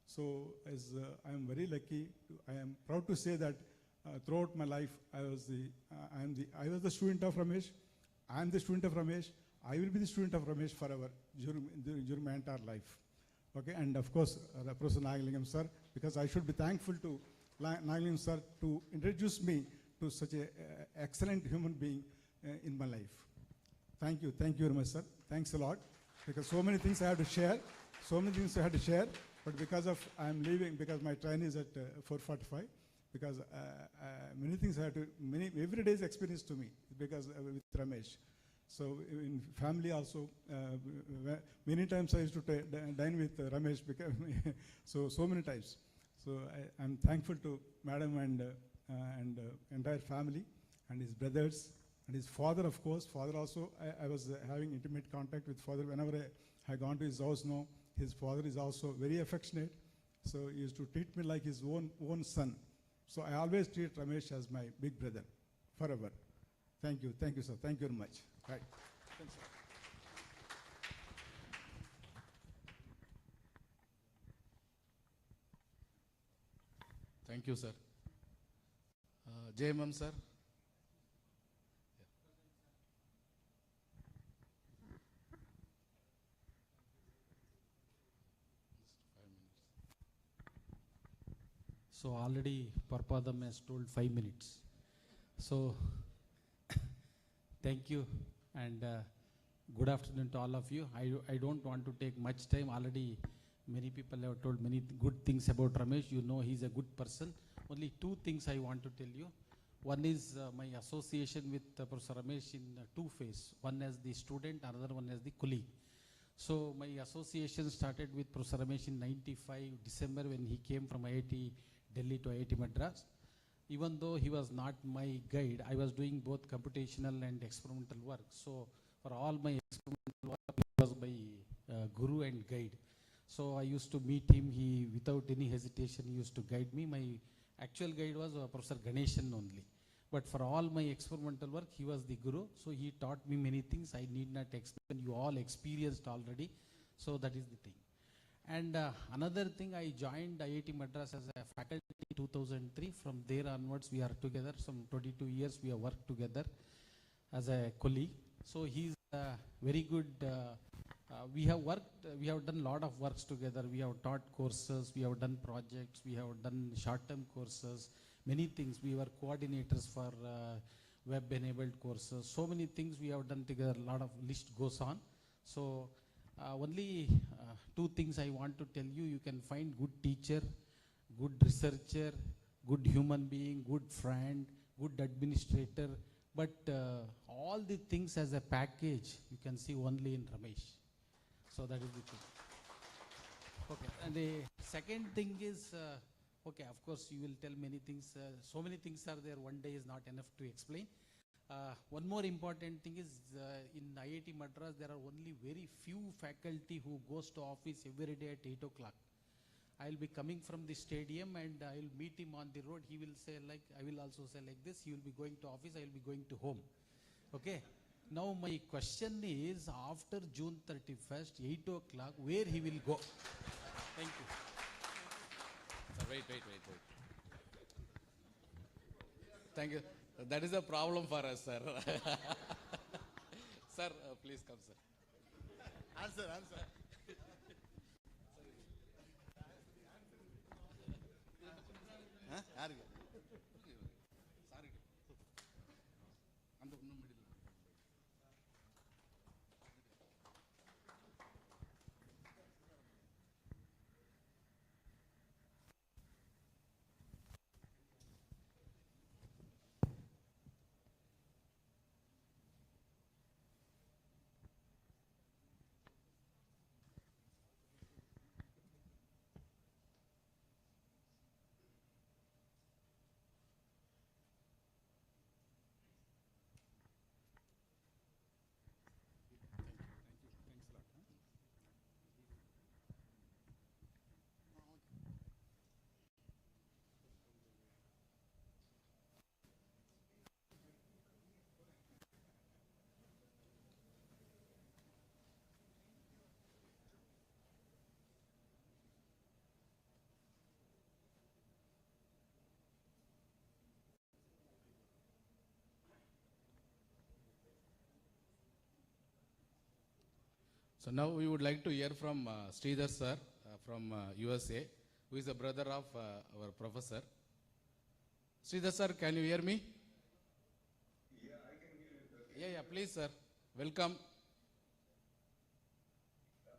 So as I am very lucky, I am proud to say that throughout my life, I was the student of Ramesh. I am the student of Ramesh. I will be the student of Ramesh forever during my entire life. Okay, and of course, Professor Nagalingam sir, because I should be thankful to Nagalingam sir to introduce me to such an excellent human being in my life. Thank you very much, sir. Thanks a lot, because so many things I have to share. But because of I'm leaving, because my train is at 4:45, because many things I have to, every day's experience to me, because with Ramesh. So in family also, many times I used to dine with Ramesh, because so many times. So I'm thankful to Madam and entire family, and his brothers, and his father, of course. Father also, I was having intimate contact with father. Whenever I gone to his house now, his father is also very affectionate. So he used to treat me like his own son. So I always treat Ramesh as my big brother, forever. Thank you, sir. Thank you very much. Right. Thanks, sir. Thank you, sir. JMM, sir. So already Parpadam has told 5 minutes. So thank you and good afternoon to all of you. I don't want to take much time. Already many people have told many good things about Ramesh. You know he's a good person. Only two things I want to tell you. One is my association with Professor Ramesh in two phases. One as the student, another one as the colleague. So my association started with Professor Ramesh in 95 December when he came from IIT Delhi to IIT Madras. Even though he was not my guide, I was doing both computational and experimental work. So for all my experimental work, he was my guru and guide. So I used to meet him. He, without any hesitation, he used to guide me. My actual guide was Professor Ganeshan only. But for all my experimental work, he was the guru. So he taught me many things. I need not explain. You all experienced already. So that is the thing. And another thing, I joined IIT Madras as a faculty in 2003. From there onwards, we are together. Some 22 years we have worked together as a colleague. So he's very good. We have worked, we have done a lot of works together. We have taught courses, we have done projects, we have done short-term courses, many things. We were coordinators for web-enabled courses. So many things we have done together. A lot of list goes on. So only two things I want to tell you. You can find good teacher, good researcher, good human being, good friend, good administrator. But all the things as a package, you can see only in Ramesh. So that is the thing. Okay, and the second thing is, okay, of course you will tell many things. So many things are there, one day is not enough to explain. One more important thing is in IIT Madras, there are only very few faculty who goes to office every day at 8 o'clock. I will be coming from the stadium and I will meet him on the road. He will say like, I will also say like this, he will be going to office, I will be going to home. Okay. Now my question is, after June 31st, 8 o'clock, where he will go? Thank you. Sir, wait. Thank you. That is a problem for us, sir. Sir, please come, sir. Answer. Huh? Yaruga? Sorry. Middle. So now we would like to hear from Sridhar sir from USA, who is the brother of our professor. Sridhar sir, can you hear me? Yeah, I can hear you. Yeah, please sir. Welcome.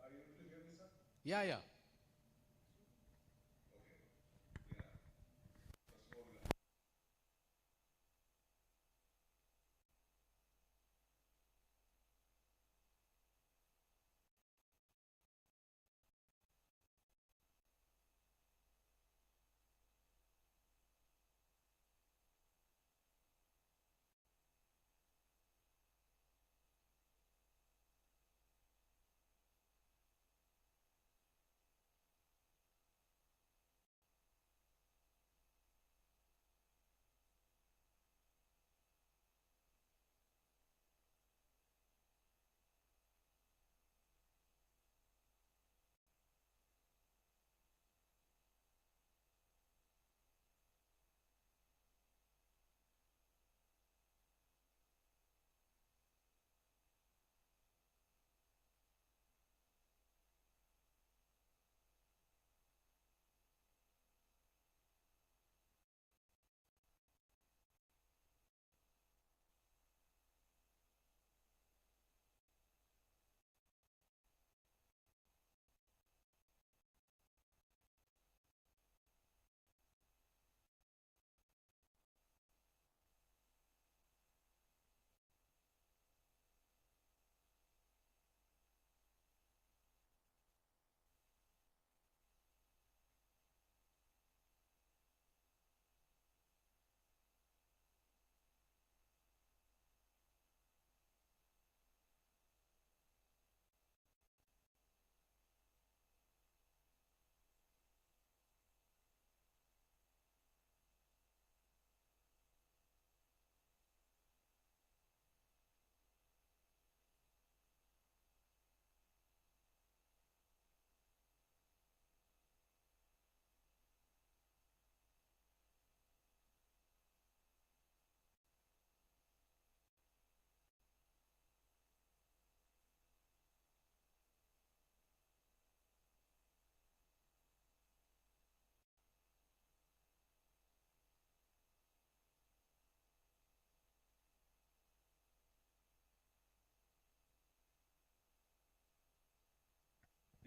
Are you able to hear me, sir? Yeah. Okay. Yeah. First of all,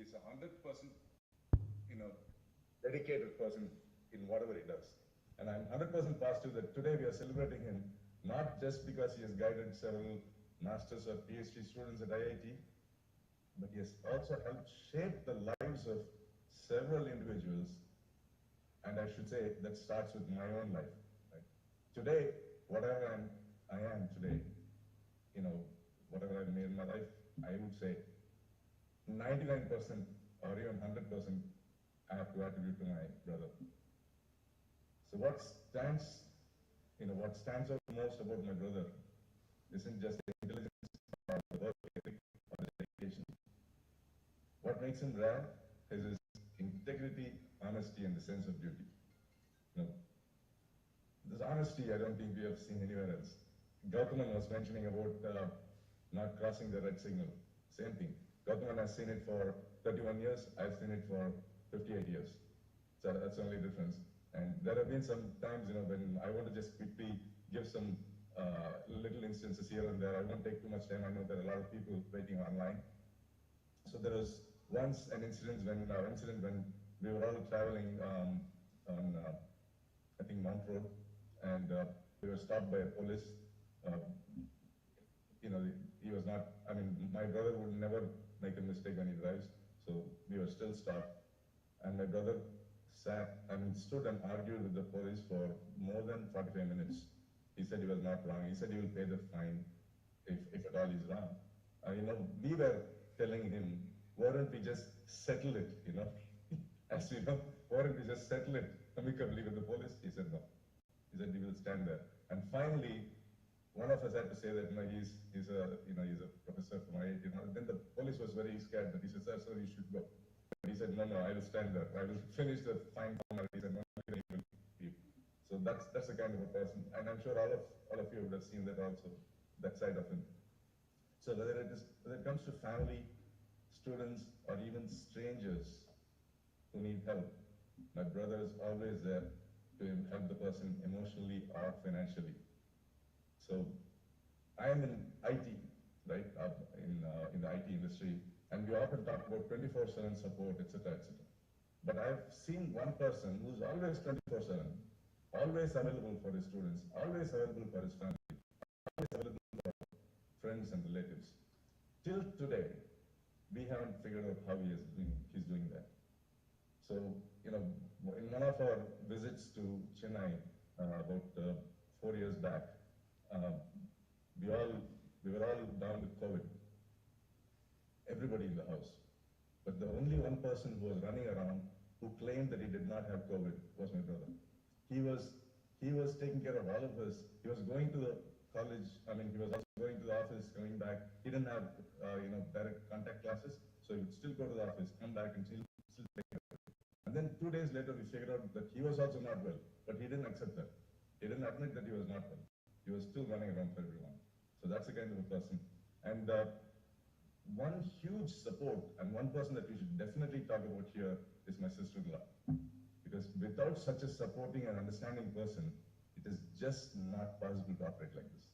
He's 100%, dedicated person in whatever he does. And I'm 100% positive that today we are celebrating him, not just because he has guided several masters or PhD students at IIT, but he has also helped shape the lives of several individuals. And I should say that starts with my own life. Right? Today, whatever I am today, whatever I've made in my life, I would say 99% or even 100% I have to attribute to my brother. So what stands out most about my brother isn't just the intelligence or the work ethic or the dedication. What makes him rare is his integrity, honesty, and the sense of duty. This honesty, I don't think we have seen anywhere else. Gautaman was mentioning about not crossing the red signal. Same thing. Gautaman has seen it for 31 years. I've seen it for 58 years. So that's the only difference. And there have been some times, when I want to just quickly give some little instances here and there. I won't take too much time. I know there are a lot of people waiting online. So there was once an incident when we were all traveling on, I think, Mount Road, and we were stopped by a police. He was not, my brother would never make a mistake when he drives, so we were still stopped. And my brother stood and argued with the police for more than 45 minutes. He said he was not wrong. He said he will pay the fine if at all he's wrong. We were telling him, why don't we just settle it, As we know, why don't we just settle it amicably with the police? He said no. He said he will stand there. And finally, one of us had to say that he's a professor from IIT. Then the police was very scared, but he said, sir, you should go. He said, no, I will stand there. I will finish the fine formalities and he will leave. So that's the kind of a person. And I'm sure all of you would have seen that also, that side of him. So whether it comes to family, students, or even strangers who need help, my brother is always there to help the person emotionally or financially. So I am in IT, right, in the IT industry, and we often talk about 24/7 support, etc., etc. But I've seen one person who's always 24/7, always available for his students, always available for his family, always available for friends and relatives. Till today, we haven't figured out how he's doing that. So, in one of our visits to Chennai about 4 years back, we were all down with COVID. Everybody in the house. But the only one person who was running around who claimed that he did not have COVID was my brother. He was taking care of all of us. He was going to the college. He was also going to the office, coming back. He didn't have direct contact classes, so he would still go to the office, come back, and still take care of it. And then 2 days later, we figured out that he was also not well, but he didn't accept that. He didn't admit that he was not well. He was still running around for everyone. So that's the kind of a person. And one huge support, and one person that we should definitely talk about here, is my sister-in-law. Because without such a supporting and understanding person, it is just not possible to operate like this.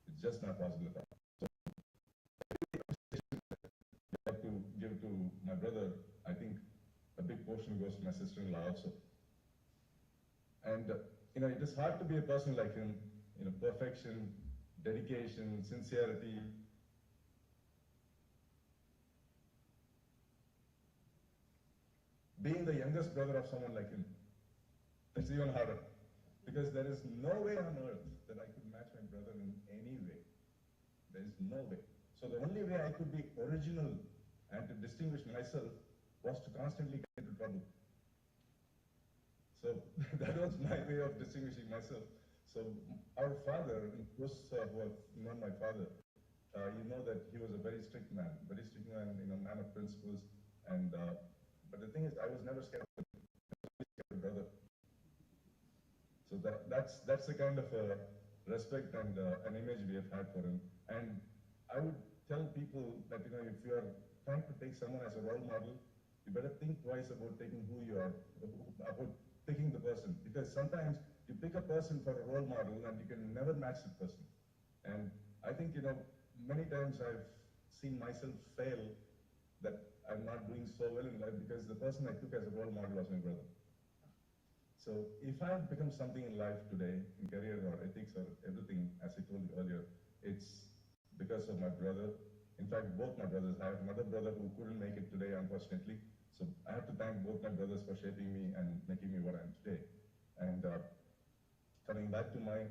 It's just not possible at all. So, I have to give to my brother, I think a big portion goes to my sister-in-law also. And it is hard to be a person like him, perfection, dedication, sincerity. Being the youngest brother of someone like him, it's even harder. Because there is no way on earth that I could match my brother in any way. There is no way. So the only way I could be original and to distinguish myself was to constantly get into trouble. So that was my way of distinguishing myself. So our father, those who have known my father, you know that he was a very strict man, man of principles. And but the thing is, I was never scared of him. I was scared of brother. So that's the kind of respect and an image we have had for him. And I would tell people that if you are trying to take someone as a role model, you better think twice about taking who you are, about picking the person. Because sometimes you pick a person for a role model and you can never match the person. And I think many times I've seen myself fail that I'm not doing so well in life because the person I took as a role model was my brother. So if I have become something in life today, in career or ethics or everything, as I told you earlier, it's because of my brother. In fact, both my brothers. I have another brother who couldn't make it today, unfortunately. So I have to thank both my brothers for shaping me and making me what I am today. And coming back to my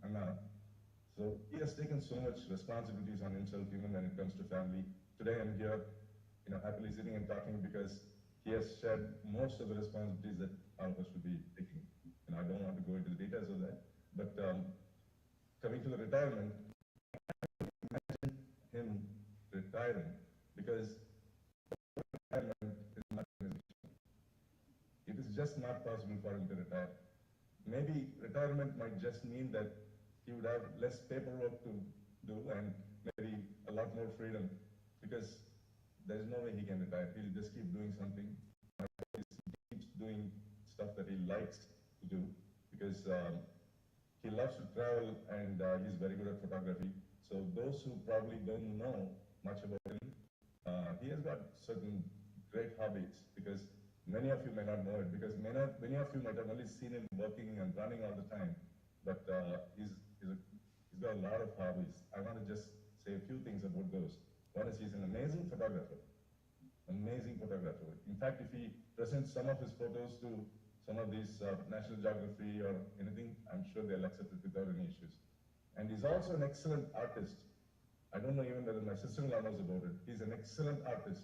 Anna, so he has taken so much responsibilities on himself, even when it comes to family. Today I'm here, happily sitting and talking because he has shared most of the responsibilities that all of us should be taking. I don't want to go into the details of that, but coming to the retirement, imagine him retiring because retirement is not it is just not possible for him to retire. Maybe retirement might just mean that he would have less paperwork to do and maybe a lot more freedom because there is no way he can retire. He'll just keep doing something. He keeps doing stuff that he likes to do because he loves to travel and he's very good at photography. So those who probably don't know much about him, he has got certain great hobbies because many of you may not know it because many of you might have only seen him working and running all the time, but he's got a lot of hobbies. I want to just say a few things about those. One is he's an amazing photographer. Amazing photographer. In fact, if he presents some of his photos to some of these National Geography or anything, I'm sure they'll accept it without any issues. And he's also an excellent artist. I don't know even whether my sister-in-law knows about it. He's an excellent artist.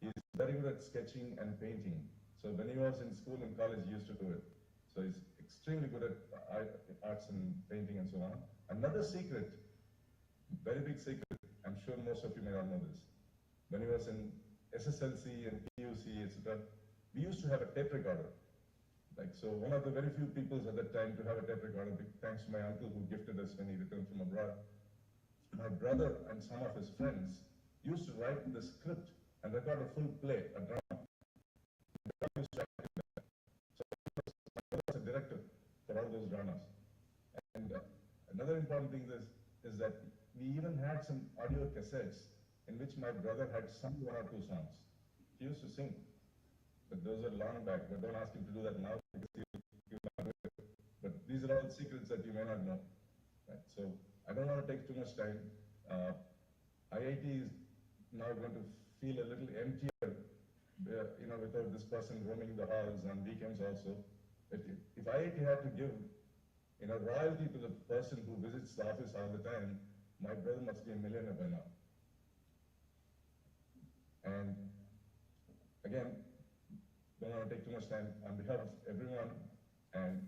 He's very good at sketching and painting. So when he was in school and college, he used to do it. So he's extremely good at arts and painting and so on. Another secret, very big secret, I'm sure most of you may not know this. When he was in SSLC and PUC, etc., we used to have a tape recorder. So one of the very few people at that time to have a tape recorder, thanks to my uncle who gifted us when he returned from abroad. My brother and some of his friends used to write the script and record a full play, a drama. So he was a director for all those dramas. And another important thing is that we even had some audio cassettes in which my brother had sung one or two songs. He used to sing. But those are long back, but don't ask him to do that now because he'll not do it. But these are all secrets that you may not know. Right? So I don't want to take too much time. IIT is now going to feel a little emptier, without this person roaming the halls on weekends also. If IIT had to give, royalty to the person who visits the office all the time, my brother must be a millionaire by now. And again, don't want to take too much time. On behalf of everyone and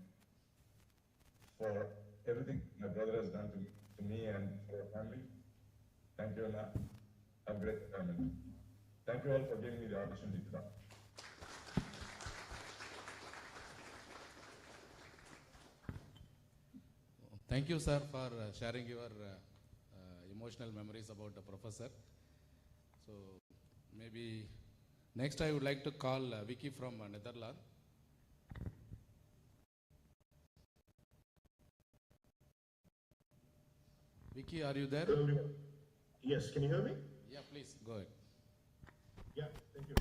for everything my brother has done to me and for our family, thank you, Anna. Have a great retirement. Thank you all for giving me the opportunity to talk. Thank you, sir, for sharing your emotional memories about the professor. So maybe next I would like to call Vicky from Netherlands. Vicky, are you there? Hello, everyone. Yes, can you hear me? Yeah, please, go ahead. Yeah, thank you.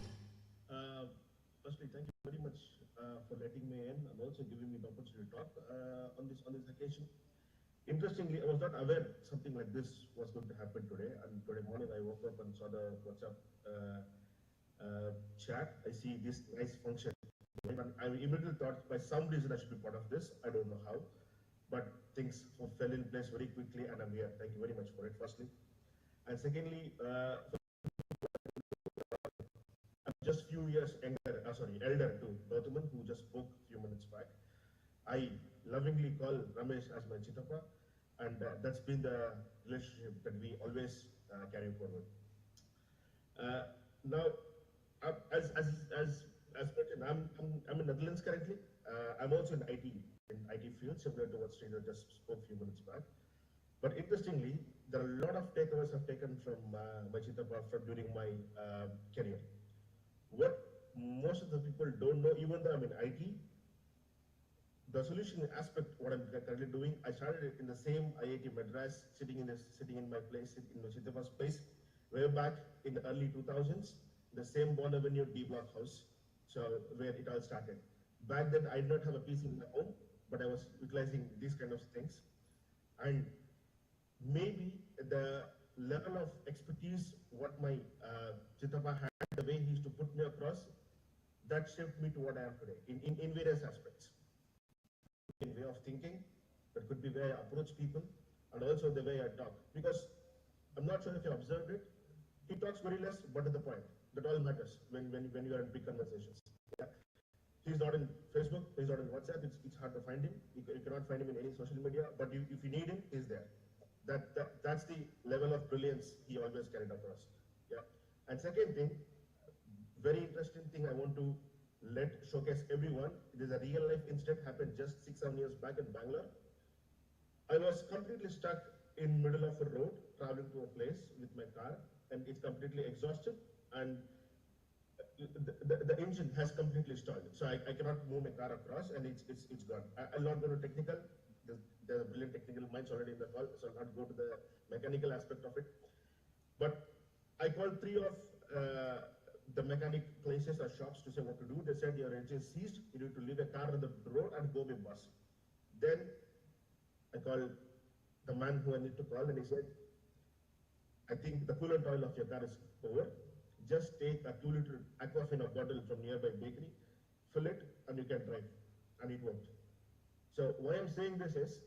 Firstly, thank you very much for letting me in and also giving me the opportunity to talk on this occasion. Interestingly, I was not aware something like this was going to happen today. And today morning I woke up and saw the WhatsApp chat. I see this nice function. And I immediately thought by some reason I should be part of this. I don't know how. But things fell in place very quickly and I'm here. Thank you very much for it, firstly. And secondly, I'm just few years elder to Gautam, who just spoke a few minutes back. I lovingly call Ramesh as my Chitapa, and that's been the relationship that we always carry forward. Now, as mentioned, I'm in Netherlands currently. I'm also in IT field, similar to what Sridhar just spoke a few minutes back. But interestingly, there are a lot of takeaways I've taken from my Chitapa from during my career. What most of the people don't know, even though I'm in IT, the solution aspect, what I'm currently doing, I started it in the same IIT Madras, sitting in my place in the Chitapa space, way back in the early 2000s, the same Bond Avenue D block house, so where it all started. Back then, I did not have a PC in my home, but I was utilizing these kind of things. And maybe the level of expertise what my Chitapa had, the way he used to put me across, that shaped me to what I am today in various aspects. In way of thinking, that could be the way I approach people, and also the way I talk. Because I'm not sure if you observed it, he talks very less, but to the point. That all matters when you are in big conversations. Yeah. He's not in Facebook, he's not in WhatsApp, it's hard to find him. You cannot find him in any social media, but if you need him, he's there. That's the level of brilliance he always carried across. Yeah. And second thing, very interesting thing I want to showcase everyone. It is a real life incident happened just 6-7 years back in Bangalore. I was completely stuck in middle of a road traveling to a place with my car, and it's completely exhausted, and the engine has completely stalled. So I cannot move my car across, and it's gone. I'll not go to technical. There's a brilliant technical minds already in the call, so I'll not go to the mechanical aspect of it. But I called 3 of the mechanic places or shops to say what to do. They said your engine is seized, you need to leave a car on the road and go with bus. Then I called the man who I need to call, and he said, I think the coolant oil of your car is over. Just take a 2-liter Aquafina bottle from nearby bakery, fill it, and you can drive. And it worked. So why I'm saying this is,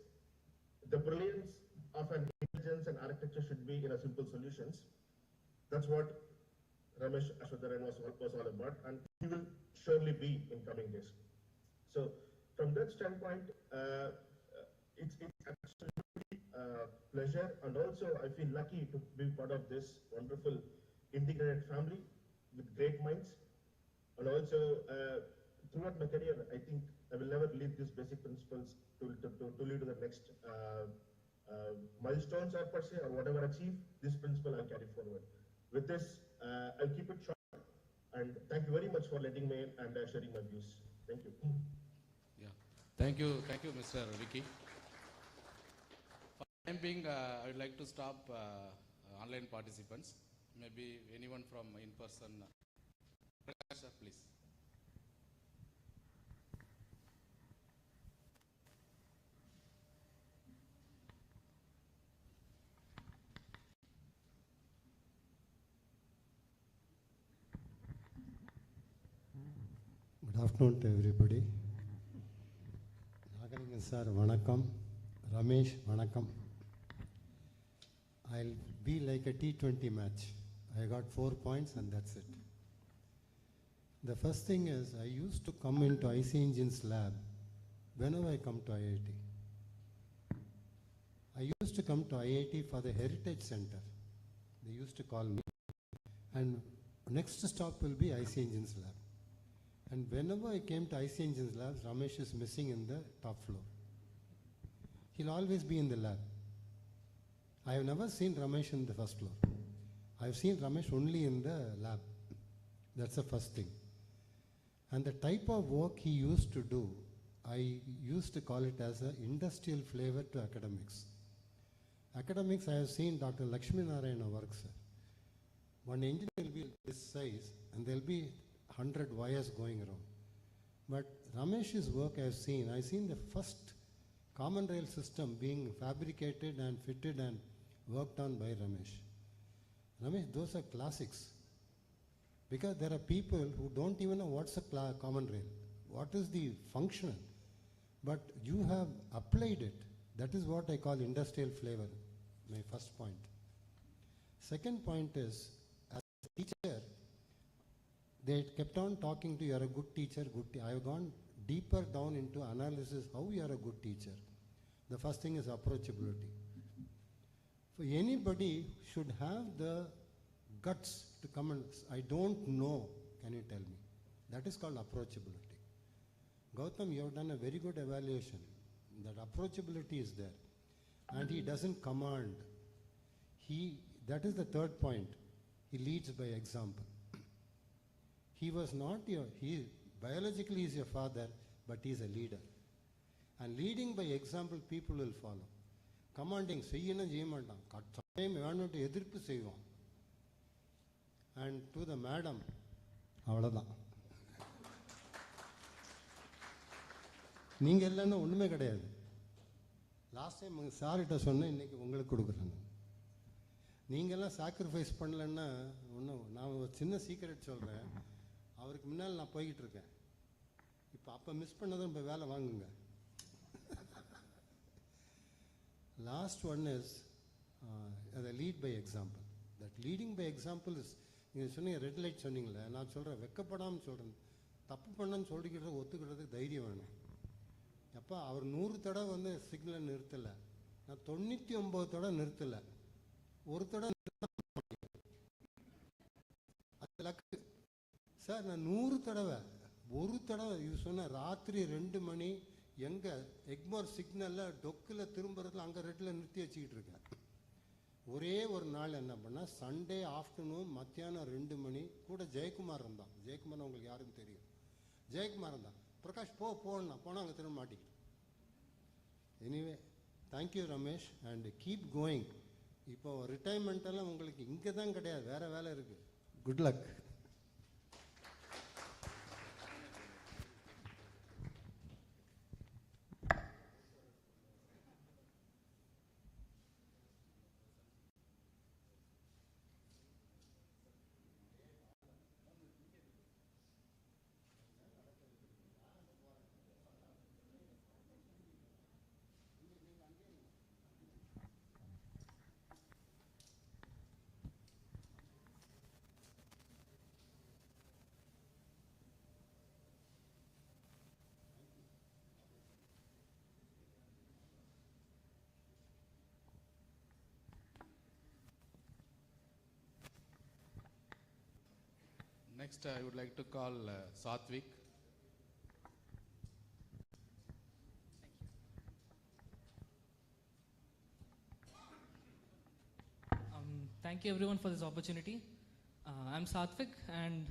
the brilliance of an intelligence and architecture should be in a simple solutions. That's what Ramesh Ashwataran was all about, and he will surely be in coming days. So from that standpoint, it's absolutely pleasure, and also I feel lucky to be part of this wonderful integrated family with great minds. And also throughout my career, I think I will never leave these basic principles to lead to the next milestones or per se, or whatever achieve. This principle I'll carry forward. With this, I'll keep it short, and thank you very much for letting me in and sharing my views. Thank you. Yeah, thank you, Mr. Vicky. For the time being, I would like to stop online participants. Maybe anyone from in-person. Prakash, please. Good afternoon to everybody. Nagalingan sir, vanakkam. Ramesh, vanakkam. I'll be like a T20 match. I got 4 points and that's it. The first thing is, I used to come into IC Engines lab whenever I come to IIT. I used to come to IIT for the Heritage Center. They used to call me. And next stop will be IC Engines lab. And whenever I came to IC Engines labs, Ramesh is missing in the top floor. He'll always be in the lab. I have never seen Ramesh in the first floor. I've seen Ramesh only in the lab. That's the first thing. And the type of work he used to do, I used to call it as an industrial flavor to academics. Academics, I have seen Dr. Lakshmi Narayana work, sir. One engine will be this size, and there'll be 100 wires going around. But Ramesh's work I've seen the first common rail system being fabricated and fitted and worked on by Ramesh. Ramesh, those are classics. Because there are people who don't even know what's a common rail, what is the functional. But you have applied it. That is what I call industrial flavor, my first point. Second point is, as a teacher, they kept on talking to you are a good teacher, I have gone deeper down into analysis how you are a good teacher. The first thing is approachability. For anybody should have the guts to come and, I don't know, can you tell me? That is called approachability. Gautam, you have done a very good evaluation. That approachability is there. And he doesn't command. That is the third point. He leads by example. He was not biologically is your father, but he is a leader. And leading by example, people will follow. Commanding, செய்யணும் செய்ய மாட்டான். சமயம் வேணும்ட்டு எதிர்ப்பு செய்வோம். and to the madam, அவ்வளோதான். நீங்கள் இல்லைன்னா ஒன்றுமே கிடையாது. லாஸ்ட் டைம் உங்கள் சார்கிட்ட சொன்னேன், இன்றைக்கி உங்களுக்கு கொடுக்குறேன். நீங்கள்லாம் சாக்ரிஃபைஸ் பண்ணலன்னா ஒன்றும். நான் ஒரு சின்ன சீக்ரெட் சொல்கிறேன். அவருக்கு முன்னால் நான் போய்கிட்டு இருக்கேன். இப்போ அப்போ மிஸ் பண்ணதும் இப்போ வேலை வாங்குங்க. லாஸ்ட் ஒன் இஸ் அதை lead by example. That leading by example is, நீங்கள் சொன்னீங்க ரெட் லைட் சொன்னீங்களே, நான் சொல்கிறேன் வெக்கப்படாமல் சொல்கிறேன். தப்பு பண்ணன்னு சொல்லிக்கிறது ஒத்துக்கிறதுக்கு தைரியம் வேணும். அப்போ அவர் 100 தடவை வந்து சிக்னலை நிறுத்தலை, நான் 99 தடவை நிறுத்தலை, ஒரு தடவை அது லக்கு சார். நான் 100 தடவை, ஒரு தடவை இது சொன்ன ராத்திரி 2 மணி எங்கே எக்மோர் சிக்னலில் டொக்கில் திரும்புறதுல அங்கே ரெட்டில் நிறுத்தி வச்சுக்கிட்டு இருக்கேன். ஒரே ஒரு நாள் என்ன பண்ணால் சண்டே ஆஃப்டர்நூன் மத்தியானம் 2 மணி கூட ஜெயக்குமார் இருந்தான். ஜெயக்குமார் உங்களுக்கு யாருக்கும் தெரியும். ஜெயக்குமார் இருந்தான். பிரகாஷ் போனா போனால் அங்கே திரும்ப மாட்டிக்கிட்டு. Anyway thank you Ramesh and keep going. இப்போ ரிட்டைர்மெண்ட்டெல்லாம் உங்களுக்கு இங்கே தான் கிடையாது, வேறு வேலை இருக்குது. Good luck. Next, I would like to call Satvik. Thank you everyone for this opportunity. I'm Satvik, and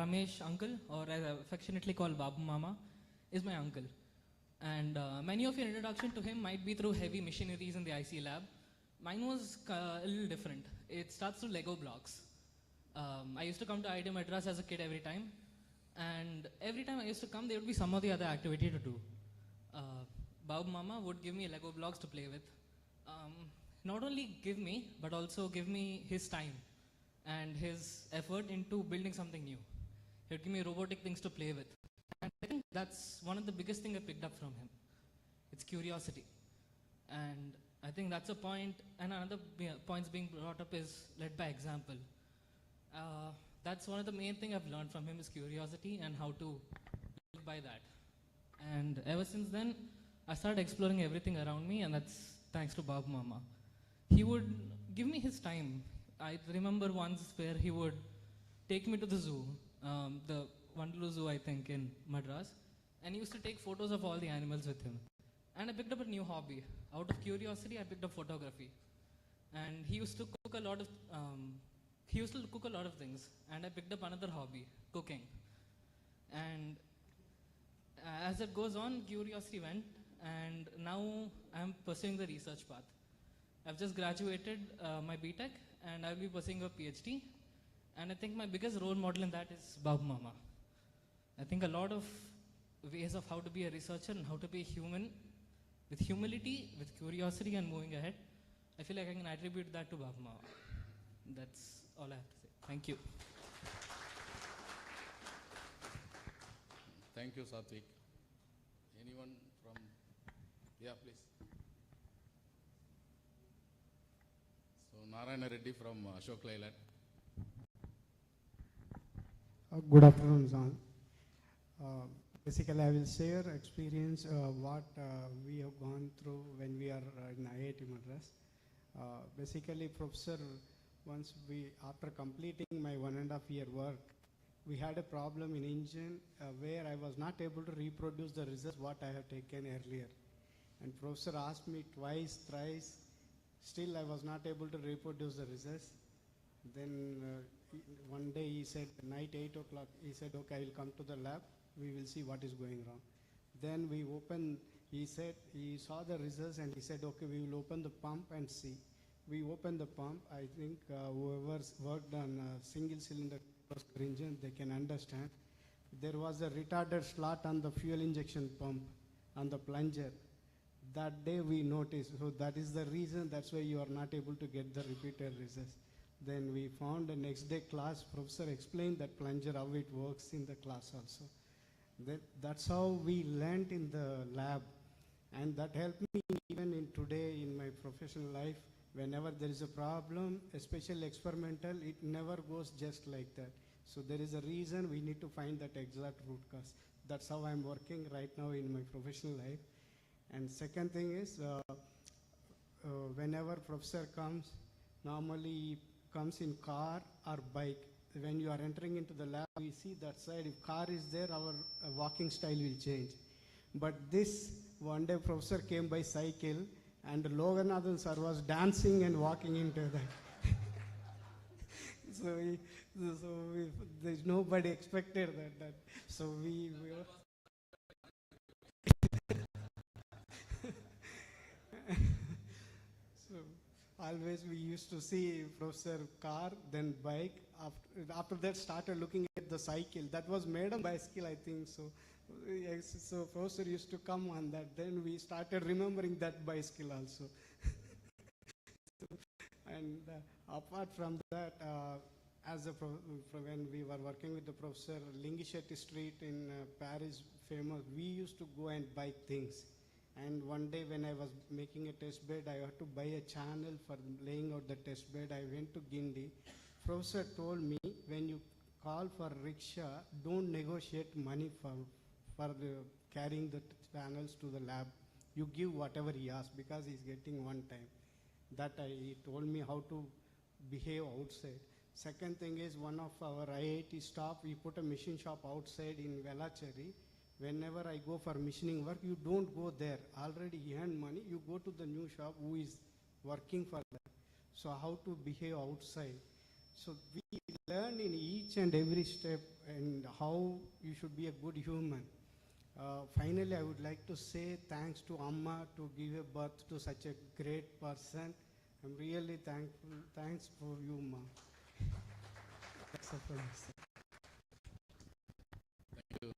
Ramesh uncle, or as I affectionately call Babu Mama, is my uncle. And many of your introduction to him might be through heavy machineries in the IC lab. Mine was a little different. It starts through Lego blocks. I used to come to IIT Madras as a kid every time, and every time I used to come, there would be some or the other activity to do. Babu Mama would give me Lego blocks to play with. Not only give me, but also give me his time and his effort into building something new. He would give me robotic things to play with. And I think that's one of the biggest things I picked up from him. It's curiosity. And I think that's a point, and another points being brought up is led by example. That's one of the main things I've learned from him is curiosity and how to live by that. And ever since then, I started exploring everything around me, and that's thanks to Babu Mama. He would give me his time. I remember once where he would take me to the zoo, the Wonderloo Zoo, I think, in Madras, and he used to take photos of all the animals with him. And I picked up a new hobby. Out of curiosity, I picked up photography. And he used to cook a lot of things, and I picked up another hobby, cooking. And as it goes on, curiosity went, and now I'm pursuing the research path. I've just graduated my BTech, and I'll be pursuing a PhD. And I think my biggest role model in that is Babu Mama. I think a lot of ways of how to be a researcher and how to be a human, with humility, with curiosity, and moving ahead, I feel like I can attribute that to Babu Mama. That's all I have to say. Thank you. Thank you, Satvik. Anyone from, yeah, please. So, Narayana Reddy from Ashok Leyland. Good afternoon, Zan. Basically, I will share experience what we have gone through when we are in IIT Madras. Basically, Professor, once after completing my 1.5 year work, we had a problem in engine where I was not able to reproduce the results what I have taken earlier. And Professor asked me twice, thrice, still I was not able to reproduce the results. Then one day he said, night 8 o'clock, he said, okay, I will come to the lab, we will see what is going wrong. Then we opened, he said, he saw the results and he said, okay, we will open the pump and see. we opened the pump. I think whoever's worked on a single cylinder engine, they can understand. There was a retarded slot on the fuel injection pump on the plunger. That day we noticed, so that is the reason, that's why you are not able to get the repeated results. Then we found the next day class, professor explained that plunger, how it works in the class also. That's how we learned in the lab. And that helped me even in today in my professional life. Whenever there is a problem, especially experimental, it never goes just like that. So there is a reason we need to find that exact root cause. That's how I'm working right now in my professional life. And second thing is, whenever professor comes, normally he comes in car or bike. When you are entering into the lab, we see that side. If car is there, our walking style will change. But this, one day professor came by cycle, and Loganathan sir was dancing and walking into that. There's nobody expected that. So we were so always we used to see professor car, then bike. After that, started looking at the cycle. That was made on bicycle, I think. So, yes, so professor used to come on that. Then we started remembering that bicycle also. And apart from that, when we were working with the professor, Lingishetty Street in Paris, famous, we used to go and buy things. And one day when I was making a test bed, I had to buy a channel for laying out the test bed. I went to Gindi. Professor told me, when you call for rickshaw, don't negotiate money for carrying the channels to the lab. You give whatever he asks because he's getting one time. He told me how to behave outside. Second thing is, one of our IIT staff, we put a machine shop outside in Velachery. Whenever I go for machining work, you don't go there. Already he earned money. You go to the new shop who is working for that. So how to behave outside. So we learn in each and every step and how you should be a good human. Finally, I would like to say thanks to Amma to give a birth to such a great person. I'm really thankful. Thanks for you, Ma. That's all from me, sir. Thank you.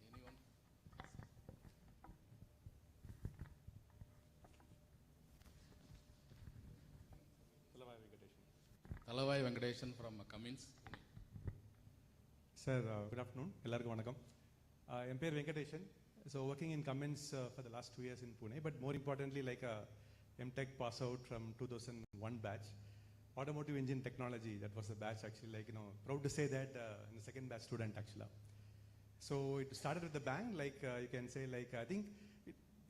Anyone? Talavai Venkatesan from Cummins. Sir, good afternoon. Ellarku vanakkam. என் பேர் Venkatesan. So working in Cummins for the last 2 years in Pune, but more importantly like a MTech pass out from 2001 batch. Automotive engine technology, that was the batch actually, like, proud to say that in the second batch student actually. So it started with the bang, like you can say, like I think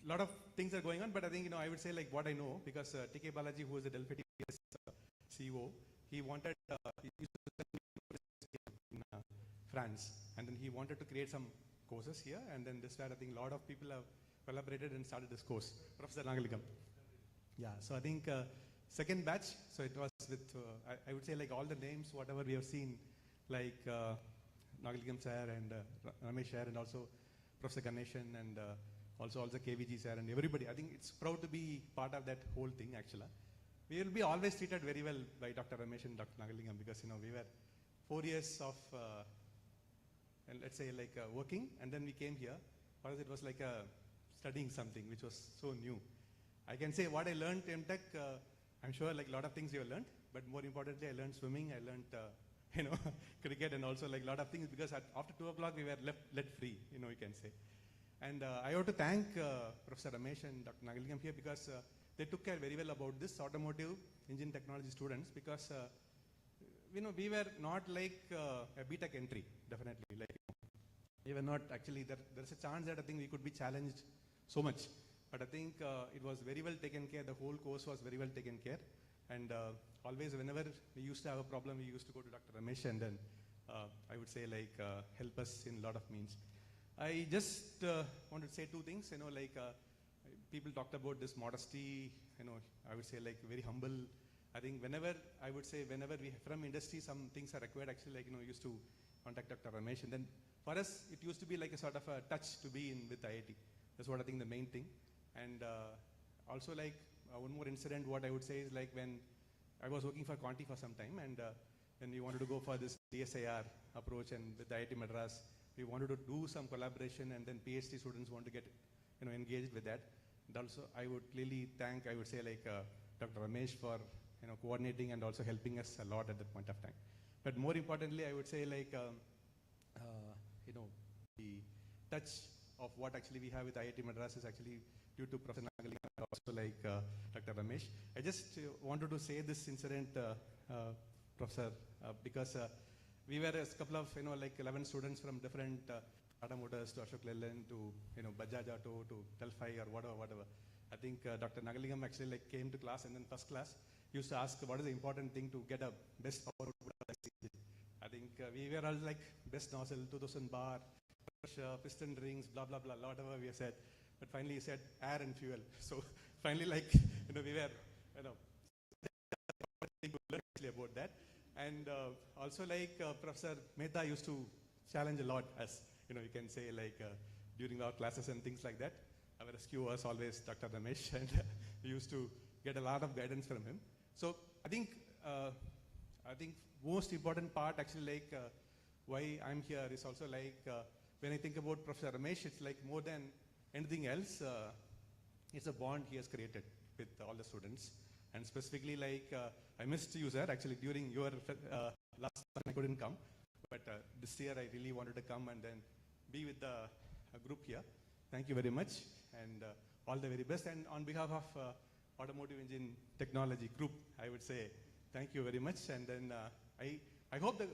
a lot of things are going on, but I think, I would say like what I know, because TK Balaji, who is the Delphi CEO, he wanted, he used to in France, and then he wanted to create some courses here, and then this time I think a lot of people have collaborated and started this course. Professor Nangalikam. Yeah, so I think second batch, so it was with, I would say like all the names, whatever we have seen, like Nangalikam sir and Ramesh sir, and also Professor Ganeshan, and also KVG sir and everybody. I think it's proud to be part of that whole thing actually. We will be always treated very well by Dr. Ramesh and Dr. Nangalikam, because we were 4 years of and let's say like working, and then we came here. For us it was like studying something which was so new. I can say what I learned in tech, I'm sure like a lot of things you have learned, but more importantly I learned swimming, I learned cricket, and also like a lot of things, because after 2 o'clock we were let free, you can say. And I have to thank Professor Ramesh and Dr. Nangalikam here, because they took care very well about this automotive engine technology students, because we were not like a BTech entry, definitely. Like we were not actually, there's a chance that I think we could be challenged so much. But I think it was very well taken care, the whole course was very well taken care. And always whenever we used to have a problem, we used to go to Dr. Ramesh, and then I would say like help us in a lot of means. I just want to say 2 things, like people talked about this modesty, I would say like very humble. I think whenever we from industry, some things are required actually, like, used to contact Dr. Ramesh, and then for us, it used to be like a sort of a touch to be in with IIT. That's what I think the main thing. And also like one more incident, what I would say is like when I was working for Conti for some time, and when we wanted to go for this DSIR approach, and with IIT Madras, we wanted to do some collaboration, and then PhD students want to get engaged with that. And also, I would clearly thank, I would say, like Dr. Ramesh for coordinating and also helping us a lot at that point of time. But more importantly, I would say like the touch of what actually we have with IIT Madras is actually due to Professor Nagali and also like Dr. Ramesh. I just wanted to say this incident, Professor, because we were a couple of like 11 students from different Tata Motors to Ashok Leyland to Bajaj Auto to Delphi or whatever. I think Dr. Nagalingam actually like came to class, and then first class used to ask what is the important thing to get a best power output of the engine. I think we were all like best nozzle, 2000 bar, pressure, piston rings, blah blah blah, whatever we said. But finally he said air and fuel. So finally like we were actually about that. And also like Professor Mehta used to challenge a lot us, you can say like during our classes and things like that. Our rescue was always Dr. Ramesh, and we used to get a lot of guidance from him. So I think most important part actually like why I'm here is also like when I think about Professor Ramesh, it's like more than anything else, it's a bond he has created with all the students. And specifically like I missed you, sir, actually during your last time I couldn't come, but this year I really wanted to come and then be with the group here. Thank you very much, and all the very best. And on behalf of Automotive Engine Technology Group, I would say thank you very much. And then I hope the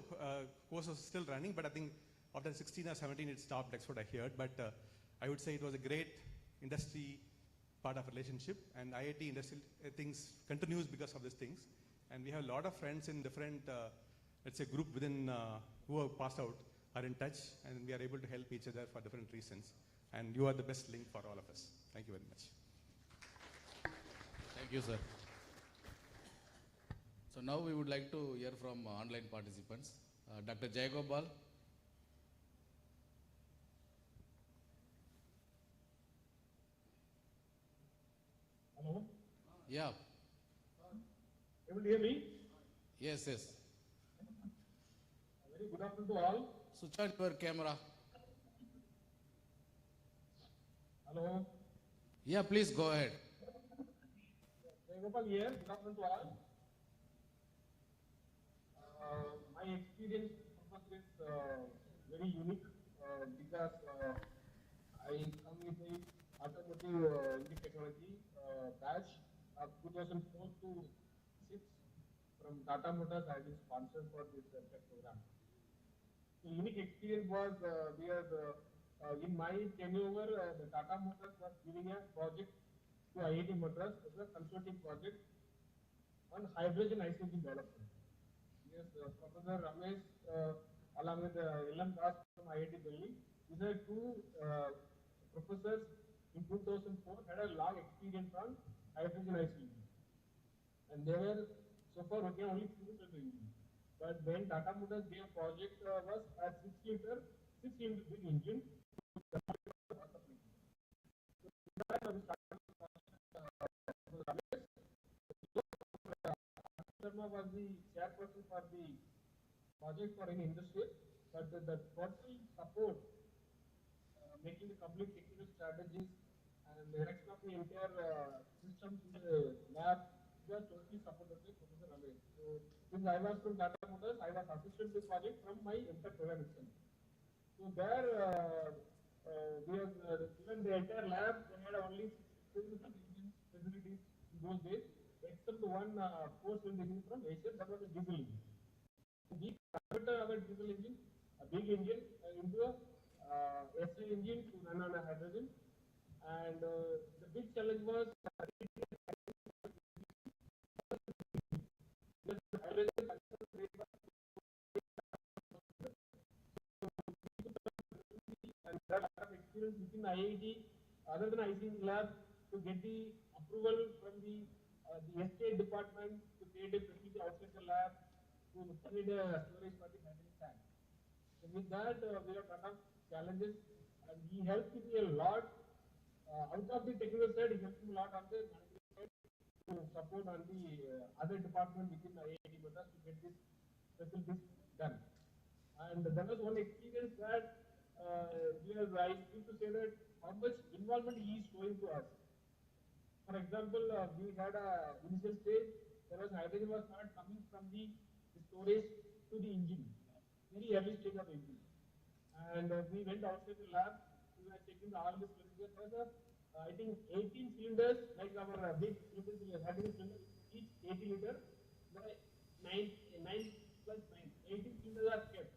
course is still running, but I think after 16 or 17 it stopped, that's what I heard. But I would say it was a great industry part of relationship, and IIT industry things continues because of these things. And we have a lot of friends in different, let's say, group within who have passed out are in touch, and we are able to help each other for different reasons. And you are the best link for all of us. Thank you very much. Thank you, sir. So now we would like to hear from online participants. Dr. Jayagopal. Hello? Yeah. Able to hear me? Yes, yes. Very good afternoon to all. Switch on your camera. Hello? Yeah, please go ahead. Jayagopal here. Good afternoon to all. My experience is very unique because I come with the automotive engine technology batch of 2004 to 6 from Tata Motors. I have been sponsored for this tech program. The unique experience was in my tenure, the Tata Motors was giving a project to IIT Madras as a consulting project on hydrogen IC engine development. Yes, Professor Ramesh along with L.M. Das from IIT Delhi, these are two professors in 2004 had a long experience on hydrogen IC engine. And they were so far working on only fuel cell engine. But when Tata Motors gave project was at 6 liter big engine. Sharma was the chairperson for the project for any industry, but the total support, making the complete technical strategies and the erection of the entire systems in the lab, they are totally supported by Professor Ramesh. So since I was from Tata Motors, I was assistant to the project from my entire program itself. So there we have given the entire lab. They had only 6 facilities in those days, except one 4-cylinder engine from Asia, that was a diesel engine. We converted our diesel engine, a big engine, into a SI engine to run on a hydrogen. And the big challenge was and that experience within IIT, other than IC lab, to get the approval from the SK department to create a facility outside the lab to create a storage for the battery tank. So with that, we have a lot of challenges, and he helped me a lot. Out of the technical side, he helped me a lot on the management side. support on the other department within IIT Madras to get this facilities done. And there was one experience that I need to say that how much involvement he is showing to us. For example, we had a initial stage, there was hydrogen was not coming from the storage to the engine, very early stage of engine. And we went outside the lab, we were checking all the cylinders. There was I think 18 cylinders, like our big cylinders, hydrogen cylinders, each 80 liter, 9 plus 9, 18 cylinders are kept.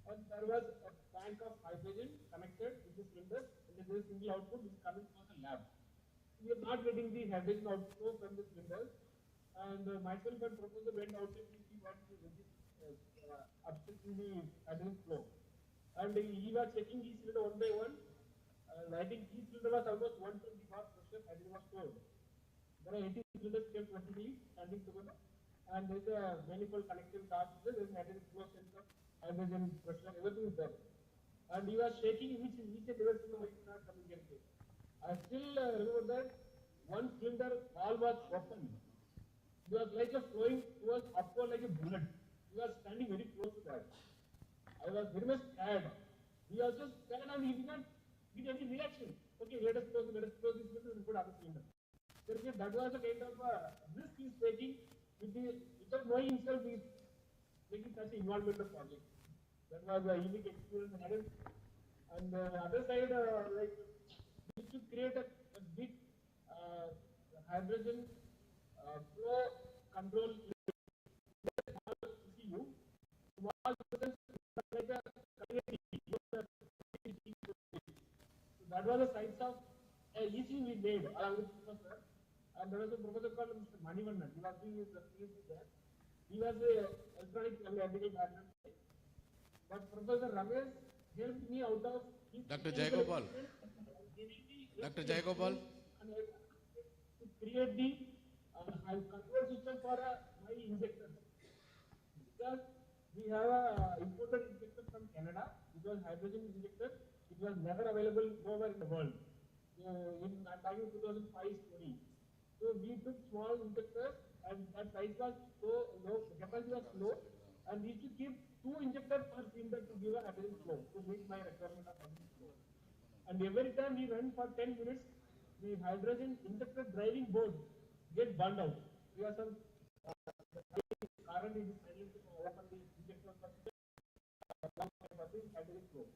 And there was a tank of hydrogen connected with the cylinders, and there is a single output which is coming from the lab. We are not getting the hydrogen outflow from the cylinders, and myself and professor went outside to see what is obstructing the hydrogen flow. And he was checking each cylinder one by one, and I think each cylinder was almost 120 bar pressure hydrogen was stored. There are 18 cylinders kept vertically standing together, and there is a manifold connecting cards, there is hydrogen flow sensor, hydrogen pressure, everything is there. And he was shaking each and every cylinder is not coming here. I still remember that one cylinder valve was open. It was like a flowing towards upward like a bullet. He was standing very close to that. I was very much scared. He also scared and he did not give any reaction. Okay, let us close this cylinder and put other cylinder. That was the kind of risk he is taking without knowing himself he is making such an environmental project. That was a unique experience I had. And the other side, like we should create a big hydrogen flow control ECU. That was the size of ECU we made along with professor. And there was a professor called Mr. Manivannan. He was doing his PhD there. He was a electronic and electrical background. But Professor Ramesh helped me out of Dr. Jayagopal. Dr. Jayagopal. To create the control system for my injectors. Because we have a imported injector from Canada. It was hydrogen injector. It was never available nowhere in the world. I'm talking 2005 story. So we took small injectors, and that size was so low, the capacity was low, and we used to keep 2 injectors per cylinder to give a hydrogen flow to meet my requirement of hydrogen flow. And every time we run for 10 minutes, the hydrogen injector driving board get burned out. We have some current is silent to open the injector for hydrogen flow.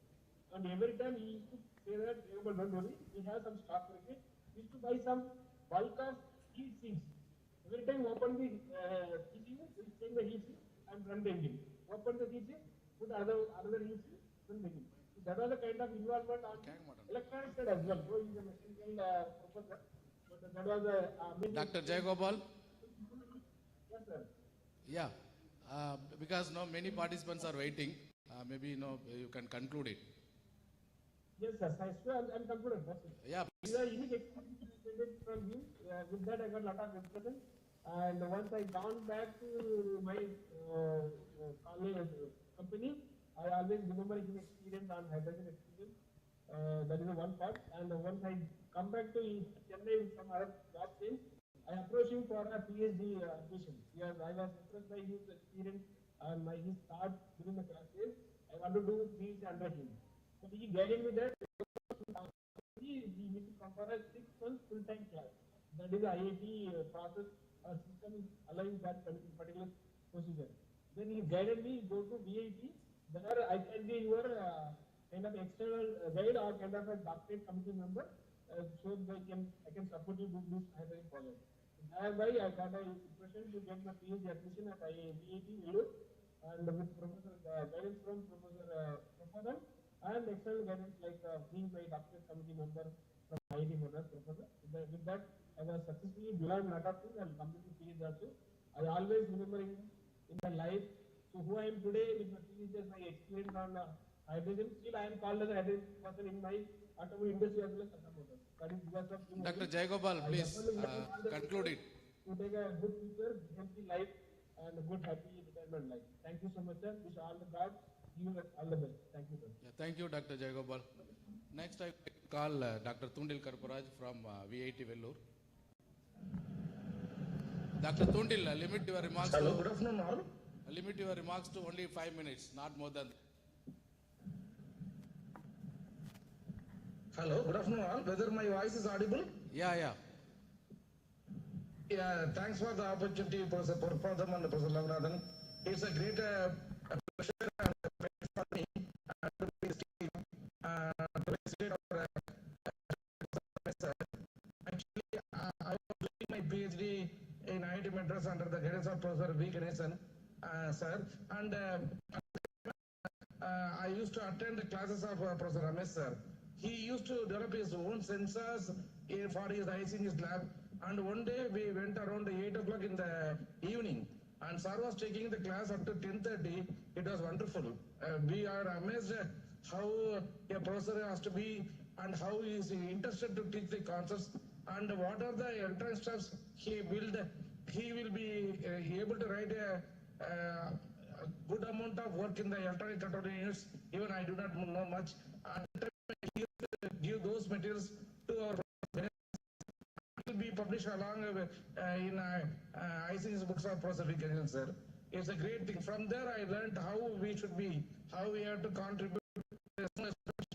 And every time he used to say that, don't worry, we have some stock for it. We used to buy some bulk of heat sinks. Every time we open the ECU, we change the heat sink and run the engine. Open the heat sink, put another heat sink, run the engine. So that was the kind of involvement on electronic side as well. So he is a mechanical professor. But that was a Dr. Jayagopal. Yes, sir. Yeah, because now many participants are waiting. Maybe you can conclude it. Yes, sir. I swear I'm concluded. That's it. Yeah. These are unique experiences from him. With that, I got a lot of impression. And once I gone back to my college company, I always remember his experience on hydrogen experience. That is one part. And once I come back to Chennai with some other job things, I approached him for a PhD admission. I was impressed by his experience and his thought during the classes. I want to do PhD under him. So he guided me that he needs to come for a 6 months full-time class. That is the IIT process system is allowing that particular procedure. Then he guided me, go to VIT. There I can be your kind of external guide or kind of a doctorate committee member, so that I can support you to do this hydrogen project. Thereby I got a impression to get my PhD admission at VIT Vellore, and with Professor guidance from Professor Prof and external guidance like being my doctorate committee member from IIT Madras Professor. With that, I was successfully learned a lot of things and completed PhD also. I always remember him in my life. So who I am today with my PhD is my experience on hydrogen. Still I am called as a hydrogen person in my automobile industry as well as automotive. That is because of him. Dr. Jayagopal, please conclude it. To take a good future, healthy life and a good happy retirement life. Thank you so much, sir. Wish all the God. You all the best. Thank you, sir. Yeah, thank you, Dr. Jayagopal. Next, I call Dr. Tundil Karparaj from VIT Vellore. Dr. Tundil, limit your remarks Hello, to good afternoon all. limit your remarks to only 5 minutes, not more than. Hello, good afternoon all. Whether my voice is audible? Yeah. Yeah, thanks for the opportunity, Professor Purpadam and Professor Lagunathan. It's a great pleasure and pleasure for me to be team to visit our actually, I was doing my PhD in IIT Madras under the guidance of Professor V. Ganesan, sir, and I used to attend the classes of Professor Ramesh, sir. He used to develop his own sensors for his ICNS lab, and one day we went around 8 o'clock in the evening, and sir was taking the class up to 10:30. It was wonderful. We are amazed at how a professor has to be and how he is interested to teach the concepts and what are the entrance steps he build. He will be able to write a good amount of work in the electronic control units. Even I do not know much. And he used to give those materials to our will be published along in IC's books of Professor Vikas, sir. It's a great thing. From there, I learned how we should be, how we have to contribute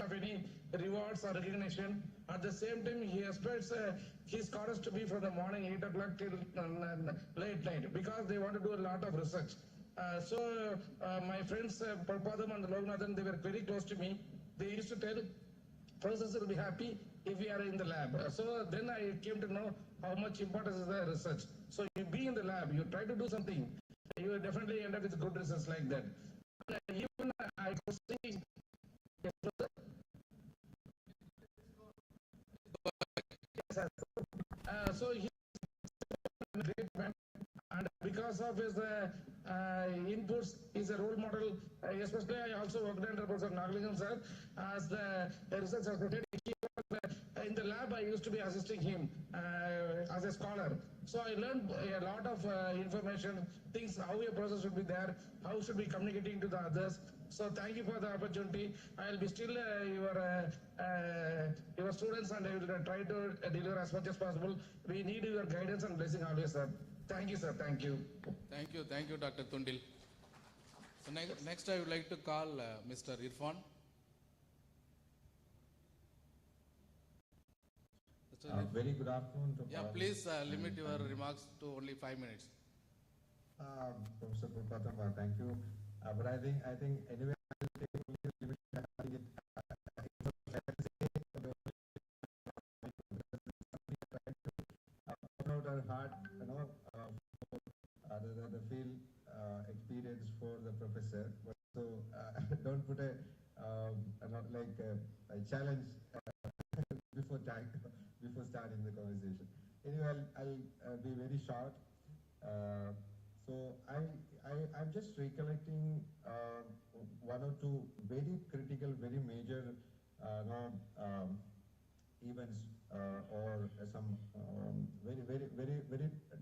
of any rewards or recognition. At the same time, he expects his scholars to be from the morning 8 o'clock till late night because they want to do a lot of research. So my friends Purpadam and Loganathan, they were very close to me. They used to tell, professors will be happy if we are in the lab. So then I came to know how much importance is the research. So you be in the lab, you try to do something, you will definitely end up with good research like that. And even I could see so he's a great man, and because of his inputs, he's a role model. Especially, I also worked under Professor Nagalingam sir as the research secretary. In the lab, I used to be assisting him as a scholar. So I learned a lot of information, things, how a process should be there, how should be communicating to the others. So thank you for the opportunity. I'll be still your students, and I will try to deliver as much as possible. We need your guidance and blessing always, sir. Thank you, sir. Thank you. Thank you, Dr. Tundil. So next I would like to call Mr. Irfan. Very good afternoon to all. Please limit your remarks to only 5 minutes. Professor Purpadam, thank you. But I think anyway, I'll take only a limit. I think out our heart, the field experience for the professor. So don't put a challenge before starting the conversation. Anyway, I'll be very short. So I'm just recollecting one or two very critical, very major events or some very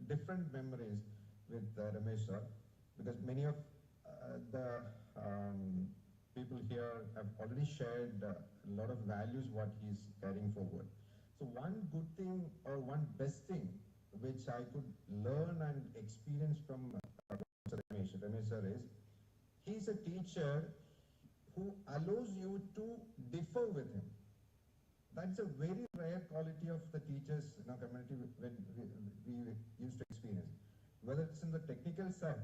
different memories with Ramesh sir, because many of the people here have already shared a lot of values what he's carrying forward. So one good thing or one best thing which I could learn and experience from Ramesh sir is, he's a teacher who allows you to differ with him. That's a very rare quality of the teachers in our community when we used to experience. Whether it's in the technical side,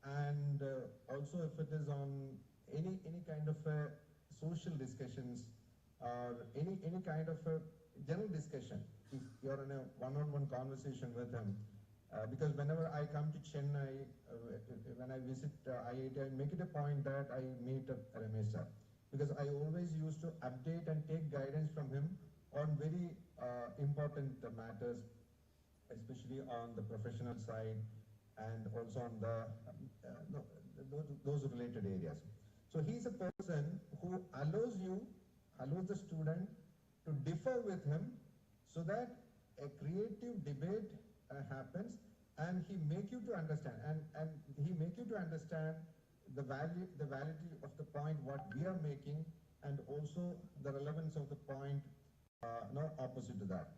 and also if it is on any kind of social discussions or any kind of a general discussion. If you're in a one-on-one conversation with him, because whenever I come to Chennai, when I visit IIT, I make it a point that I meet Ramesh sir, because I always used to update and take guidance from him on very important matters, especially on the professional side and also on the those related areas. So he's a person who allows the student to differ with him, so that a creative debate happens, and he make you to understand, and he make you to understand the validity of the point what we are making, and also the relevance of the point opposite to that.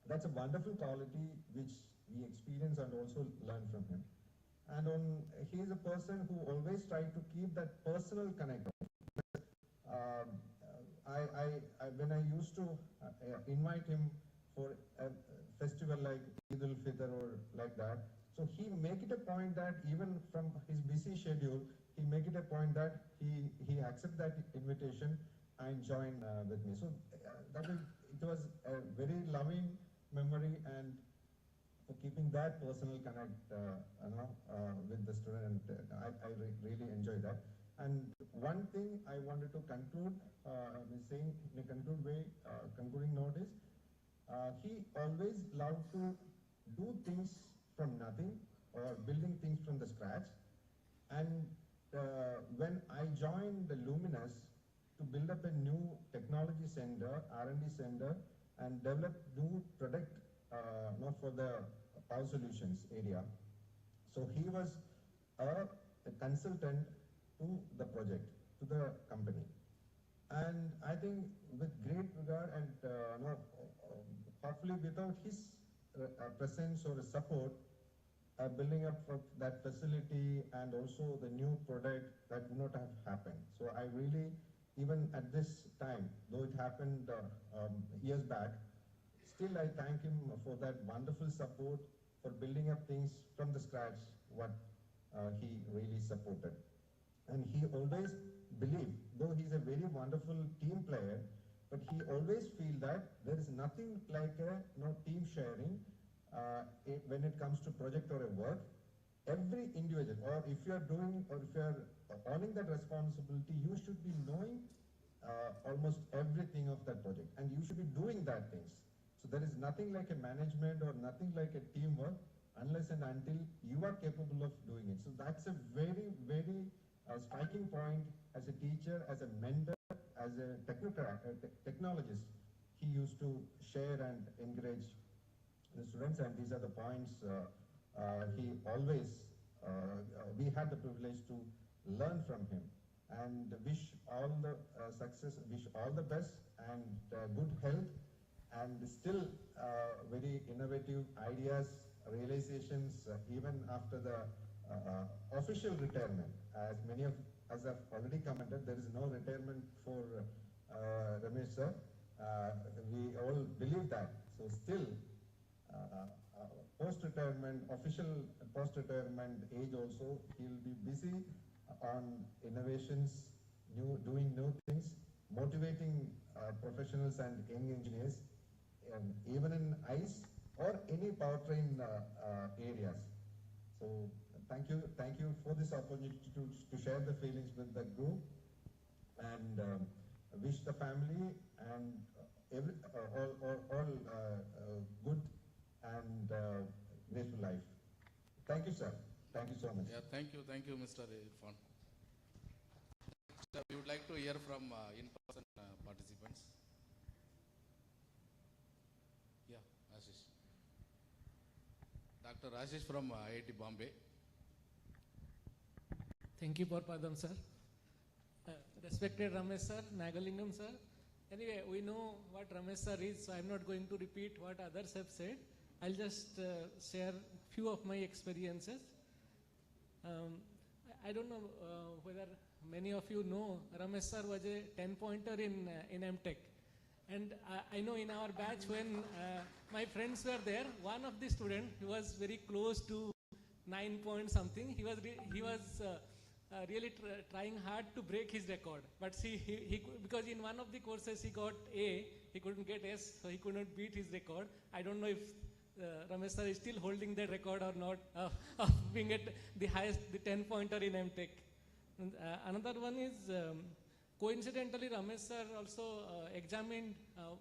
that's a wonderful quality which we experience and also learn from him. And he is a person who always tried to keep that personal connect. When I used to invite him for a festival like Eid al-Fitr or like that, so he make it a point that even from his busy schedule, he make it a point that he accept that invitation and join with me. So it was a very loving memory, and for keeping that personal connect, with the student, I really enjoy that. And one thing I wanted to conclude, saying in a concluding note is, he always loved to do things from nothing or building things from the scratch. And when I joined the Luminous to build up a new technology center, R&D center, and develop new product for the power solutions area. So he was a consultant to the project, to the company. And I think with great regard and hopefully without his presence or support, building up of that facility and also the new product, that would not have happened. So I really, even at this time, though it happened years back, still I thank him for that wonderful support, for building up things from the scratch, what he really supported. And he always believed, though he's a very wonderful team player, but he always feel that there is nothing like a team sharing when it comes to project or a work. Every individual, or if you are doing, or if you are owning that responsibility, you should be knowing almost everything of that project, and you should be doing that things. So there is nothing like a management or nothing like a teamwork unless and until you are capable of doing it. So that's a very, very striking point as a teacher, as a mentor, as a technologist. He used to share and encourage the students, and these are the points he always, we had the privilege to learn from him. And wish all the success, wish all the best and good health, and still very innovative ideas, realizations, even after the official retirement. As many of us have already commented, there is no retirement for Ramesh sir. We all believe that. So still, post-retirement, official post-retirement age also, he will be busy on innovations, doing new things, motivating professionals and young engineers, even in ICE or any powertrain areas. So thank you for this opportunity to share the feelings with the group, and wish the family and all good and grateful life. Thank you, sir. Thank you so much. Yeah, thank you, Mr. Irfan. We would like to hear from in-person participants. Yeah, Ashish. Dr. Ashish from IIT Bombay. Thank you, Padam sir. Respected Ramesh sir, Nagalingam sir. Anyway, we know what Ramesh sir is, so I'm not going to repeat what others have said. I'll just share few of my experiences. I don't know whether many of you know Ramesh sir was a 10-pointer in MTech. And I know in our batch when my friends were there, one of the students, he was very close to 9 point something. He was really trying hard to break his record. But see, because in one of the courses he got A, he couldn't get S, so he could not beat his record. I don't know if Ramesh sir is still holding that record or not, of being at the highest, the 10-pointer in MTech. And, another one is, coincidentally, Ramesh sir also examined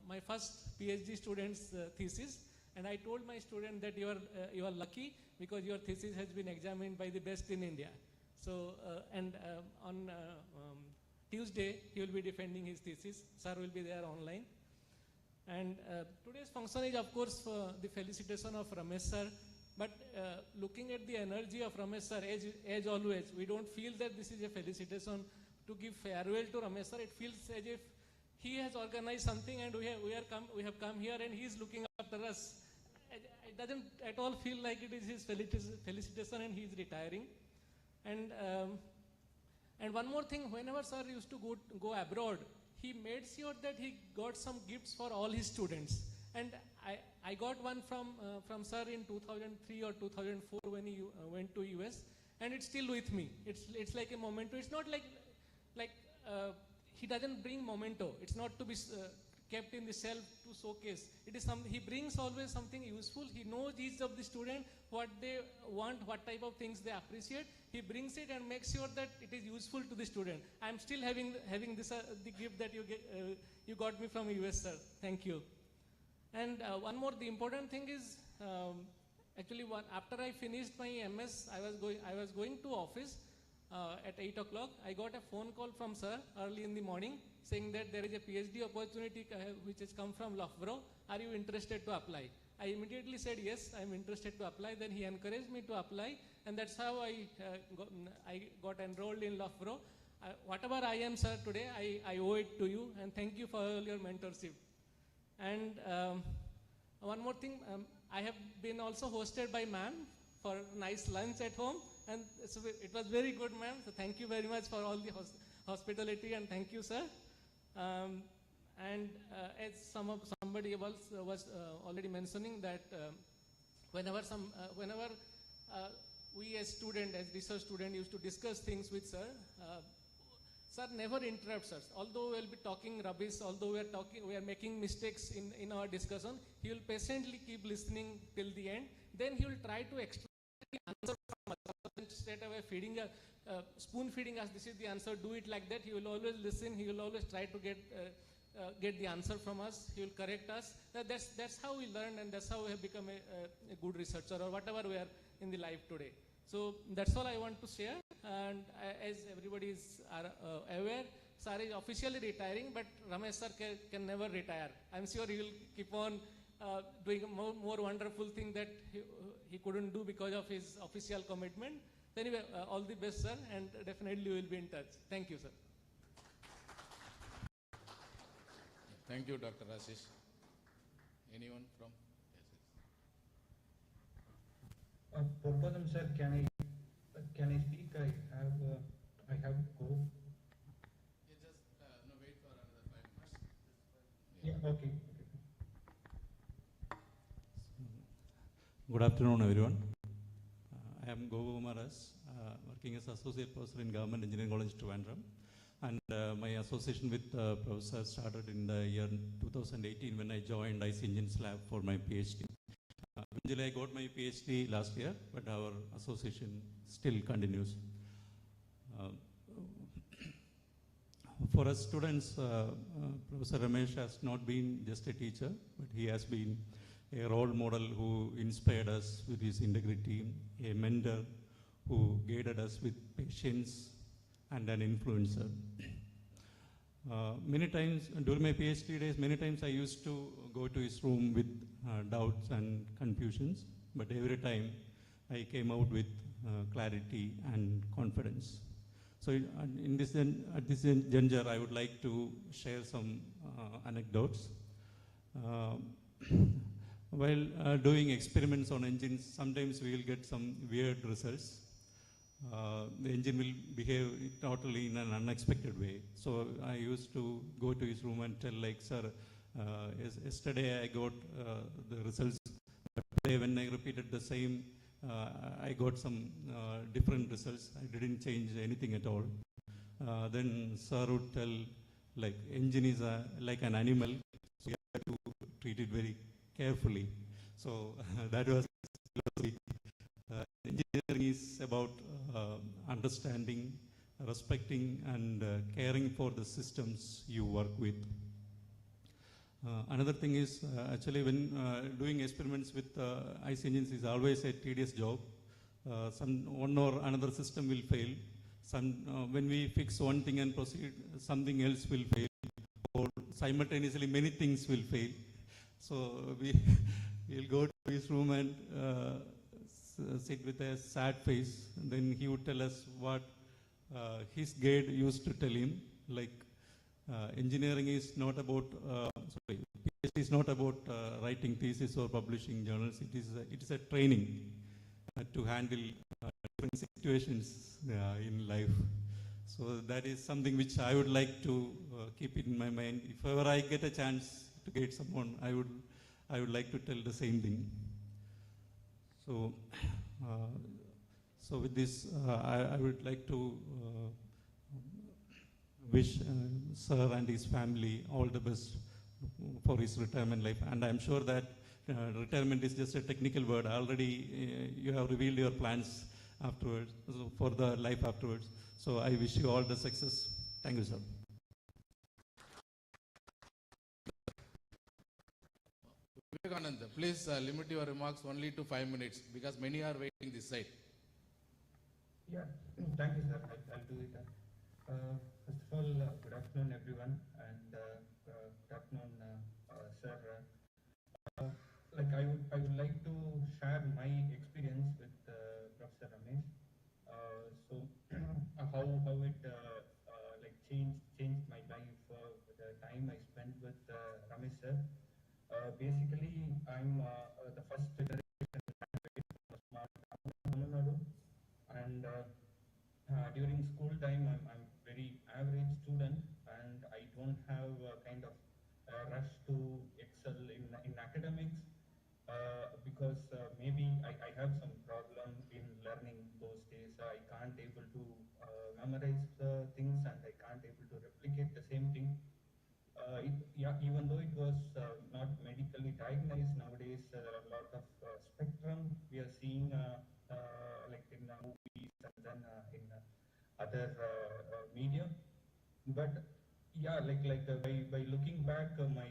my first PhD student's thesis, and I told my student that you are lucky because your thesis has been examined by the best in India. So, on Tuesday, he will be defending his thesis. Sir will be there online. And today's function is, of course, the felicitation of Ramesh sir. But looking at the energy of Ramesh sir, as always, we don't feel that this is a felicitation to give farewell to Ramesh sir. It feels as if he has organized something and we have come here and he is looking up after us. It doesn't at all feel like it is his felicitation and he is retiring. And one more thing, whenever sir used to go abroad, he made sure that he got some gifts for all his students. And I got one from sir in 2003 or 2004 when he went to US, and it's still with me. It's like a memento. It's not like he doesn't bring memento. It's not to be kept in the shelf to showcase. It is he brings always something useful. He knows each of the student what they want, what type of things they appreciate. He brings it and makes sure that it is useful to the student. I'm still having this the gift that you got me from US, sir. Thank you. And one more, the important thing is actually after I finished my MS, I was going to office at 8 o'clock. I got a phone call from sir early in the morning saying that there is a PhD opportunity which has come from Loughborough. Are you interested to apply? I immediately said yes, I'm interested to apply. Then he encouraged me to apply, and that's how I got enrolled in Loughborough. Whatever I am, sir, today, I owe it to you, and thank you for all your mentorship. And one more thing, I have been also hosted by ma'am for nice lunch at home, and so it was very good, ma'am. So thank you very much for all the hospitality, and thank you, sir. And as somebody else was already mentioning that whenever we as research student used to discuss things with sir, sir never interrupts us. Although we'll be talking rubbish, although we are making mistakes in our discussion, he will patiently keep listening till the end. Then he will try to extract the answer from us, straight away spoon feeding us. This is the answer. Do it like that. He will always listen. He will always try to get the answer from us. He will correct us. That's how we learn, and that's how we have become a good researcher or whatever we are in the life today. So that's all I want to share. And as everybody is aware, sir is officially retiring, but Ramesh sir can never retire. I'm sure he will keep on doing more wonderful thing that he couldn't do because of his official commitment. So anyway, all the best, sir, and definitely we will be in touch. Thank you, sir. Thank you, Dr. Ashish. Anyone from? Yes, Purposam sir, can I speak? I have to go. Yeah, just no, wait for another 5 minutes. Yeah, okay. Good afternoon, everyone. I am Gogu Maras, working as Associate Professor in Government Engineering College, Trivandrum. And my association with Professor started in the year 2018 when I joined IC Engines Lab for my PhD. Eventually, I got my PhD last year, but our association still continues. For us students, Professor Ramesh has not been just a teacher, but he has been a role model who inspired us with his integrity, a mentor who guided us with patience, and an influencer. Many times during my PhD days, many times I used to go to his room with doubts and confusions, but every time I came out with clarity and confidence. So at this juncture, I would like to share some anecdotes. While doing experiments on engines, sometimes we will get some weird results. The engine will behave totally in an unexpected way. So I used to go to his room and tell, like, sir, yesterday I got the results, but today when I repeated the same, I got some different results. I didn't change anything at all. Then sir would tell, like, engine is like an animal, so you have to treat it very carefully. So that was engineering is about understanding, respecting, and caring for the systems you work with. Another thing is actually when doing experiments with IC engines is always a tedious job. One or another system will fail. When we fix one thing and proceed, something else will fail, or simultaneously many things will fail. So we'll go to his room and sit with a sad face. And then he would tell us what his guide used to tell him, like engineering is not about sorry, PhD is not about writing thesis or publishing journals. It is a training to handle different situations in life. So that is something which I would like to keep it in my mind. If ever I get a chance to get someone, I would like to tell the same thing. So, so with this, I would like to wish Sir and his family all the best for his retirement life. And I'm sure that retirement is just a technical word. Already you have revealed your plans afterwards, so for the life afterwards. So I wish you all the success. Thank you, sir. Vivekananda, please limit your remarks only to 5 minutes because many are waiting this side. Yeah, thank you, sir. I'll do it. First of all, good afternoon, everyone, and good afternoon, sir. Like I would like to share my experience with Professor Ramesh. So how it like changed my life, the time I spent with Ramesh sir. Basically, I'm the first generation from Tamil Nadu, and during school time, I'm very average student, and I don't have a kind of rush to excel in academics because maybe I have some problem in learning those days. I can't able to memorize things, and I can't able to replicate the same thing. Yeah, even though it was not medically diagnosed, nowadays there are a lot of spectrum we are seeing like in movies and then in other media. But yeah, by looking back my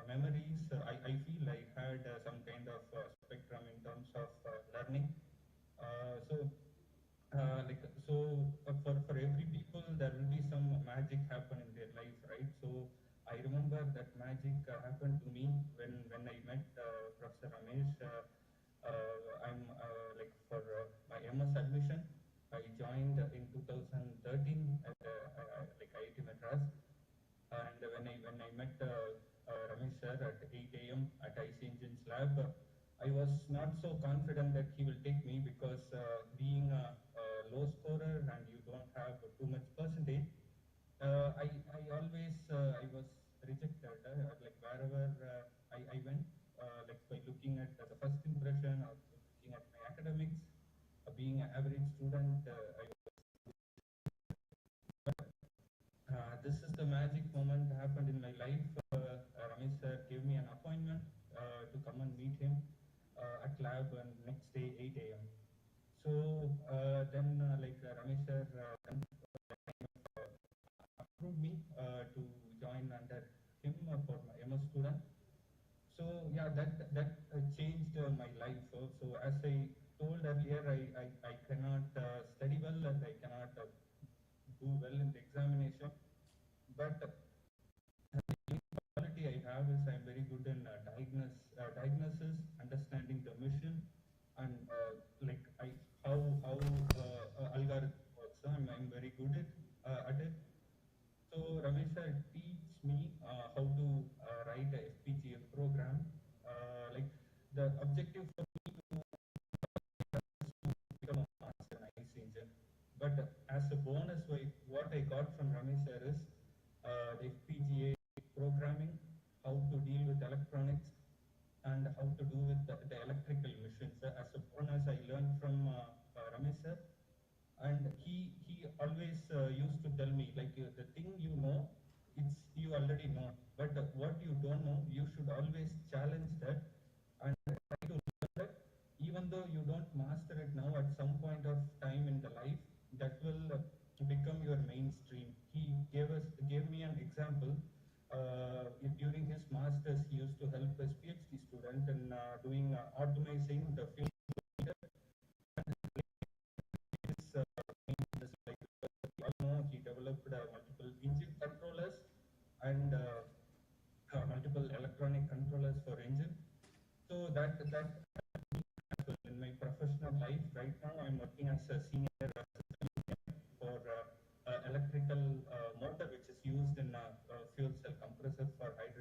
memories, I feel I had some kind of spectrum in terms of learning. For every people there will be some magic happen in their life, right? So I remember that magic happened to me when I met Professor Ramesh. I'm like for my MS admission, I joined in 2013 at like IIT Madras, and when I met Ramesh sir at 8 a.m. at IC Engines lab, I was not so confident that he will take me because being a low scorer and you don't have too much percentage, I always I was rejected like wherever I went, like by looking at the first impression or looking at my academics, being an average student, this is the magic moment happened in my life. Ramesh sir gave me an appointment to come and meet him at lab, and next day 8 a.m. So then like Ramesh sir approved me to join under him for my MS student. So yeah, that changed my life. So as I told earlier, I cannot study well and I cannot do well in the examination, but the quality I have is I'm very good in diagnosis, understanding the mission, and like how algorithm works. I'm very good at it. So Ramesh sir teach me how to write a FPGA program. Like the objective for me to become a master in IC engine, but as a bonus, what I got from Ramesh sir is the FPGA programming, how to deal with electronics, and how to do with the electrical machines. As a bonus, I learned from Ramesh sir, and he always used to tell me like the thing you know, it's you already know, but what you don't know, you should always challenge that and try to learn that. Even though you don't master it now, at some point of time in the life, that will become your mainstream. He gave me an example. During his masters, he used to help his PhD student in doing optimizing the field. He developed multiple engine controllers and multiple electronic controllers for engine. So that in my professional life right now, I'm working as a senior for electrical motor, which is used in fuel cell compressor for hydrogen.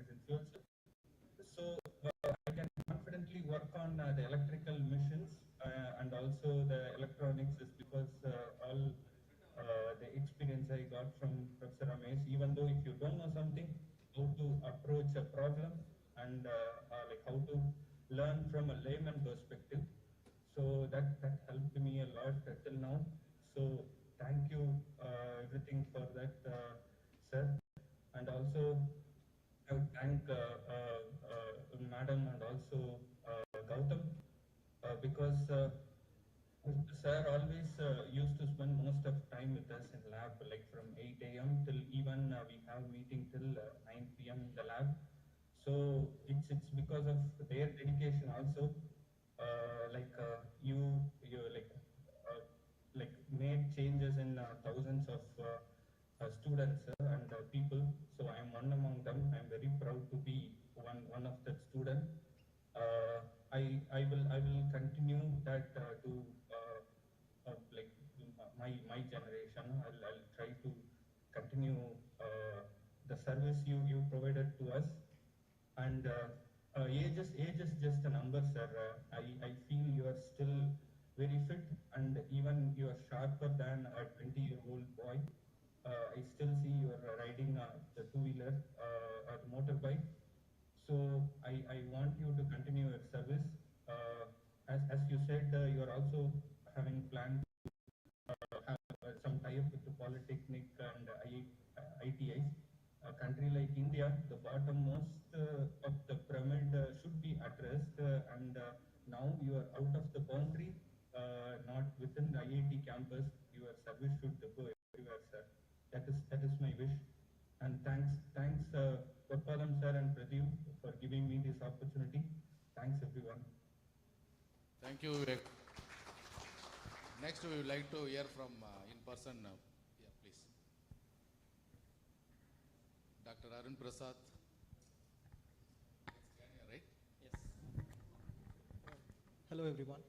sir always used to spend most of time with us in lab, like from 8 a.m. till even we have meeting till 9 p.m. in the lab. So it's because of their dedication also. You made changes in thousands of students and people. So I am one among them. I am very proud to be one of that student. I will continue that to like my generation. I'll try to continue the service you provided to us. And age is just a number, sir. I feel you are still very fit, and even you are sharper than a 20-year-old boy. I still see you are riding the two-wheeler or motorbike. So I want you to continue your service. As you said, you are also having planned to have some tie-up with the Polytechnic and ITIs. A country like India, the bottommost of the pyramid should be addressed, and now you are out of the boundary, not within the IIT campus. Your service should go everywhere, sir. That is my wish. And thanks, Goppalam sir and Pradeep for giving me this opportunity. Thanks, everyone. Thank you, Vivek. Next, we would like to hear from in person. Yeah, please. Dr. Arun Prasad. Right? Yes. Hello, everyone.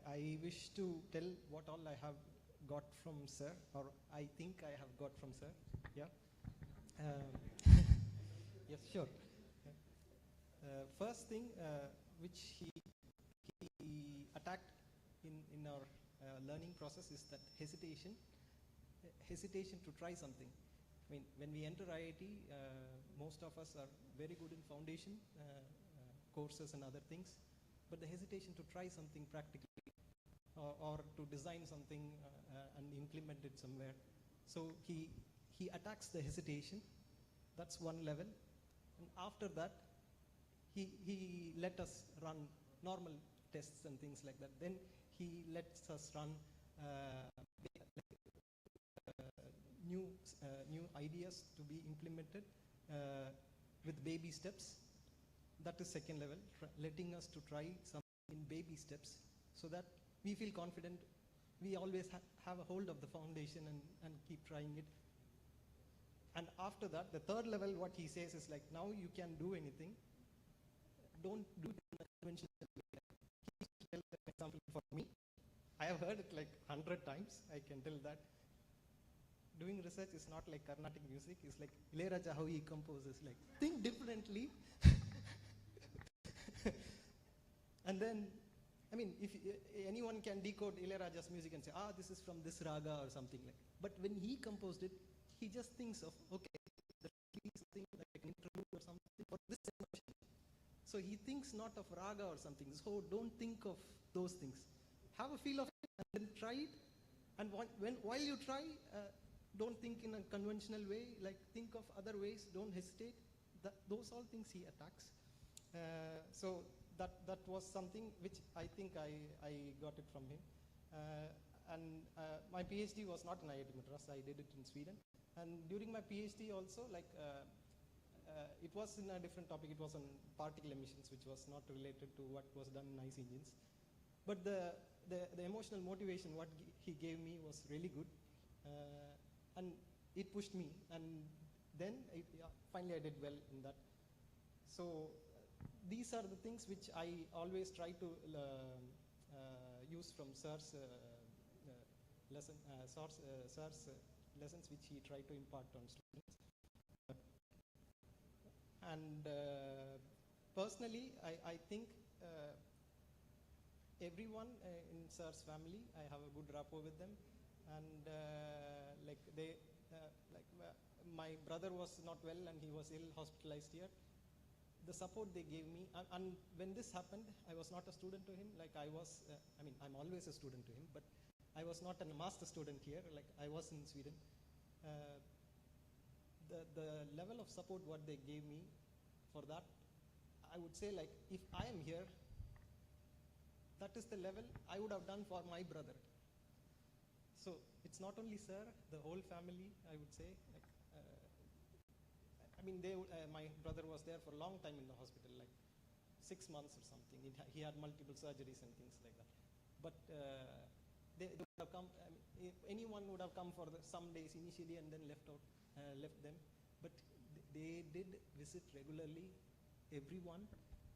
I wish to tell what all I have got from sir, or I think I have got from sir. Yeah. Yes, sure. First thing which he attacked in our learning process is that hesitation to try something. I mean, when we enter IIT, most of us are very good in foundation courses and other things, but the hesitation to try something practically or to design something and implement it somewhere. So he attacks the hesitation. That's one level. And after that, he let us run normal tests and things like that. Then he lets us run new ideas to be implemented with baby steps. That is second level, letting us to try something in baby steps so that we feel confident. We always have a hold of the foundation and keep trying it. And after that, the third level, what he says is like, now you can do anything. Don't do it in a conventional way. He used to tell an example for me. I have heard it like 100 times. I can tell that. Doing research is not like Carnatic music. It's like Ilayaraja, how he composes. Like, think differently. And then, I mean, if anyone can decode Ilayaraja's music and say, this is from this raga or something like. But when he composed it, he just thinks of, okay, there is something like an interlude or something for this emotion. So he thinks not of raga or something. So don't think of those things. Have a feel of it and then try it. And while you try, don't think in a conventional way. Like, think of other ways. Don't hesitate. Those all things he attacks. So that was something which I think I got it from him. My PhD was not in IIT Madras. I did it in Sweden. And during my PhD also, like, it was in a different topic. It was on particle emissions, which was not related to what was done in ICE engines. But the emotional motivation what he gave me was really good. And it pushed me. And then finally I did well in that. So these are the things which I always try to use from Sir's lessons which he tried to impart on students. And personally, I think everyone in Sir's family, I have a good rapport with them. And my brother was not well and he was ill, hospitalized here. The support they gave me, and when this happened, I was not a student to him. Like I was, I'm always a student to him, but I was not a master student here. Like I was in Sweden. The level of support what they gave me for that, I would say, like, if I am here, that is the level I would have done for my brother. So it's not only sir, the whole family, I would say. Like, I mean, my brother was there for a long time in the hospital, like 6 months or something. He had multiple surgeries and things like that. But they would have come. Anyone would have come for some days initially and then left them. But they did visit regularly, everyone.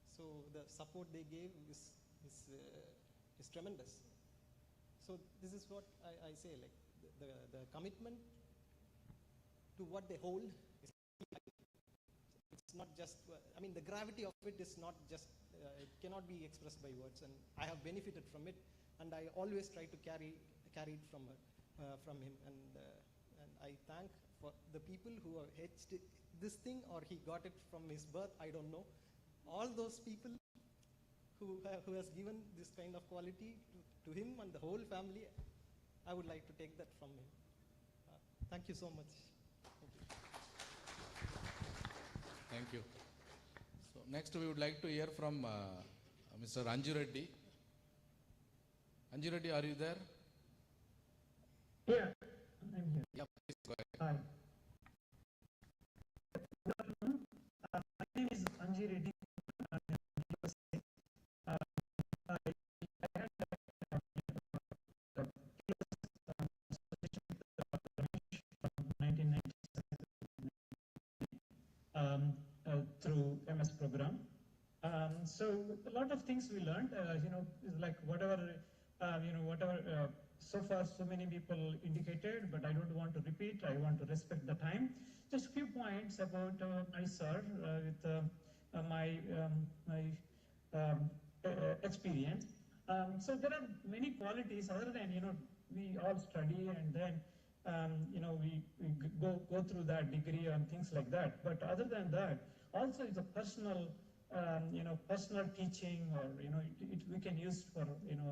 So the support they gave is tremendous. So this is what I say, like the commitment to what they hold is, it's not just, I mean, the gravity of it is not just, it cannot be expressed by words, and I have benefited from it, and I always try to carry it from him, and I thank for the people who have etched this thing, or he got it from his birth, I don't know. All those people who has given this kind of quality to him and the whole family, I would like to take that from him. Thank you so much. Thank you. So next we would like to hear from Mr. Anju Reddy. Anju Reddy, are you there? Yeah, I'm here. Yeah, please go ahead. Hi. Good afternoon. My name is Anju Reddy. Through MS program. So a lot of things we learned, is like whatever, so far so many people indicated, but I don't want to repeat. I want to respect the time. Just a few points about my sir with my experience. So there are many qualities other than, we all study and then we go through that degree and things like that. But other than that, also it's a personal, personal teaching, or we can use for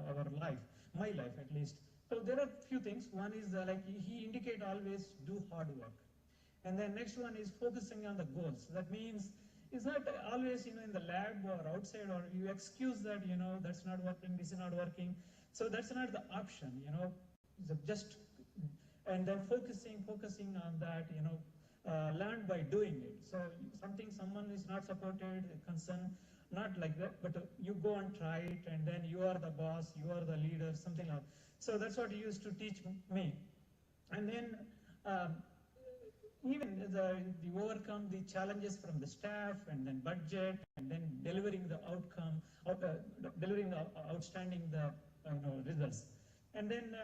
our life, my life at least. So there are few things. One is like he indicate always do hard work, and then next one is focusing on the goals. That means it's not always in the lab or outside, or you excuse that that's not working, this is not working. So that's not the option. Just and then focusing on that, learn by doing it. So someone is not supported, concern, not like that, but you go and try it, and then you are the boss, you are the leader, something like that. So that's what he used to teach me. And then even the overcome the challenges from the staff, and then budget, and then delivering the outcome, delivering the outstanding results. And then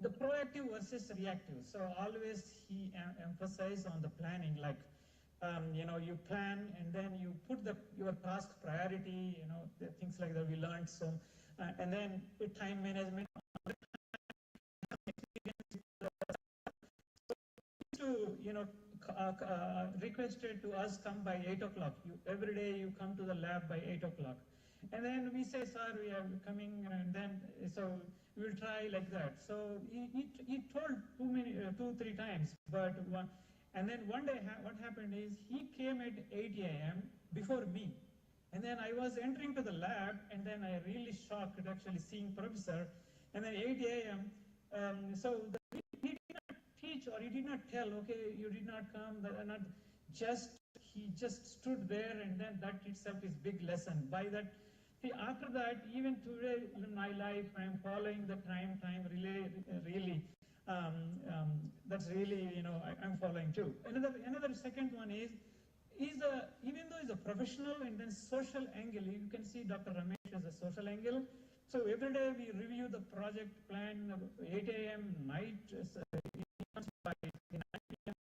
the proactive versus reactive. So always he emphasized on the planning, like you plan and then you put your task priority, the things like that we learned. So and then time management. Requested to us come by 8 o'clock. Every day you come to the lab by 8 o'clock. And then we say, sir, we are coming, and then so we will try like that. So he told 2-3 times, but and then one day what happened is he came at 8 a.m. before me. And then I was entering to the lab, and then I really shocked at actually seeing professor. And then 8 a.m. So he did not teach, or he did not tell, okay, you did not come, he just stood there, and then that itself is big lesson. By that, after that, even today in my life, I am following the time really. That's really, I'm following too. Another second one is even though he's a professional, and then social angle, you can see Dr. Ramesh as a social angle. So every day we review the project plan, 8 a.m. night, by 9 p.m.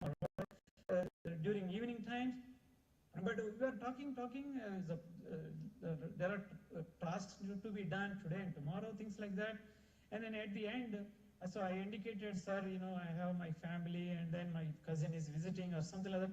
or during evening times. But we are talking, there are tasks to be done today and tomorrow, things like that. And then at the end, so I indicated, sir, I have my family, and then my cousin is visiting or something like that.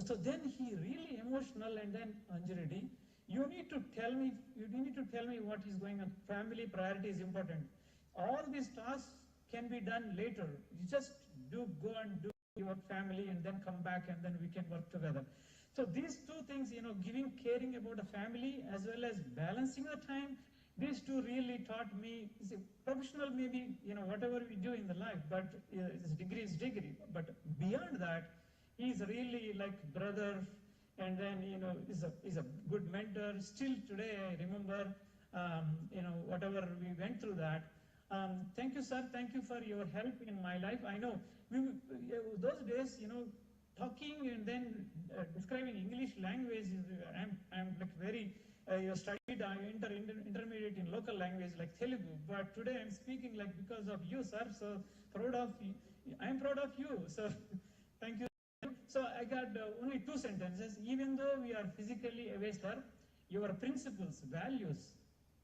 So then he really emotional, and then Anju Reddy, you need to tell me what is going on. Family priority is important. All these tasks can be done later. You just go and do your family, and then come back, and then we can work together. So these two things, caring about the family as well as balancing the time, these two really taught me, see, professional maybe, whatever we do in the life, but his degree is degree. But beyond that, he's really like brother, and then, is a good mentor. Still today, I remember, whatever we went through that. Thank you, sir. Thank you for your help in my life. I know those days, talking and then describing English language, I'm like very, studied intermediate in local language like Telugu, but today I'm speaking like because of you, sir. So proud of you. I'm proud of you. So thank you. So I got only 2 sentences. Even though we are physically away, sir, your principles, values,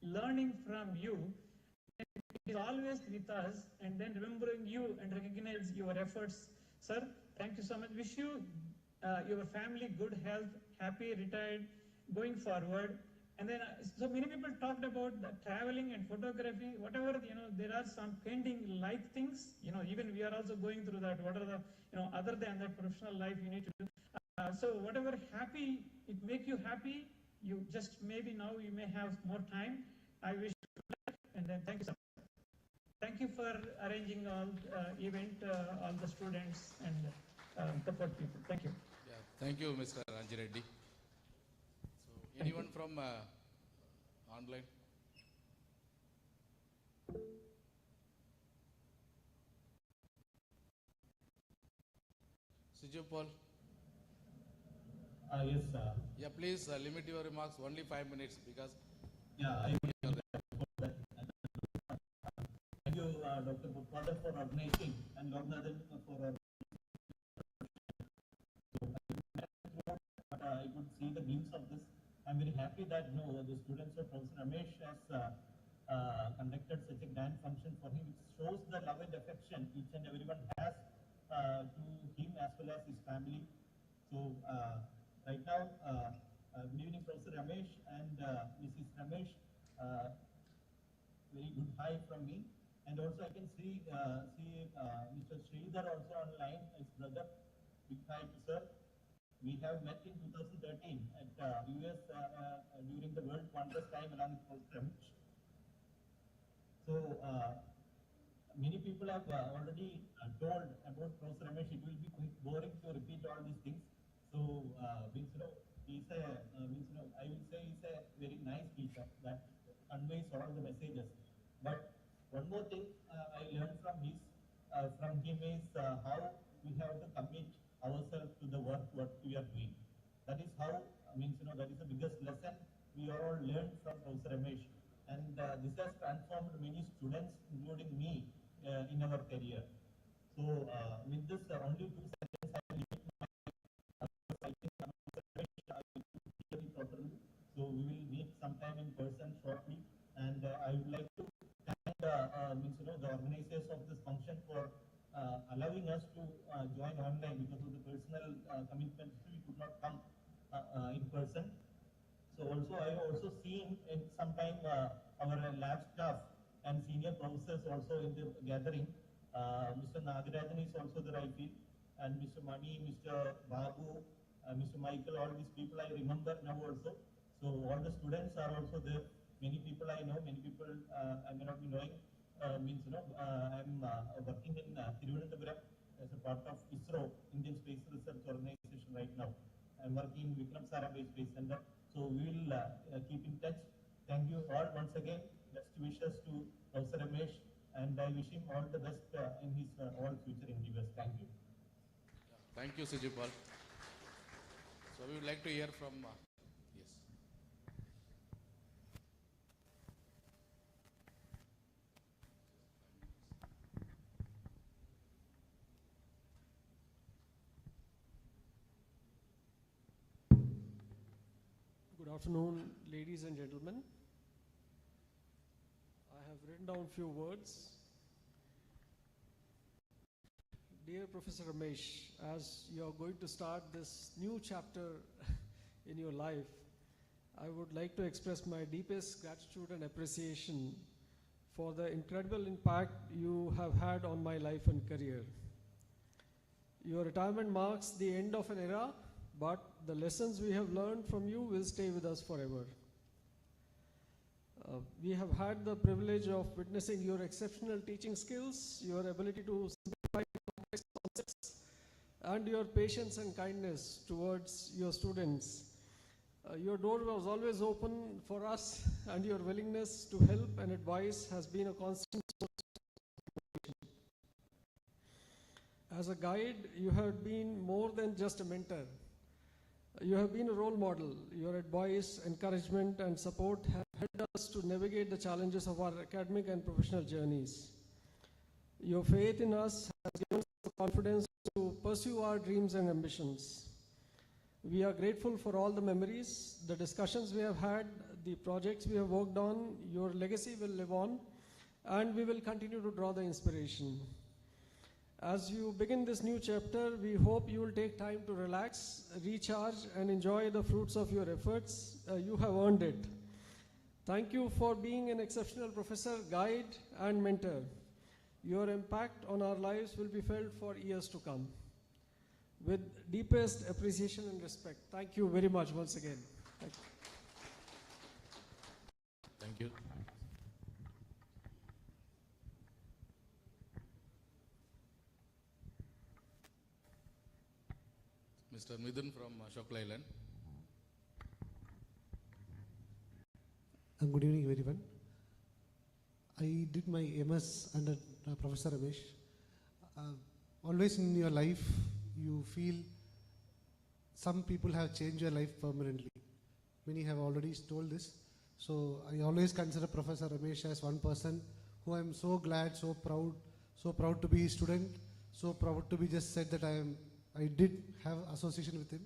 learning from you is always with us, and then remembering you and recognize your efforts. Sir, thank you so much. Wish you, your family, good health, happy, retired, going forward. And then, so many people talked about the traveling and photography, whatever, there are some pending like things, even we are also going through that. What are the, other than that professional life you need to do. So whatever happy, it make you happy, you just maybe now you may have more time. I wish you good luck, and then thank you so much. Thank you for arranging all event, all the students and support people. Thank you. Yeah, thank you, Mr. Ranjireddy. So, anyone from online? Sujupal? Yes, yeah, please limit your remarks only 5 minutes because. Yeah, I will that. Thank you, Dr. Father, for organizing and Lognadan for but I could see the glimpse of this. I'm very happy that the students of Professor Ramesh has conducted such a grand function for him. It shows the love and affection each and everyone has to him as well as his family. So right now, good evening, Professor Ramesh and Mrs. Ramesh. Very good hi from me. And also I can see Mr. Sridhar also online, his brother. Big hi to sir. We have met in 2013 at US during the World Congress time along with Professor Ramesh. So many people have already told about Professor Ramesh. It will be quite boring to repeat all these things. So he's a I will say he's a very nice teacher that conveys all the messages. But one more thing I learned from him is how we have to commit ourselves to the work what we are doing. That is how that is the biggest lesson we all learned from Professor Ramesh, and this has transformed many students, including me, in our career. So with this only 2 seconds, I will leave my properly. So we will meet sometime in person shortly, and I would like to thank the organizers of this function for allowing us to join online because of the personal commitments. We could not come in person. So also I have also seen in sometime our lab staff and senior professors also in the gathering. Mr. Nagarajan is also there, I feel, and Mr. Mani, Mr. Babu, Mr. Michael, all these people I remember now also. So all the students are also there. Many people I know, many people I may not be knowing. I'm working in Thiruvananthapuram as a part of ISRO, Indian Space Research Organization right now. I'm working in Vikram Sarabhai Space Center. So we will keep in touch. Thank you all once again. Best wishes to Professor Ramesh, and I wish him all the best in his all future endeavors. Thank you. Thank you, Sujupal. So we would like to hear from yes. Good afternoon, ladies and gentlemen. I have written down a few words. Dear Professor Ramesh, as you are going to start this new chapter in your life, I would like to express my deepest gratitude and appreciation for the incredible impact you have had on my life and career. Your retirement marks the end of an era, but the lessons we have learned from you will stay with us forever. We have had the privilege of witnessing your exceptional teaching skills, your ability to simplify complex concepts, and your patience and kindness towards your students. Your door was always open for us, and your willingness to help and advise has been a constant source of motivation. As a guide, you have been more than just a mentor. You have been a role model. Your advice, encouragement, and support have helped us to navigate the challenges of our academic and professional journeys. Your faith in us has given us the confidence to pursue our dreams and ambitions. We are grateful for all the memories, the discussions we have had, the projects we have worked on. Your legacy will live on, and we will continue to draw the inspiration. As you begin this new chapter, we hope you will take time to relax, recharge, and enjoy the fruits of your efforts. You have earned it. Thank you for being an exceptional professor, guide, and mentor. Your impact on our lives will be felt for years to come. With deepest appreciation and respect, thank you very much once again. Thank you. Thank you. Mr. Midun from Ashok Leyland. Good evening, everyone. I did my MS under Professor Ramesh. Always in your life, you feel some people have changed your life permanently. Many have already told this. So I always consider Professor Ramesh as one person who I am so glad, so proud to be his student, so proud to be just said that I did have association with him.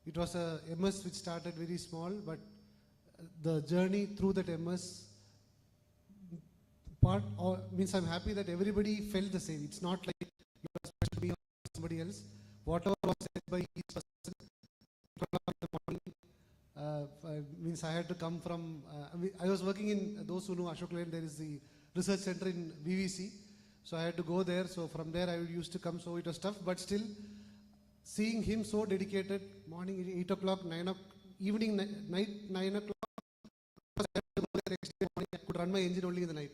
It was a MS which started very small, but the journey through that MS part means I'm happy that everybody felt the same. It's not like you are special to me or somebody else. Whatever was said by each person, in the morning, means I had to come from, I was working in, those who know Ashok Leyland, there is the research center in VVC. So I had to go there. So from there I used to come, so it was tough, but still seeing him so dedicated, morning 8 o'clock, 9 o'clock, evening, night 9 o'clock, I had to go there next day morning, I could run my engine only in the night.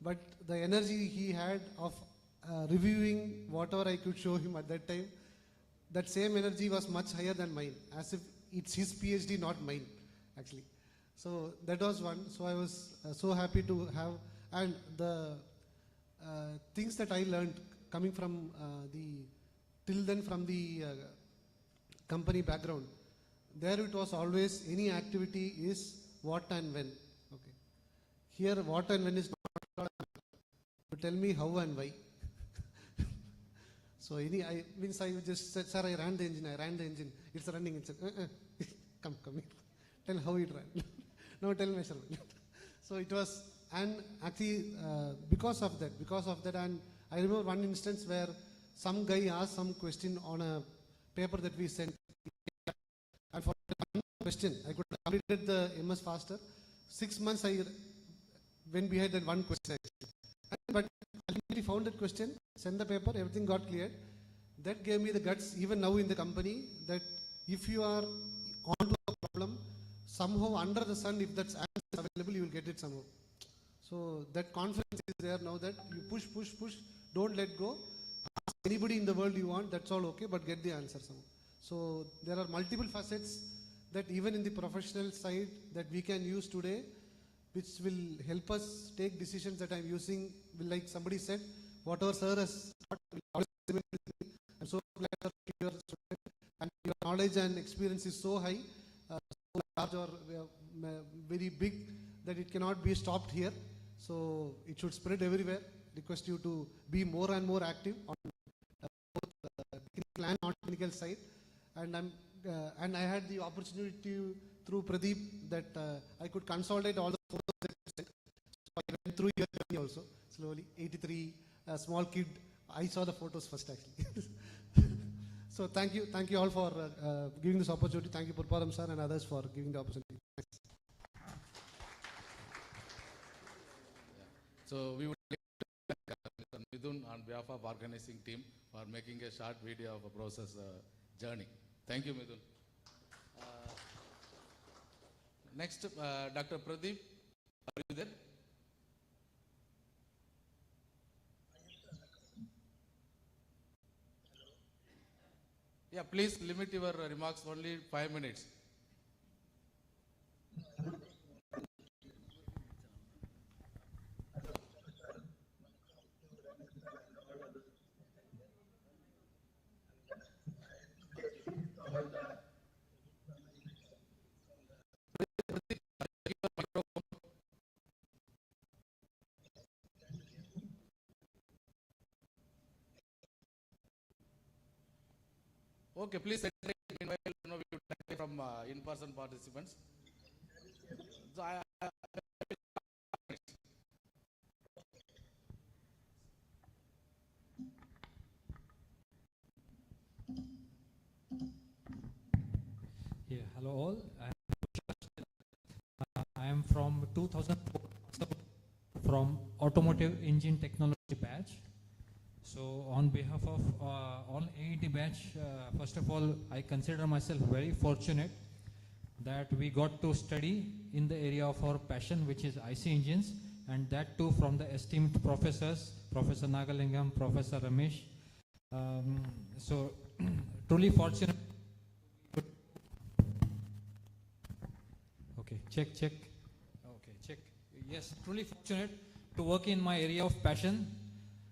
But the energy he had of reviewing whatever I could show him at that time, that same energy was much higher than mine, as if it's his PhD, not mine, actually. So that was one. So I was so happy to have, and the things that I learned coming from till then from the company background, there it was always any activity is what and when. Okay. Here what and when is not to tell me how and why. So I just said, sir, I ran the engine, it's running, it's come here, tell how it ran. No, tell measurement. So it was, and actually because of that, and I remember one instance where some guy asked some question on a paper that we sent, and for one question, I could have completed the MS faster. 6 months I went behind that one question. But I ultimately found that question, sent the paper, everything got cleared. That gave me the guts, even now in the company, that if you are onto a problem, somehow under the sun, if that's answer is available, you will get it somehow. So that confidence is there now that you push, don't let go. Ask anybody in the world you want, that's all okay, but get the answer somehow. So there are multiple facets that even in the professional side that we can use today, which will help us take decisions that I'm using, like somebody said, whatever sir has taught, I'm so glad that you are a student and your knowledge and experience is so high, so large or very big that it cannot be stopped here. So it should spread everywhere. Request you to be more and more active on both technical and non-technical side. And I had the opportunity through Pradeep that I could consolidate all the photos that you sent. So I went through your journey also slowly. 83, a small kid. I saw the photos first actually. So thank you all for giving this opportunity. Thank you Purparam sir and others for giving the opportunity. Thanks. So we would like to thank Mr. Midun on behalf of organizing team for making a short video of a process journey. Thank you, Midun. Next, Dr. Pradeep Are you there? Yeah, please limit your remarks only 5 minutes. Okay, please enter. Meanwhile, we take from in-person participants. So Yeah, hello all. I am from 2004 from Automotive Engine Technology batch. So on behalf of all AET batch, first of all, I consider myself very fortunate that we got to study in the area of our passion, which is IC engines, and that too from the esteemed professors, Professor Nagalingam, Professor Ramesh. So truly fortunate. Okay, check. Okay, check. Yes, truly fortunate to work in my area of passion.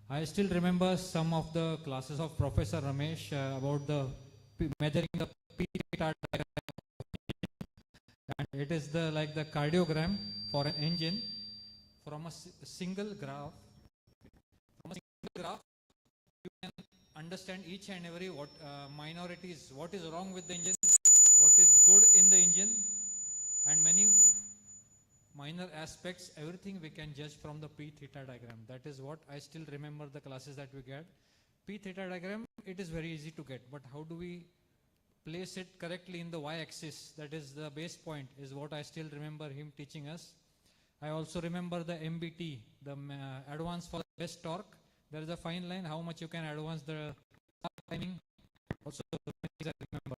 I still remember some of the classes of Professor Ramesh about the measuring the P diagram, and it is the like the cardiogram for an engine from a single graph. From a single graph, you can understand each and every what minorities, what is wrong with the engine, what is good in the engine, and many minor aspects, everything we can judge from the P theta diagram. That is what I still remember the classes that we get. P theta diagram, it is very easy to get, but how do we place it correctly in the y-axis? That is the base point, is what I still remember him teaching us. I also remember the MBT, the advance for the best torque. There is a fine line, how much you can advance the timing. Also, I remember.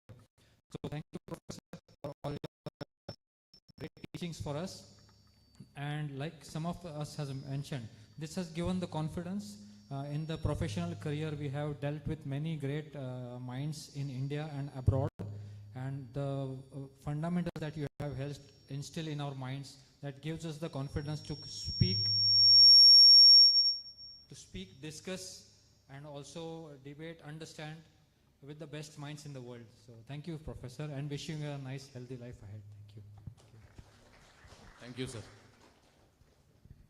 So thank you, Professor, for all your great teachings for us. And like some of us has mentioned, this has given the confidence in the professional career. We have dealt with many great minds in India and abroad, and the fundamentals that you have helped instill in our minds, that gives us the confidence to speak, discuss, and also debate, understand with the best minds in the world. So thank you, Professor, and wishing you a nice, healthy life ahead. Thank you. Thank you, sir.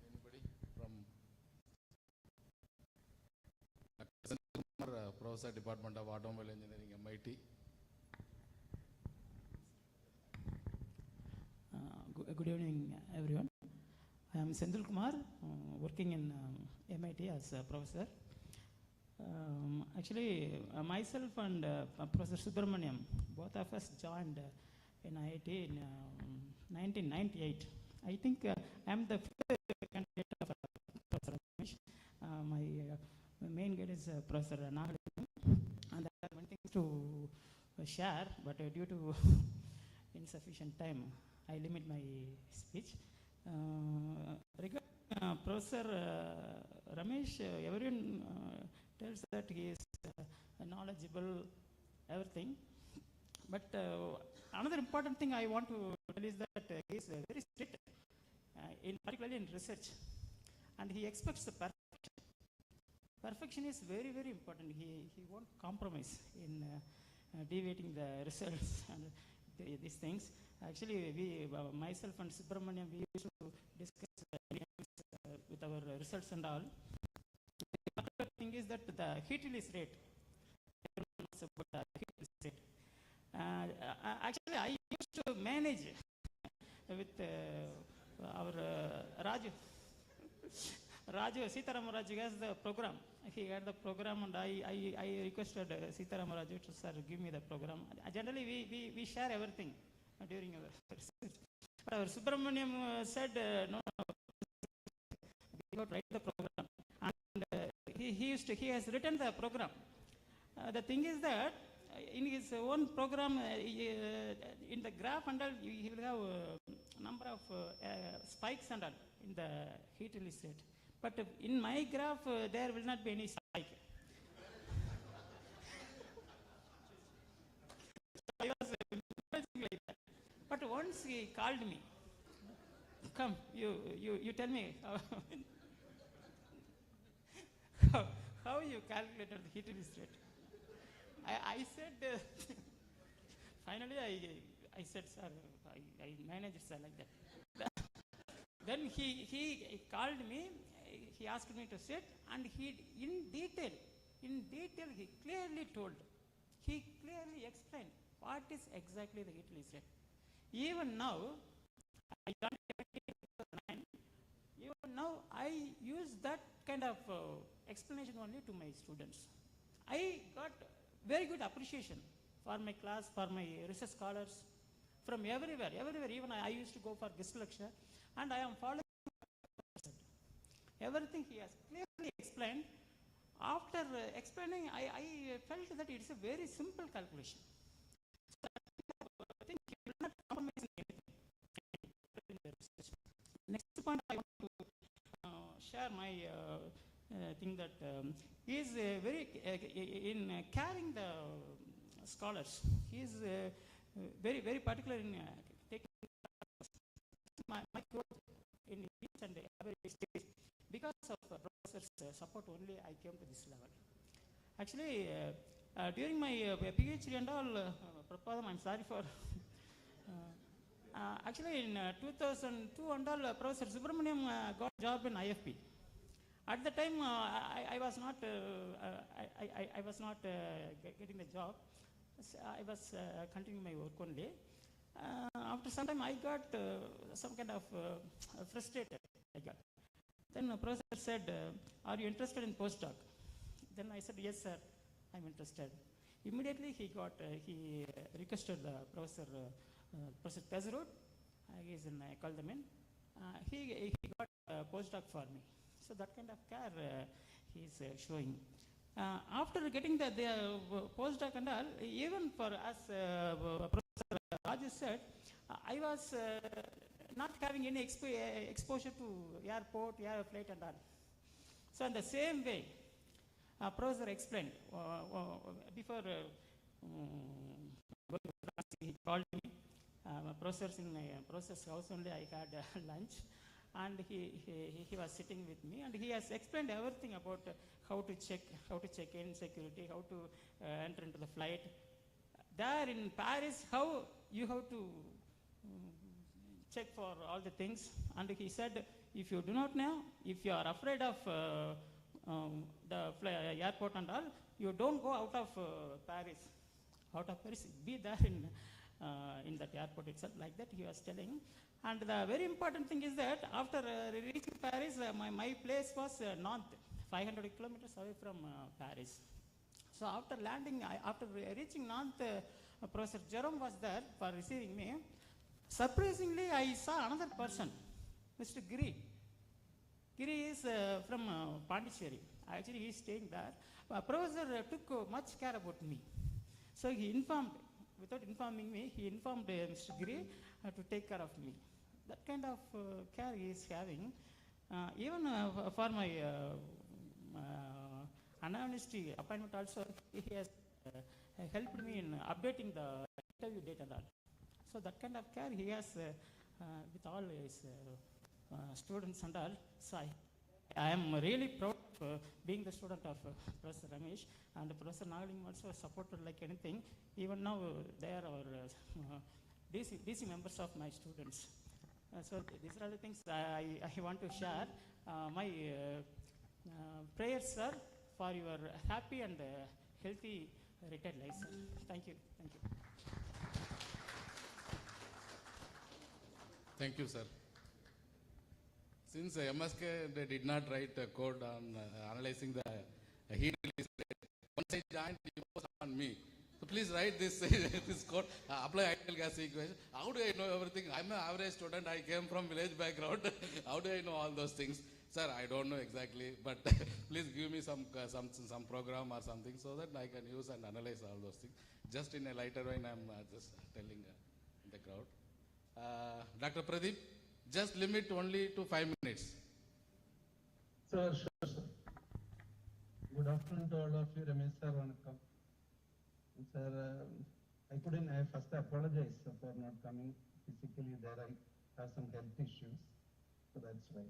Anybody from Professor, Department of Automobile Engineering, MIT. Good evening, everyone. I am Sendil Kumar, working in MIT as a professor. Actually, myself and Professor Subramaniam, both of us joined in IIT in 1998. I think I am the fifth candidate of Professor Ramesh. My main guide is Professor Nagalingam, and I have many things to share, but due to insufficient time, I limit my speech. Regarding Professor Ramesh, everyone tells that he is knowledgeable, everything. But another important thing I want to tell is that he is very strict, particularly in research, and he expects the perfection. Perfection is very, very important. He won't compromise in deviating the results and these things. Actually, we, myself and Subramaniam, we used to discuss with our results and all. The thing is that the heat release rate. Actually, I used to manage with our Raju, Sitaram Raju has the program. He had the program, and I requested Sitaram Raju to sir give me the program. Generally, we share everything during our research. But our Subramaniam said, no, we got to write the program. And he has written the program. The thing is that in his own program, in the graph and all, he will have number of spikes and all in the heat release rate. But in my graph, there will not be any spike. I was like that. But once he called me, come, you tell me how you calculated the heat release rate. I said, finally I said, sir, I managed it, sir, like that. Then he called me, he asked me to sit, and he, in detail, he clearly told, he clearly explained what is exactly the heat release rate. Even now, I got 2009, even now I use that kind of explanation only to my students. I got very good appreciation for my class, for my research scholars, from everywhere, even I used to go for guest lecture, and I am following everything he has clearly explained. After explaining, I felt that it's a very simple calculation. So I think you will not compromise anything in the research. Next point I want to share my thing that he is very in carrying the scholars. He is very particular in taking my growth in each and every stage. Because of professor's support only, I came to this level. Actually, during my PhD and all, Prapadam, I'm sorry for. Actually, in 2002 and all, Professor Subramaniam got a job in IFP. At the time, I was not getting the job. So I was continuing my work only. After some time, I got some kind of frustrated. Then the professor said, are you interested in postdoc? Then I said, yes, sir, I'm interested. Immediately he requested the Professor Tezrud, he is in Kaldamin. He got a postdoc for me. So that kind of care he is showing. After getting the postdoc and all, even for us, Professor Raju said, I was not having any exposure to airport, air flight and all. So in the same way, Professor explained, before he called me, Professor's in Professor's house only I had lunch, and he was sitting with me, and he has explained everything about how to check in security, how to enter into the flight. There in Paris, how you have to check for all the things. And he said, if you do not know, if you are afraid of the airport and all, you don't go out of Paris. Be there in that airport itself, like that he was telling. And the very important thing is that after reaching Paris, my place was north, 500 kilometers away from Paris. So after landing, after reaching north, Professor Jerome was there for receiving me. Surprisingly, I saw another person, Mr. Giri. Giri is from Pondicherry. Actually, he is staying there. Professor took much care about me. So he informed, without informing me, he informed Mr. Giri to take care of me. That kind of care he is having. Even for my anonymity appointment also, he has helped me in updating the interview date and all. So that kind of care he has with all his students and all. So I am really proud of being the student of Professor Ramesh, and Professor Nagaling also supported like anything. Even now they are our DC members of my students. So these are the things I want to share. My prayers, sir, for your happy and healthy retired life, sir. Thank you. Thank you. Thank you, sir. Since MSK they did not write a code on analyzing the heat release rate, once I joined, it was on me. So please write this this code, apply ideal gas equation. How do I know everything? I'm an average student. I came from village background. How do I know all those things? Sir, I don't know exactly, but please give me some program or something so that I can use and analyze all those things. Just in a lighter vein, I'm just telling the crowd. Dr. Pradeep, just limit only to 5 minutes. Sir, sure, sir. Good afternoon to all of you. Ramesh sir, vanakkam. Sir, I first apologize for not coming physically there. I have some health issues, so that's why.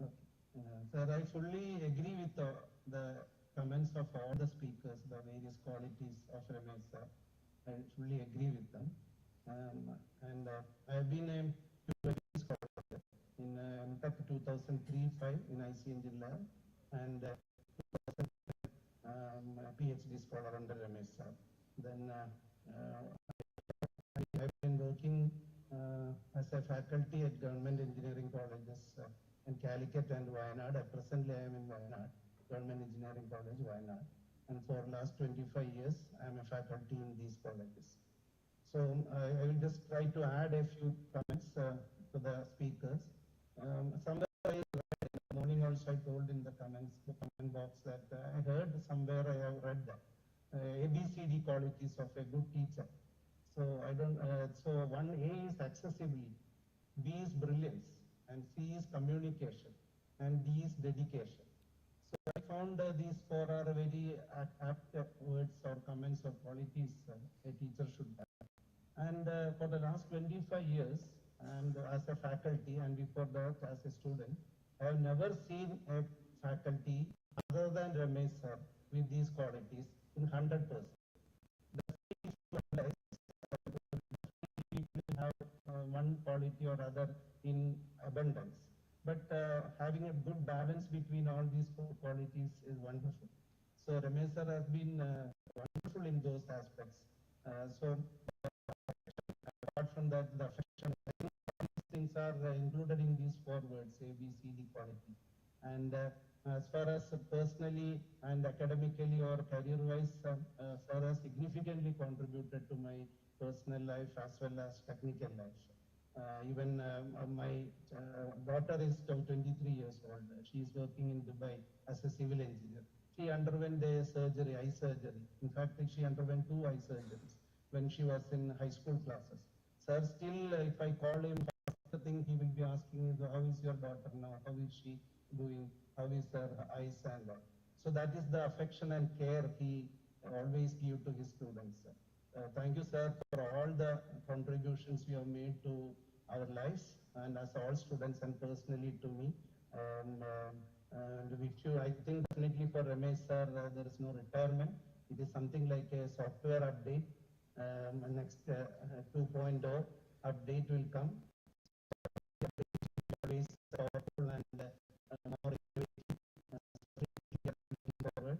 Okay. Sir, I fully agree with the comments of all the speakers, the various qualities of Ramesh sir. I fully agree with them. I have been a scholar in MTech 2003-5 in IC Engine Lab and PhD scholar under Ramesh sir. Then I have been working as a faculty at government engineering colleges in Calicut and Wayanad. Presently I am in Wayanad, Government Engineering College, Wayanad. And for last 25 years I am a faculty in these colleges. So I will just try to add a few comments to the speakers. Somewhere I read in the morning also I told in the comment box that I heard somewhere I have read that ABCD qualities of a good teacher. So I don't. So one A is accessibility, B is brilliance, and C is communication, and D is dedication. So I found these four are very apt words or comments or qualities a teacher should have. And for the last 25 years, and as a faculty, and before that as a student, I have never seen a faculty other than Ramesh sir with these qualities in 100%. People have one quality or other in abundance, but having a good balance between all these four qualities is wonderful. So Ramesh sir has been wonderful in those aspects. So apart from that, the affection, these things are included in these four words, A, B, C, D quality. And as far as personally and academically or career-wise, sir has significantly contributed to my personal life as well as technical life. Even my daughter is 23 years old. She is working in Dubai as a civil engineer. She underwent a surgery, eye surgery. In fact, she underwent 2 eye surgeries when she was in high school classes. Sir, still, if I call him, first thing he will be asking is, how is your daughter now? How is she doing? How is her eyes and all? So that is the affection and care he always give to his students. Thank you, sir, for all the contributions you have made to our lives and as all students and personally to me. And which you, I think definitely for Ramesh sir, there is no retirement. It is something like a software update. Next 2.0 update will come. Always powerful and more forward.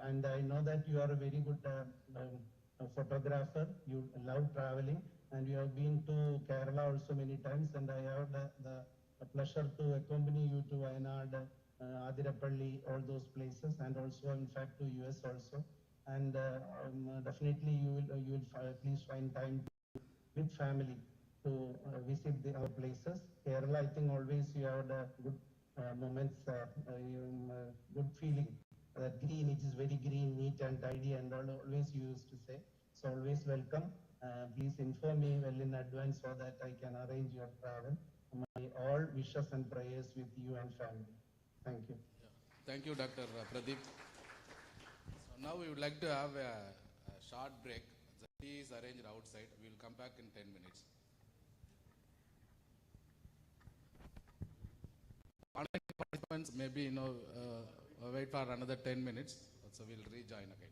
And I know that you are a very good photographer. You love traveling, and you have been to Kerala also many times. And I have the pleasure to accompany you to Wayanad, Adirapalli, all those places, and also in fact to US also. And definitely you will please find time with family to visit our places. Kerala, I think always you have the good moments, good feeling. Green, it is very green, neat and tidy, and always you used to say. So always welcome. Please inform me well in advance so that I can arrange your travel. My all wishes and prayers with you and family. Thank you. Thank you, Dr. Pradeep. So now we would like to have a short break. The tea is arranged outside. We will come back in 10 minutes. Online participants, maybe wait for another 10 minutes. So we'll rejoin again.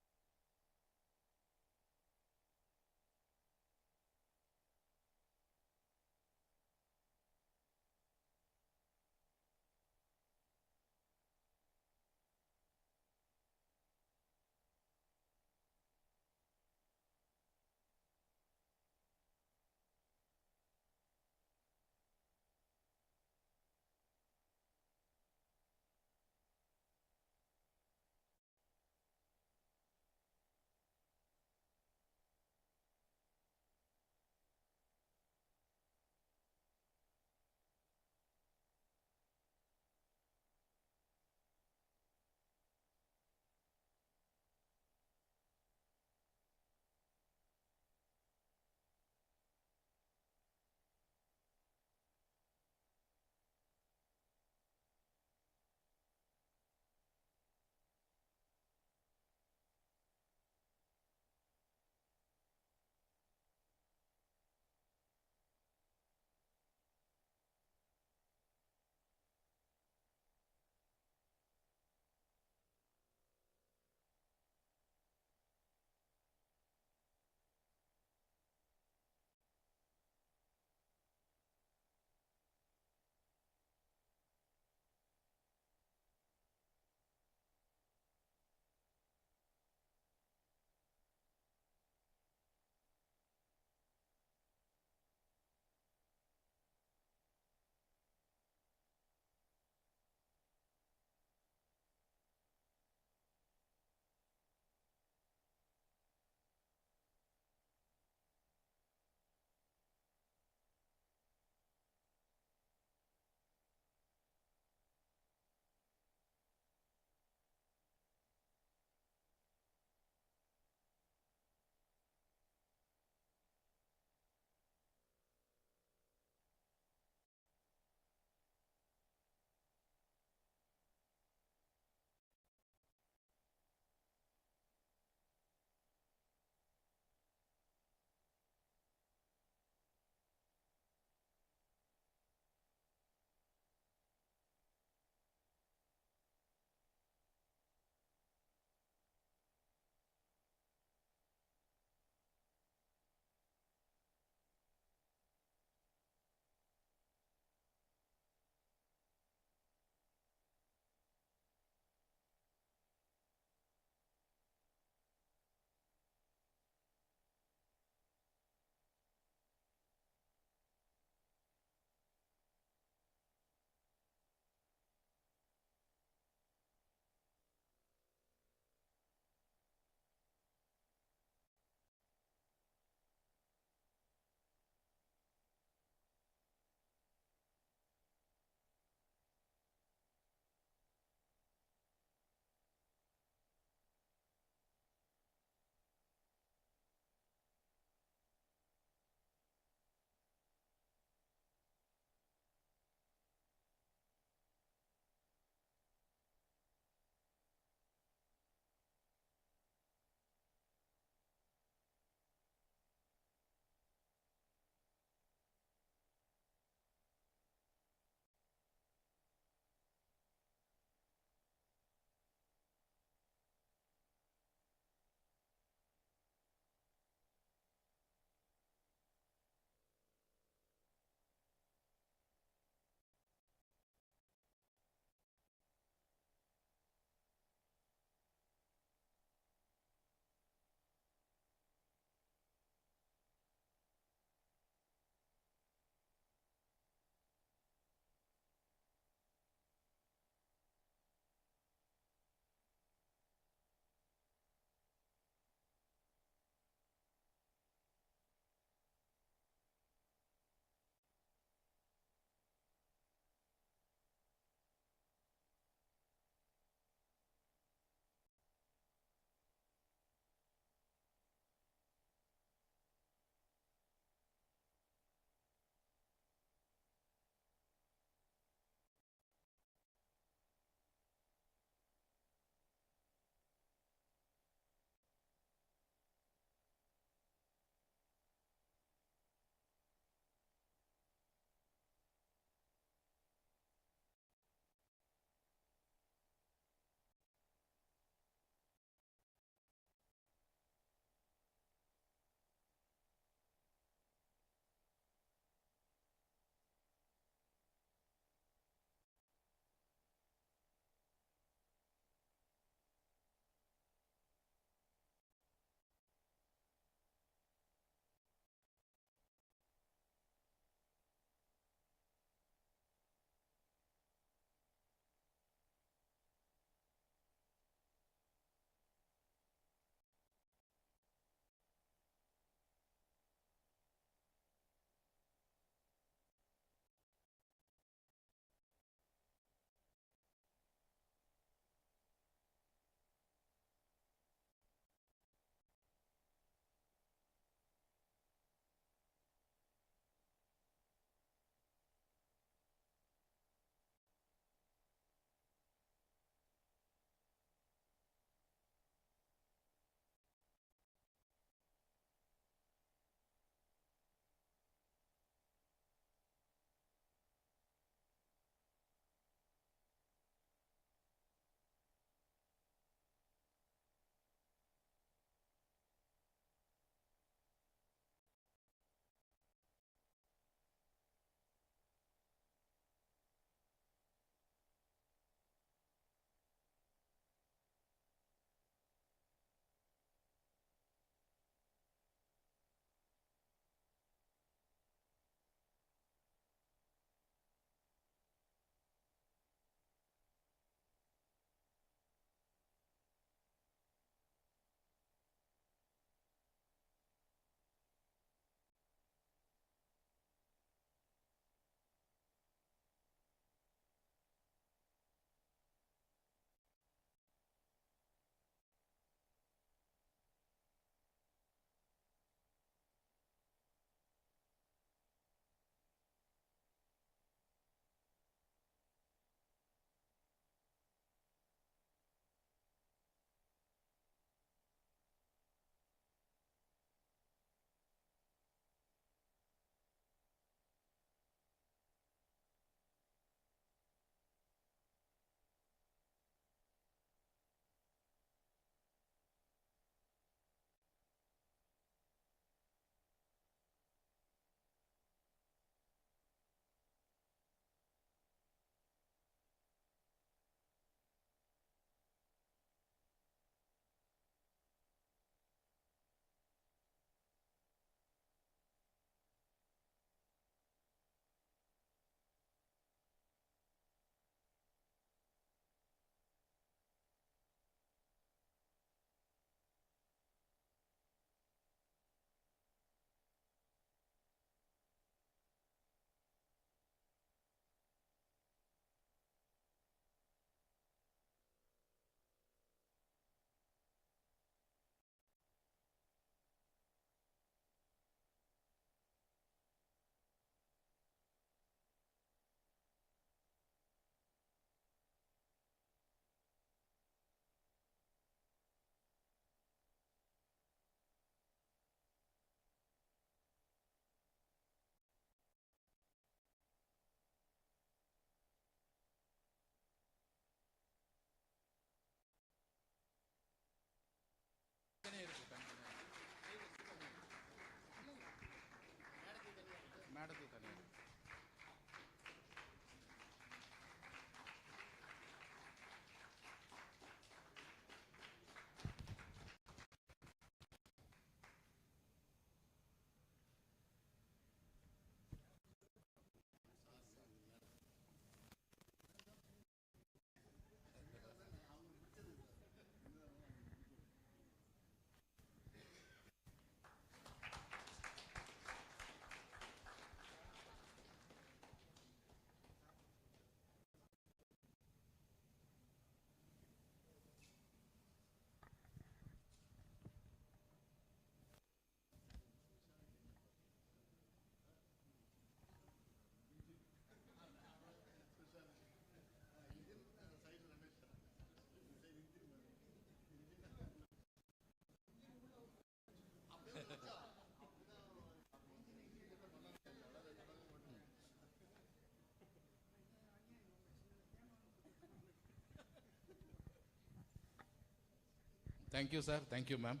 Thank you, sir. Thank you, ma'am.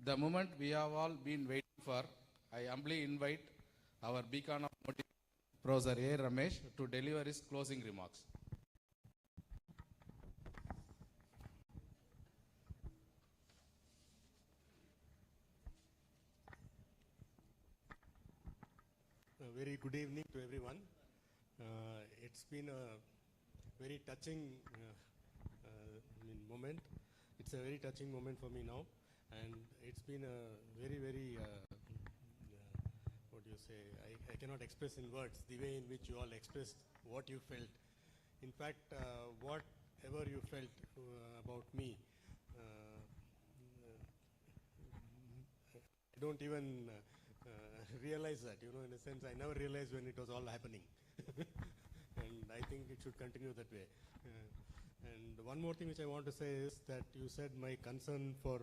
The moment we have all been waiting for, I humbly invite our beacon of motivation, Professor A. Ramesh, to deliver his closing remarks. A very good evening to everyone. It's been a very touching moment. It's a very touching moment for me now, and it's been a very what do you say? I cannot express in words the way in which you all expressed what you felt. In fact, whatever you felt about me, I don't even realize that, in a sense, I never realized when it was all happening. And I think it should continue that way. And one more thing which I want to say is that you said my concern for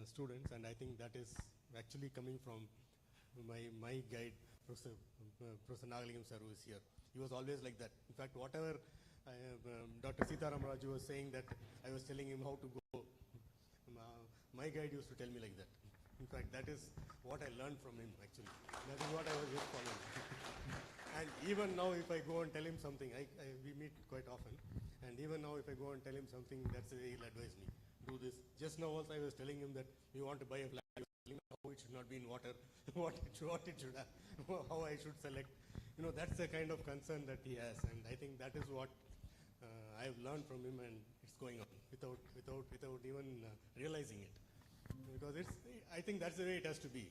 students, and I think that is actually coming from my guide, Professor Nagalingam sir, who is here. He was always like that. In fact, whatever Dr. Sitaram Raju was saying that I was telling him how to go, my guide used to tell me like that. In fact, that is what I learned from him, actually. That is what I was just following. And even now, if I go and tell him something, we meet quite often, and even now, if I go and tell him something, that's the way he'll advise me. Do this. Just now also, I was telling him that we want to buy a flag, how it should not be in water, what it should have, how I should select. That's the kind of concern that he has, and I think that is what I've learned from him, and it's going on without even realizing it. Because I think that's the way it has to be.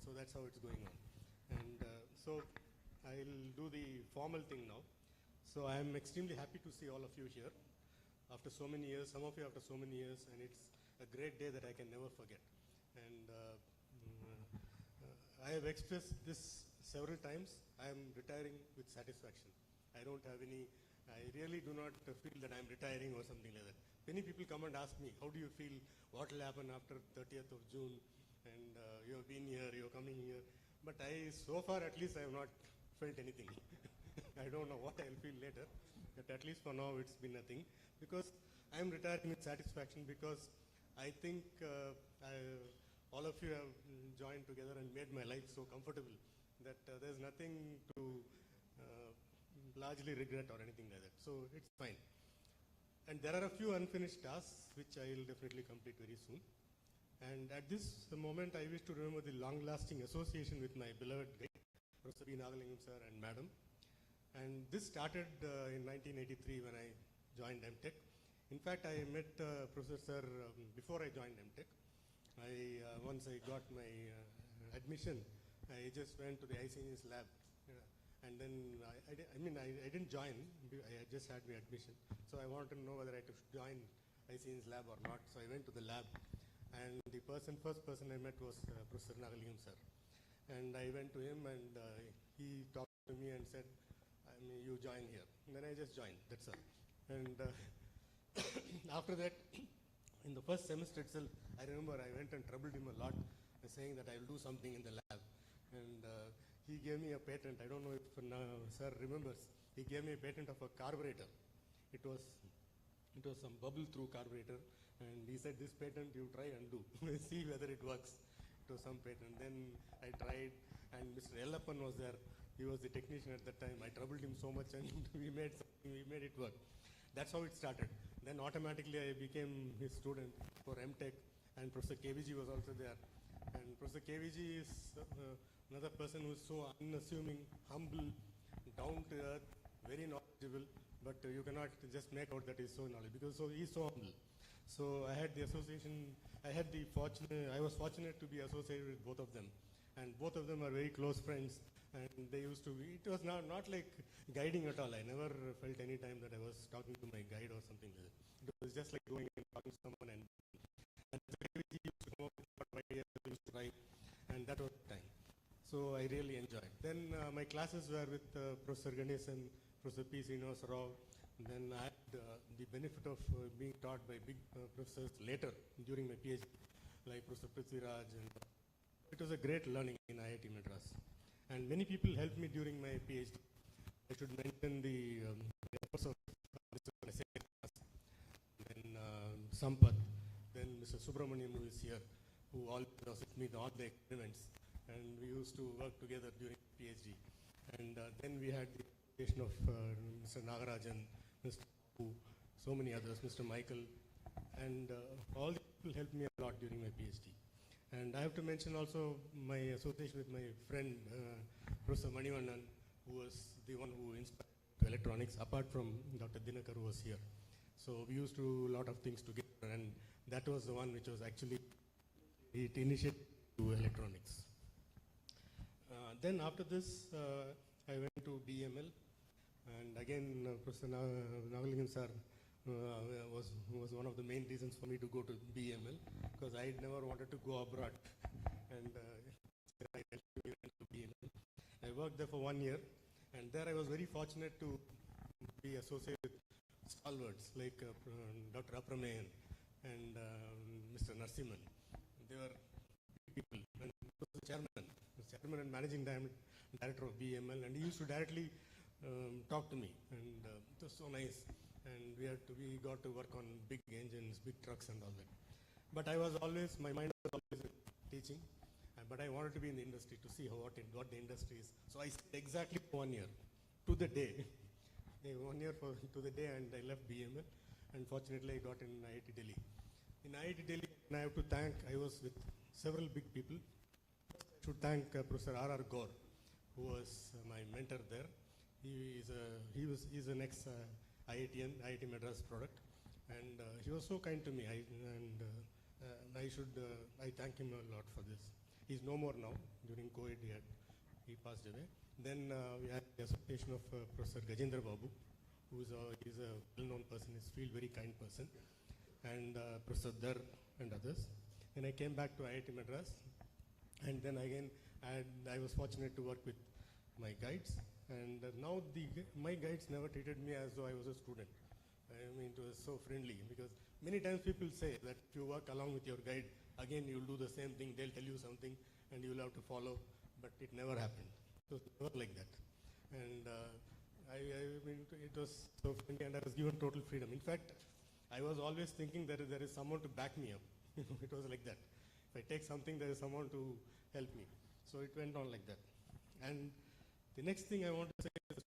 So that's how it's going on. And so I'll do the formal thing now. So I'm extremely happy to see all of you here after so many years, some of you after so many years, and it's a great day that I can never forget. And I have expressed this several times. I am retiring with satisfaction. I really do not feel that I'm retiring or something like that. Many people come and ask me, how do you feel, what will happen after 30th of June, and you have been here, you're coming here. But so far at least I have not felt anything. I don't know what I'll feel later, but at least for now it's been nothing. Because I'm retiring with satisfaction, because I think all of you have joined together and made my life so comfortable that there's nothing to largely regret or anything like that. So it's fine. And there are a few unfinished tasks which I will definitely complete very soon. And at this moment, I wish to remember the long-lasting association with my beloved guide, Professor B. Nagalingam sir and madam. And this started in 1983 when I joined MTech. In fact, I met Professor sir before I joined MTech. Once I got my admission, I just went to the ICNS lab. And then I didn't join, I just had my admission. So I wanted to know whether I should join ICN's lab or not. So I went to the lab, and the first person I met was Professor Nagalingam sir. And I went to him, and he talked to me and said, you join here. And then I just joined, that's all. And after that, in the first semester itself, I remember I went and troubled him a lot, saying that I will do something in the lab. And he gave me a patent. I don't know if sir remembers. He gave me a patent of a carburetor. It was some bubble-through carburetor, and he said, this patent you try and do. See whether it works. It was some patent. Then I tried, and Mr. Ellappan was there. He was the technician at that time. I troubled him so much, and we made it work. That's how it started. Then automatically I became his student for MTech, and Professor KVG was also there. And Professor KVG is another person who is so unassuming, humble, down to earth, very knowledgeable, but you cannot just make out that he's so knowledgeable, because he's so humble. So I had the association, I was fortunate to be associated with both of them. And both of them are very close friends, and they used to be, it was not like guiding at all. I never felt any time that I was talking to my guide or something like that. It was just like going and talking to someone, and KVG used to come up with what ideas I used to write, and that was the time. So I really enjoyed. Then my classes were with Professor Ganesan, Professor P. Srinivas Rao. Then I had the benefit of being taught by big professors later during my PhD, like Professor Prithviraj and it was a great learning in IIT Madras. And many people helped me during my PhD. I should mention the efforts of Mr. then Sampath, then Mr. Subramaniam, who is here, who always was with me in all the experiments. And we used to work together during PhD. And then we had the participation of Mr. Nagarajan, Mr. Pu, so many others, Mr. Michael, and all the people helped me a lot during my PhD. And I have to mention also my association with my friend, Professor Manivannan, who was the one who inspired me to electronics, apart from Dr. Dinakar, who was here. So we used to do a lot of things together, and that was the one which was actually, it initiated to electronics. Then after this, I went to BML, and again, Professor Nagalingam sir was one of the main reasons for me to go to BML, because I never wanted to go abroad, and I went to BML. I worked there for 1 year, and there I was very fortunate to be associated with stalwarts like Dr. Aprameyan and Mr. Narsimhan. They were people, and the chairman and managing director of BML, and he used to directly talk to me, and it was so nice. And we got to work on big engines, big trucks and all that. But I was always, my mind was always in teaching, but I wanted to be in the industry to see what the industry is. So I stayed exactly 1 year, to the day. 1 year to the day, and I left BML, and fortunately I got in IIT Delhi. In IIT Delhi, and I have to thank, I was with several big people. I should thank Professor R.R. Gaur, who was my mentor there. He's an ex IITian, IIT Madras product, and he was so kind to me, I thank him a lot for this. He's no more now. During COVID, he passed away. Then we had the association of Professor Gajendra Babu, who is a well-known person, in his field, very kind person, and Professor Dar and others. Then I came back to IIT Madras, and then again I was fortunate to work with my guides. And now my guides never treated me as though I was a student. I mean, it was so friendly, because many times people say that if you work along with your guide, again you'll do the same thing, they'll tell you something and you'll have to follow, but it never happened. It was never like that. And I mean, it was so friendly, and I was given total freedom. In fact, I was always thinking that there is someone to back me up. It was like that. If I take something, there is someone to help me. So it went on like that. And the next thing I want to say is,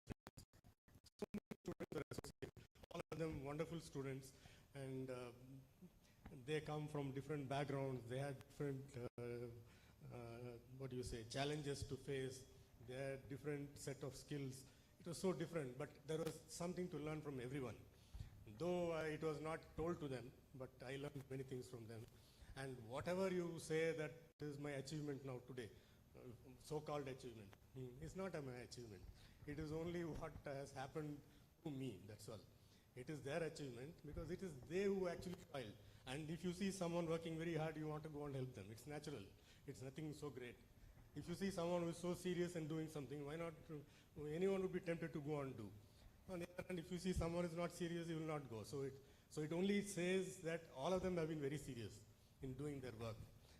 so many students are associated, all of them wonderful students, and they come from different backgrounds, they had different, challenges to face, they had different set of skills. It was so different, but there was something to learn from everyone. Though it was not told to them, but I learned many things from them. And whatever you say that is my achievement now today, so-called achievement, it's not my achievement. It is only what has happened to me, that's all. It is their achievement, because it is they who actually filed. And if you see someone working very hard, you want to go and help them. It's natural. It's nothing so great. If you see someone who is so serious and doing something, why not? Anyone would be tempted to go and do. On the other hand, if you see someone is not serious, he will not go. So it only says that all of them have been very serious in doing their work.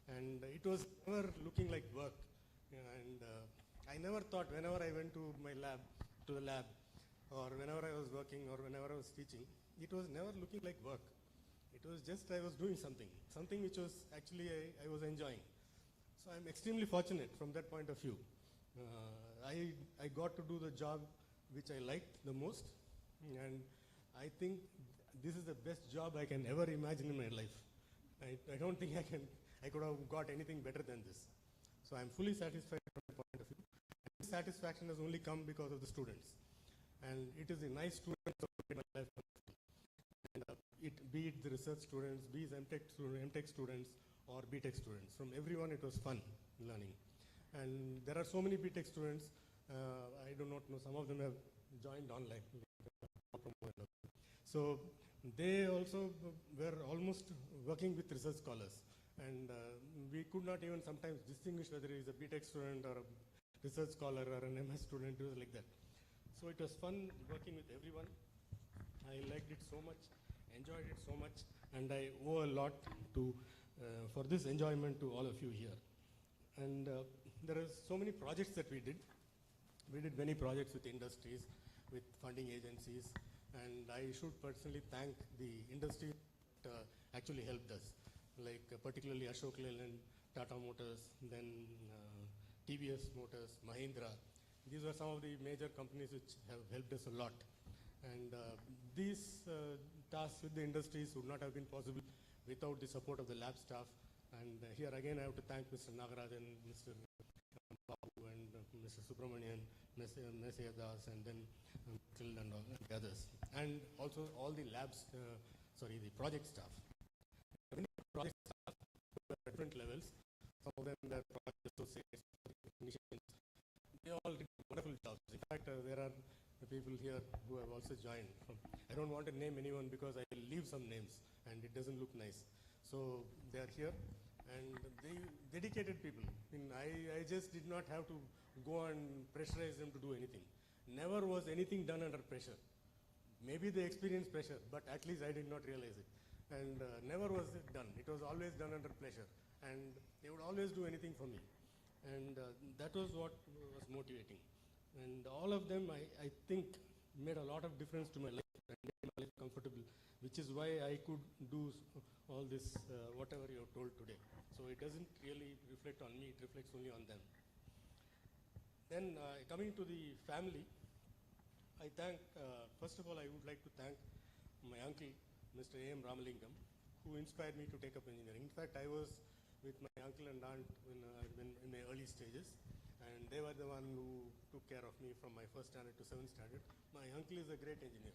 And it was never looking like work. And I never thought, whenever I went to the lab, or whenever I was working, or whenever I was teaching, it was never looking like work. It was just I was doing something which was actually I was enjoying. So I'm extremely fortunate from that point of view. I got to do the job which I liked the most, and I think this is the best job I can ever imagine in my life. I don't think I could have got anything better than this. So I'm fully satisfied from that point of view. This satisfaction has only come because of the students. And it is a nice student in my life. And be it the research students, be it MTech students, or BTech students. From everyone it was fun learning. And there are so many BTech students, I do not know, some of them have joined online. So they also were almost working with research scholars. And we could not even sometimes distinguish whether he is a BTech student or a research scholar or an MS student. It was like that. So it was fun working with everyone. I liked it so much, enjoyed it so much, and I owe a lot to for this enjoyment to all of you here. And there are so many projects that we did. We did many projects with industries, with funding agencies, and I should personally thank the industry that actually helped us, like particularly Ashok Leyland, Tata Motors, then TVS Motors, Mahindra. These were some of the major companies which have helped us a lot. And these tasks with the industries would not have been possible without the support of the lab staff. And here again I have to thank Mr. Nagarajan, Mr. Babu, and Mr. Subramanian, Mr. Das, and then Till and all the others. And also all the labs, the project staff. Many project staff at different levels. Some of them are project associates, technicians. They all did wonderful jobs. In fact, there are people here who have also joined. I don't want to name anyone because I will leave some names and it doesn't look nice. So they are here and they dedicated people. I just did not have to go and pressurize them to do anything. Never was anything done under pressure. Maybe they experienced pressure, but at least I did not realize it. And never was it done. It was always done under pressure. And they would always do anything for me. And that was what was motivating. And all of them, I think, made a lot of difference to my life and made my life comfortable, which is why I could do all this, whatever you have told today. So it doesn't really reflect on me, it reflects only on them. Then coming to the family, I thank, first of all, I would like to thank my uncle, Mr. A.M. Ramalingam, who inspired me to take up engineering. In fact, I was with my uncle and aunt when in my early stages, and they were the one who took care of me from my first standard to 7th standard. My uncle is a great engineer.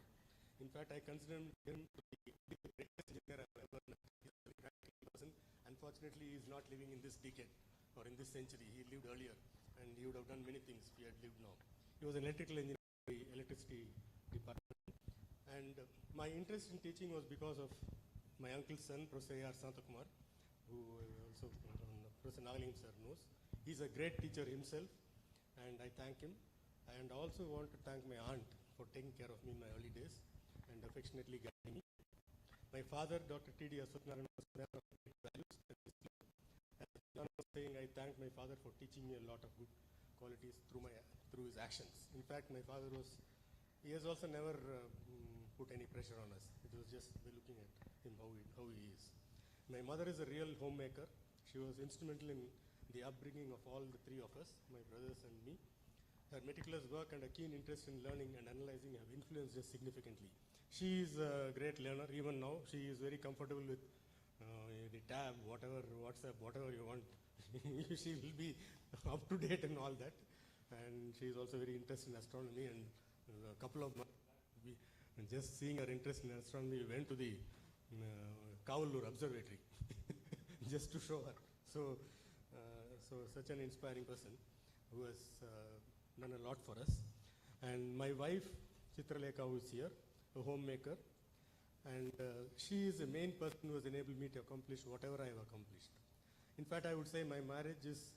In fact, I consider him to be the greatest engineer I've ever met. He's a very practical person. Unfortunately, he is not living in this decade or in this century. He lived earlier, and he would have done many things if he had lived now. He was an electrical engineer in the electricity department. And my interest in teaching was because of my uncle's son, Professor A.R. Santakumar, who also Professor Nagalingam sir knows. He's a great teacher himself, and I thank him. And I also want to thank my aunt for taking care of me in my early days and affectionately guiding me. My father, Dr. T.D. Aswathnarayan, was a man of great values. As John was saying, I thank my father for teaching me a lot of good qualities through his actions. In fact, my father he has also never put any pressure on us. It was just looking at him how he is. My mother is a real homemaker. She was instrumental in the upbringing of all the three of us, my brothers and me. Her meticulous work and a keen interest in learning and analyzing have influenced us significantly. She is a great learner. Even now, she is very comfortable with the tab, whatever, WhatsApp, whatever you want. She will be up to date and all that. And she is also very interested in astronomy. And a couple of months back, just seeing her interest in astronomy, we went to the Kavallur Observatory just to show her. So such an inspiring person who has done a lot for us. And my wife, Chitralekha, who is here, a homemaker, and she is the main person who has enabled me to accomplish whatever I have accomplished. In fact, I would say my marriage is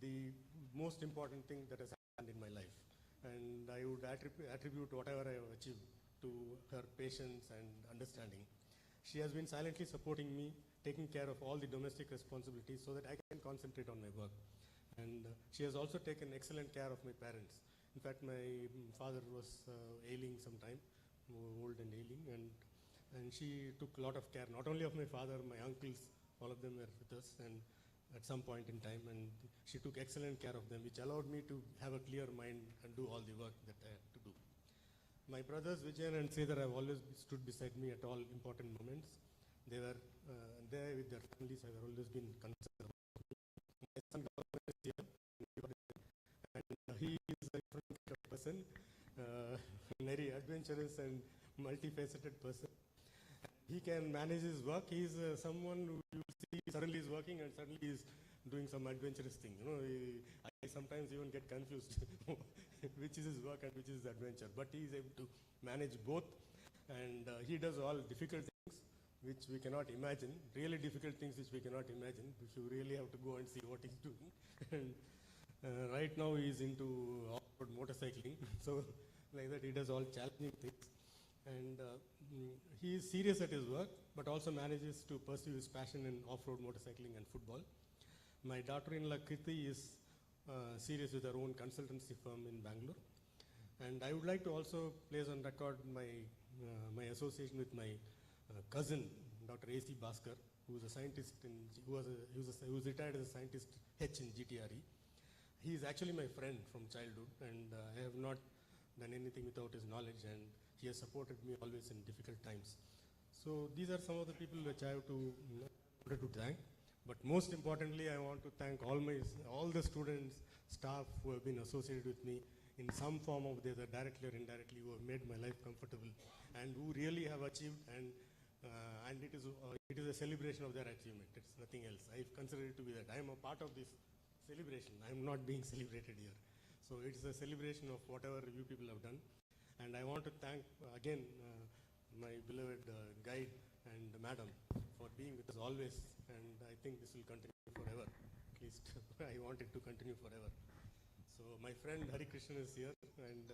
the most important thing that has happened in my life. And I would attribute whatever I have achieved to her patience and understanding. She has been silently supporting me, taking care of all the domestic responsibilities so that I can concentrate on my work. And she has also taken excellent care of my parents. In fact, my father was ailing sometime, old and ailing, and she took a lot of care, not only of my father, my uncles, all of them were with us, and at some point in time, and she took excellent care of them, which allowed me to have a clear mind and do all the work that I had to do. My brothers Vijayan and Sridhar have always stood beside me at all important moments. They were there with their families, have always been concerned about me. My son is here, and he is a different person, very adventurous and multifaceted person. He can manage his work. He is someone who you see suddenly is working and suddenly is doing some adventurous thing. You know, I sometimes even get confused which is his work and which is his adventure. But he is able to manage both, and he does all difficult things which we cannot imagine, really difficult things which we cannot imagine, which you really have to go and see what he's doing. And right now he is into off-road motorcycling, so like that he does all challenging things. And he is serious at his work, but also manages to pursue his passion in off-road motorcycling and football. My daughter-in-law Kriti is serious with her own consultancy firm in Bangalore. And I would like to also place on record my association with my cousin, Dr. A.C. Bhaskar, who is a scientist who was retired as a scientist H in GTRE. He is actually my friend from childhood, and I have not done anything without his knowledge, and he has supported me always in difficult times. So these are some of the people which I have to thank. But most importantly, I want to thank all the students, staff who have been associated with me in some form of either directly or indirectly, who have made my life comfortable and who really have achieved, and it is a celebration of their achievement. It's nothing else. I consider it to be that. I am a part of this celebration. I am not being celebrated here. So it's a celebration of whatever you people have done. And I want to thank again my beloved guide and madam for being with us always. And I think this will continue forever. At least I want it to continue forever. So my friend Hari Krishnan is here, and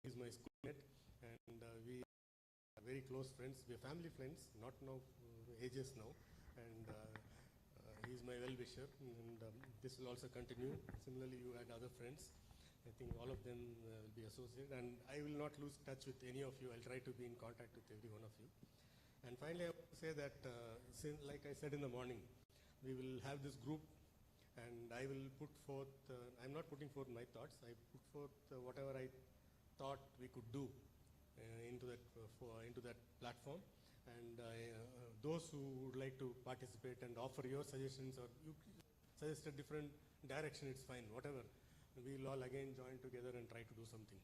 he's my schoolmate, and we are very close friends. We are family friends, not now ages now, and he's my well-wisher, and this will also continue. Similarly, you had other friends. I think all of them will be associated, and I will not lose touch with any of you. I'll try to be in contact with every one of you. And finally, I want to say that, like I said in the morning, we will have this group, and I will put forth, I'm not putting forth my thoughts, I put forth whatever I thought we could do into that platform. And those who would like to participate and offer your suggestions, or you suggest a different direction, it's fine, whatever. We'll all again join together and try to do something.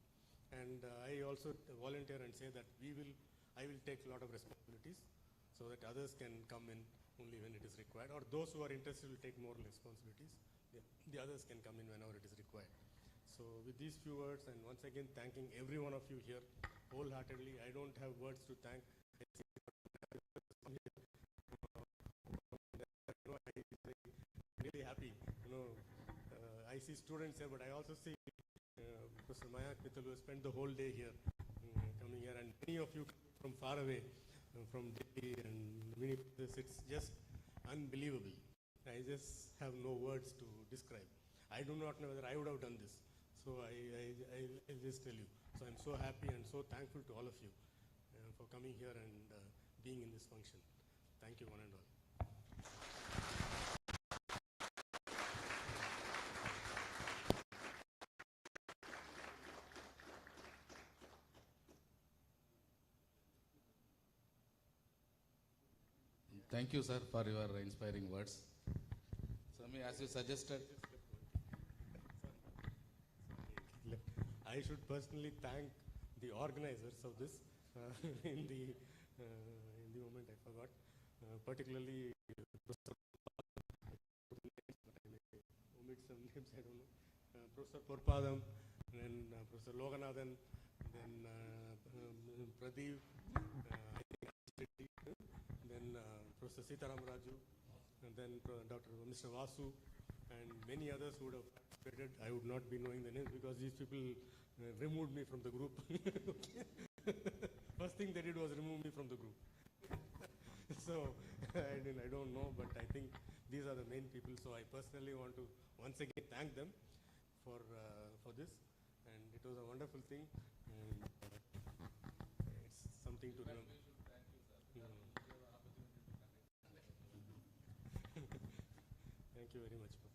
And I also volunteer and say that I will take a lot of responsibilities so that others can come in only when it is required, or those who are interested will take more responsibilities. The others can come in whenever it is required. So with these few words, and once again thanking every one of you here wholeheartedly. I don't have words to thank. I'm really happy. I see students here, but I also see Professor Mayak Mittal, who has spent the whole day here, coming here, and many of you from far away, from Delhi and many places. It's just unbelievable. I just have no words to describe. I do not know whether I would have done this. So I'll just tell you. So I'm so happy and so thankful to all of you for coming here and being in this function. Thank you, one and all. Thank you, sir, for your inspiring words. Swami, as you suggested, I should personally thank the organizers of this. In the moment I forgot, particularly Professor omit some names, I don't know. Professor Porpadam, then Professor Loganathan, then Pradeep, then Professor Sitaram Raju, and then Dr. Mr. Vasu, and many others who would have participated. I would not be knowing the names because these people removed me from the group. First thing they did was remove me from the group. So I don't know, but I think these are the main people. So I personally want to once again thank them for this, and it was a wonderful thing, and it's something to remember. Thank you very much, Prof.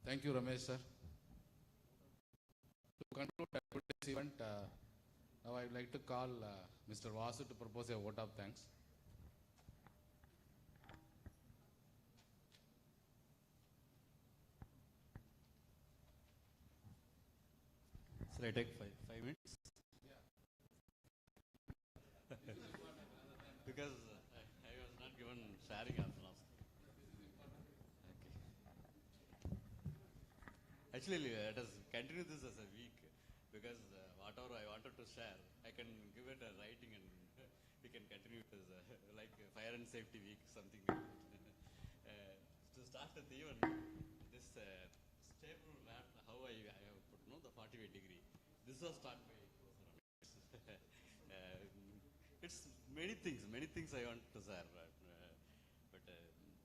Thank you, Ramesh, sir. To conclude today's event, now I would like to call Mr. Vasu to propose a vote of thanks. Shall I take five minutes? Because I was not given sharing option also. Okay. Actually, let us continue this as a week, because whatever I wanted to share, I can give it a writing and we can continue it as like fire and safety week, something like that. To start with, even this stable map, how I have put the 48 degree. This was taught by Professor Ramesh. It's many things I want to share, but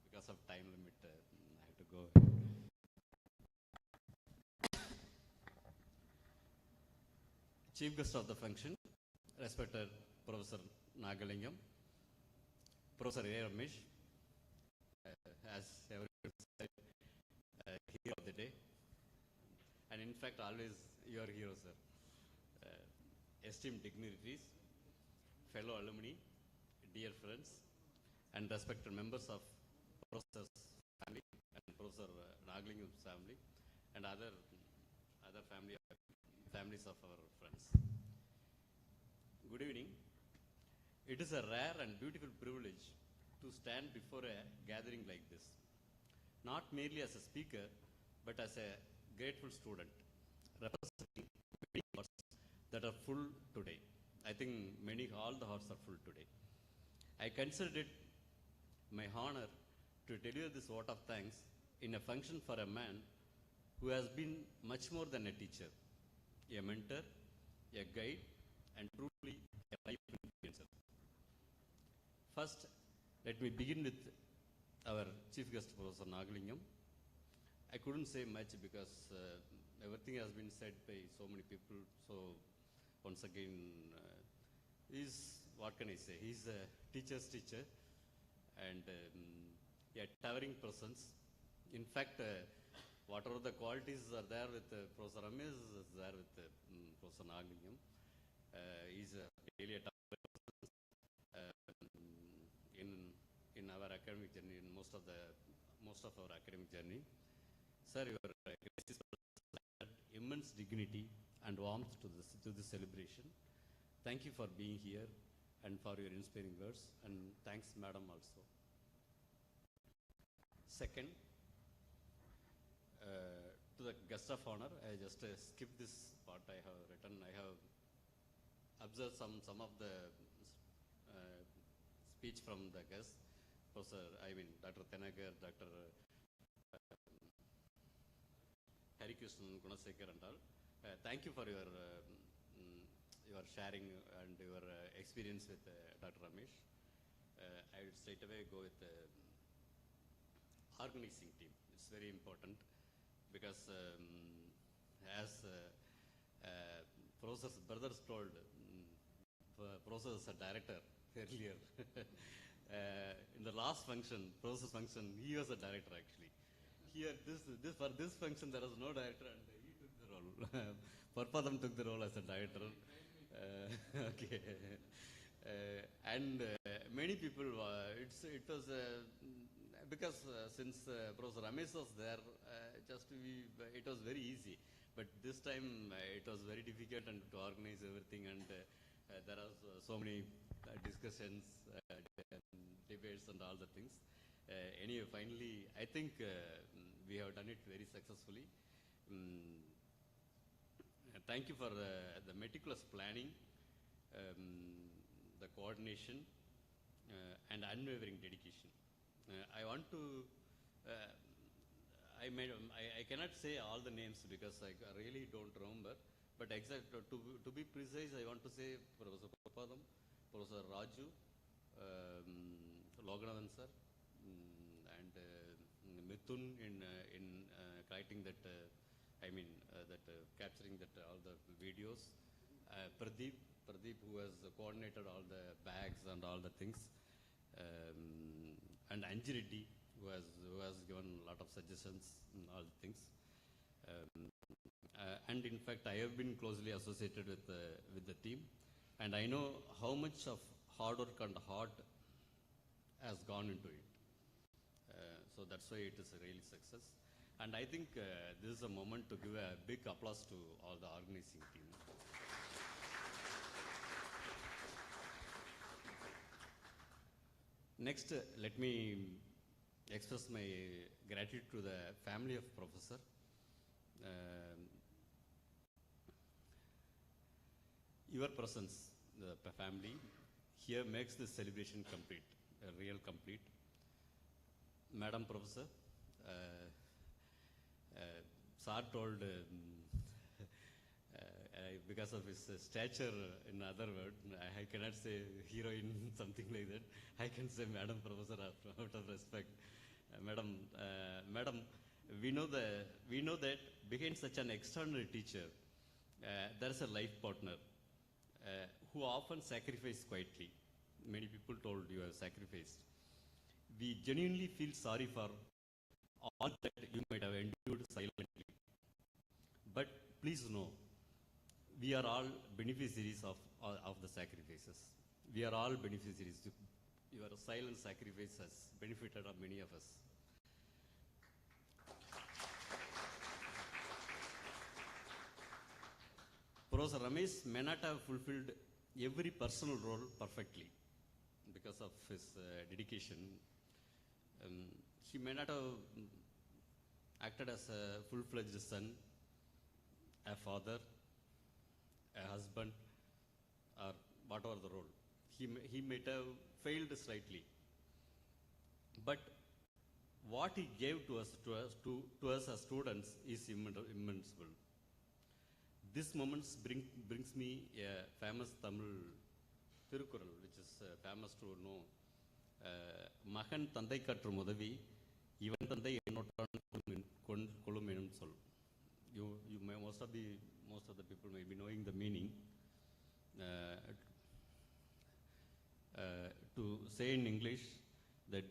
because of time limit, I have to go. Chief guest of the function, respected Professor Nagalingam, Professor A. Ramesh, as everyone said, hero of the day, and in fact always your hero, sir. Esteemed dignitaries, fellow alumni, dear friends, and respected members of Professor's family and Professor Naglingam's family, and other families of our friends. Good evening. It is a rare and beautiful privilege to stand before a gathering like this, not merely as a speaker, but as a grateful student, representing many hearts that are full today. I think all the hearts are full today. I consider it my honor to deliver this vote of thanks in a function for a man who has been much more than a teacher, a mentor, a guide, and truly a life influencer. First, let me begin with our chief guest, Professor Nagalingam. I couldn't say much because everything has been said by so many people. So once again, what can I say? He's a teacher's teacher and a towering presence. In fact, whatever the qualities are there with Professor Ramesh is there with Professor Nagalingam. He's really a towering presence in our academic journey, in most of our academic journey. Sir, your graces add immense dignity and warmth to this celebration. Thank you for being here and for your inspiring words, and thanks, madam, also. Second, to the guest of honor, I just skip this part I have written. I have observed some of the speech from the guests, Dr. Tenagar, Dr. Harikrishnan, Gunasekar and all. Thank you for your sharing and your experience with Dr. Ramesh. I will straight away go with the organizing team. It's very important because as Professor's brothers told, Professor is a director earlier. In the last function, Professor's function, he was a director actually. Here, for this function, there was no director and he took the role. Parpadam took the role as a director. Okay. And many people, it was because since Professor Ramesh was there, it was very easy. But this time it was very difficult and to organize everything, and there are so many discussions, debates, and all the things. Anyway, finally, I think we have done it very successfully. Thank you for the meticulous planning, the coordination, and unwavering dedication. I want to, I cannot say all the names because I really don't remember, but to be precise, I want to say Professor Parpadam, Professor Raju, Loganathan sir, and Mithun in writing that, capturing that all the videos. Pradeep, who has coordinated all the bags and all the things, and Anji Reddy, who has given a lot of suggestions and all the things. and in fact, I have been closely associated with the team, and I know how much of hard work and heart has gone into it. So that's why it is a real success. And I think this is a moment to give a big applause to all the organizing team. Next, let me express my gratitude to the family of Professor. Your presence, the family, here makes this celebration complete, a real complete. Madam Professor, Sir told, because of his stature, in other words, I cannot say heroine, something like that. I can say Madam Professor out of respect. Madam, we know that behind such an extraordinary teacher, there is a life partner who often sacrifices quietly. Many people told you have sacrificed. We genuinely feel sorry for all that you might have endured silently. But please know, we are all beneficiaries of the sacrifices. We are all beneficiaries. Your silent sacrifice has benefited many of us. Professor Ramesh may not have fulfilled every personal role perfectly because of his dedication. He may not have acted as a full-fledged son, a father, a husband, or whatever the role. He might have failed slightly. But what he gave to us as students is immensible. This moment brings me a famous Tamil Tirukural, which is famous to know. Mahan Tandai Katru Mudavi, even Tandai Enotan Kolumenum Sol. You may most of the people may be knowing the meaning. To say in English that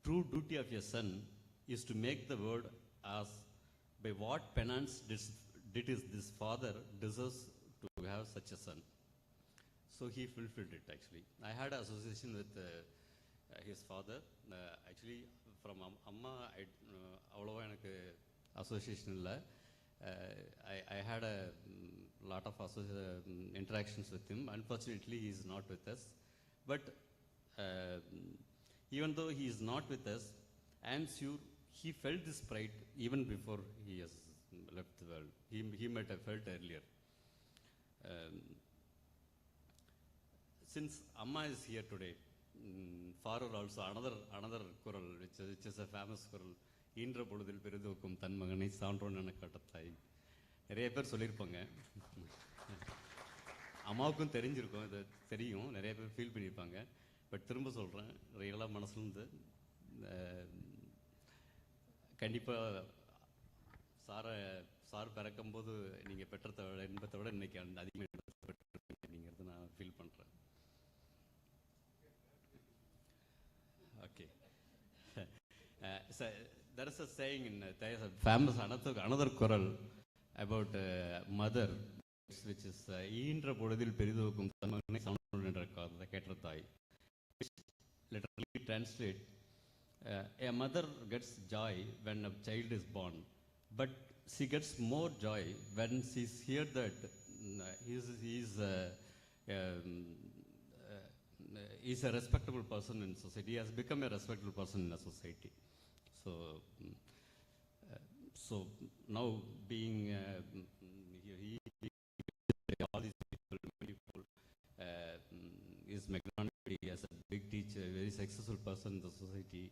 true duty of a son is to make the world ask by what penance did this father deserves to have such a son. So he fulfilled it actually. I had an association with his father. Actually from Amma, association I had a lot of interactions with him. Unfortunately, he is not with us. But even though he is not with us, I am sure he felt this pride even before he has left the world. He might have felt earlier. Since Amma is here today, father also another choral, which is a famous choral. ஈன்ற பொழுதில் பெரிதோக்கும் தன் மகனை சான்றோன் என காட்டத்தாய். நிறைய பேர் சொல்லியிருப்பாங்க. அம்மாவுக்கும் தெரிஞ்சிருக்கும், இது தெரியும், நிறைய பேர் ஃபீல் பண்ணியிருப்பாங்க. பட் திரும்ப சொல்கிறேன், ரியலாக மனசுலேருந்து கண்டிப்பாக சார் பிறக்கும்போது நீங்கள் பெற்றதை விட இன்பத்தை விட இன்றைக்கி அதிகமாக பெற்றிருக்கீங்கிறது நான் ஃபீல் பண்ணுறேன். Okay. There is a saying there is a famous another choral about mother, which is ஈன்ற பொழுதில் பெரிதோக்கும் தன் மகனை சான்றோன் என்ற கேட்டத்தாய், which literally translate a mother gets joy when a child is born, but she gets more joy when she hears that he is a respectable person in society. He has become a respectable person in the society. So now being all these people is magnanimity as a big teacher, a very successful person in the society,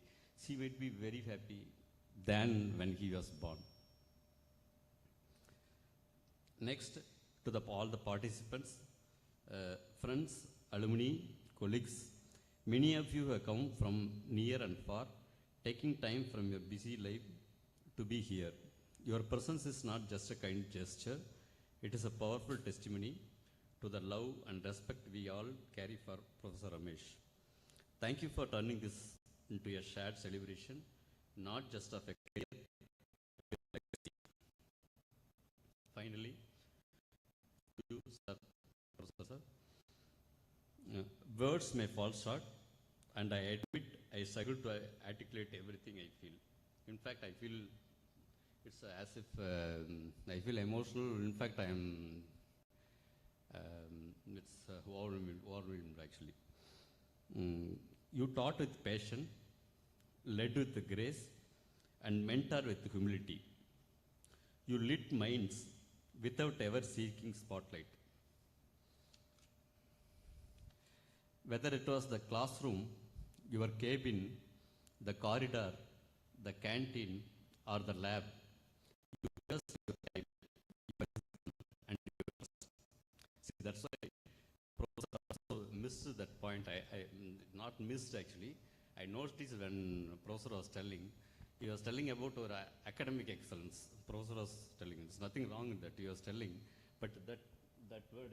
she might be very happy than when he was born. Next, to all the participants, friends, alumni, colleagues, many of you have come from near and far, taking time from your busy life to be here. Your presence is not just a kind gesture, it is a powerful testimony to the love and respect we all carry for Professor Ramesh. Thank you for turning this into a shared celebration, not just of a career, finally, to you, sir, Professor. Words may fall short, and I admit I struggle to articulate everything I feel. In fact, I feel it's as if I feel emotional. In fact, I am it's overwhelmed actually. You taught with passion, led with grace, and mentor with humility. You lit minds without ever seeking spotlight. Whether it was the classroom, your cabin, the corridor, the canteen, or the lab, you just your time, your and your see, that's why Professor also missed that point. I not missed actually. I noticed when Professor was telling, he was telling about our academic excellence. Professor was telling, there's nothing wrong in that he was telling, but that word,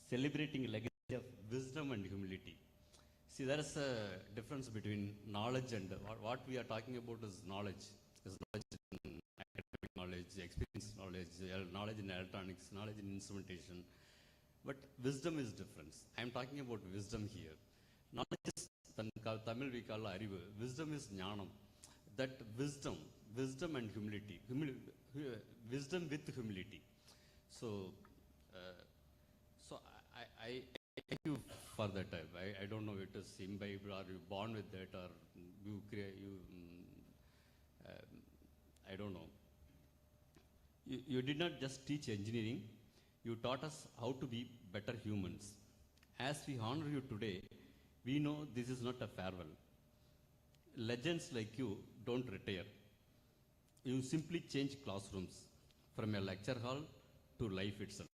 celebrating legacy of wisdom and humility. See, there is a difference between knowledge and what we are talking about is knowledge. Is knowledge in academic knowledge, experience knowledge, knowledge in electronics, knowledge in instrumentation. But wisdom is different. I am talking about wisdom here. Knowledge is Tamil we call arivu. Wisdom is jnanam. That wisdom and humility. Wisdom with humility. So, I thank you for that. I don't know if it is imbibed or you born with that or you create I don't know. You did not just teach engineering, you taught us how to be better humans. As we honor you today, we know this is not a farewell. Legends like you don't retire. You simply change classrooms from a lecture hall to life itself.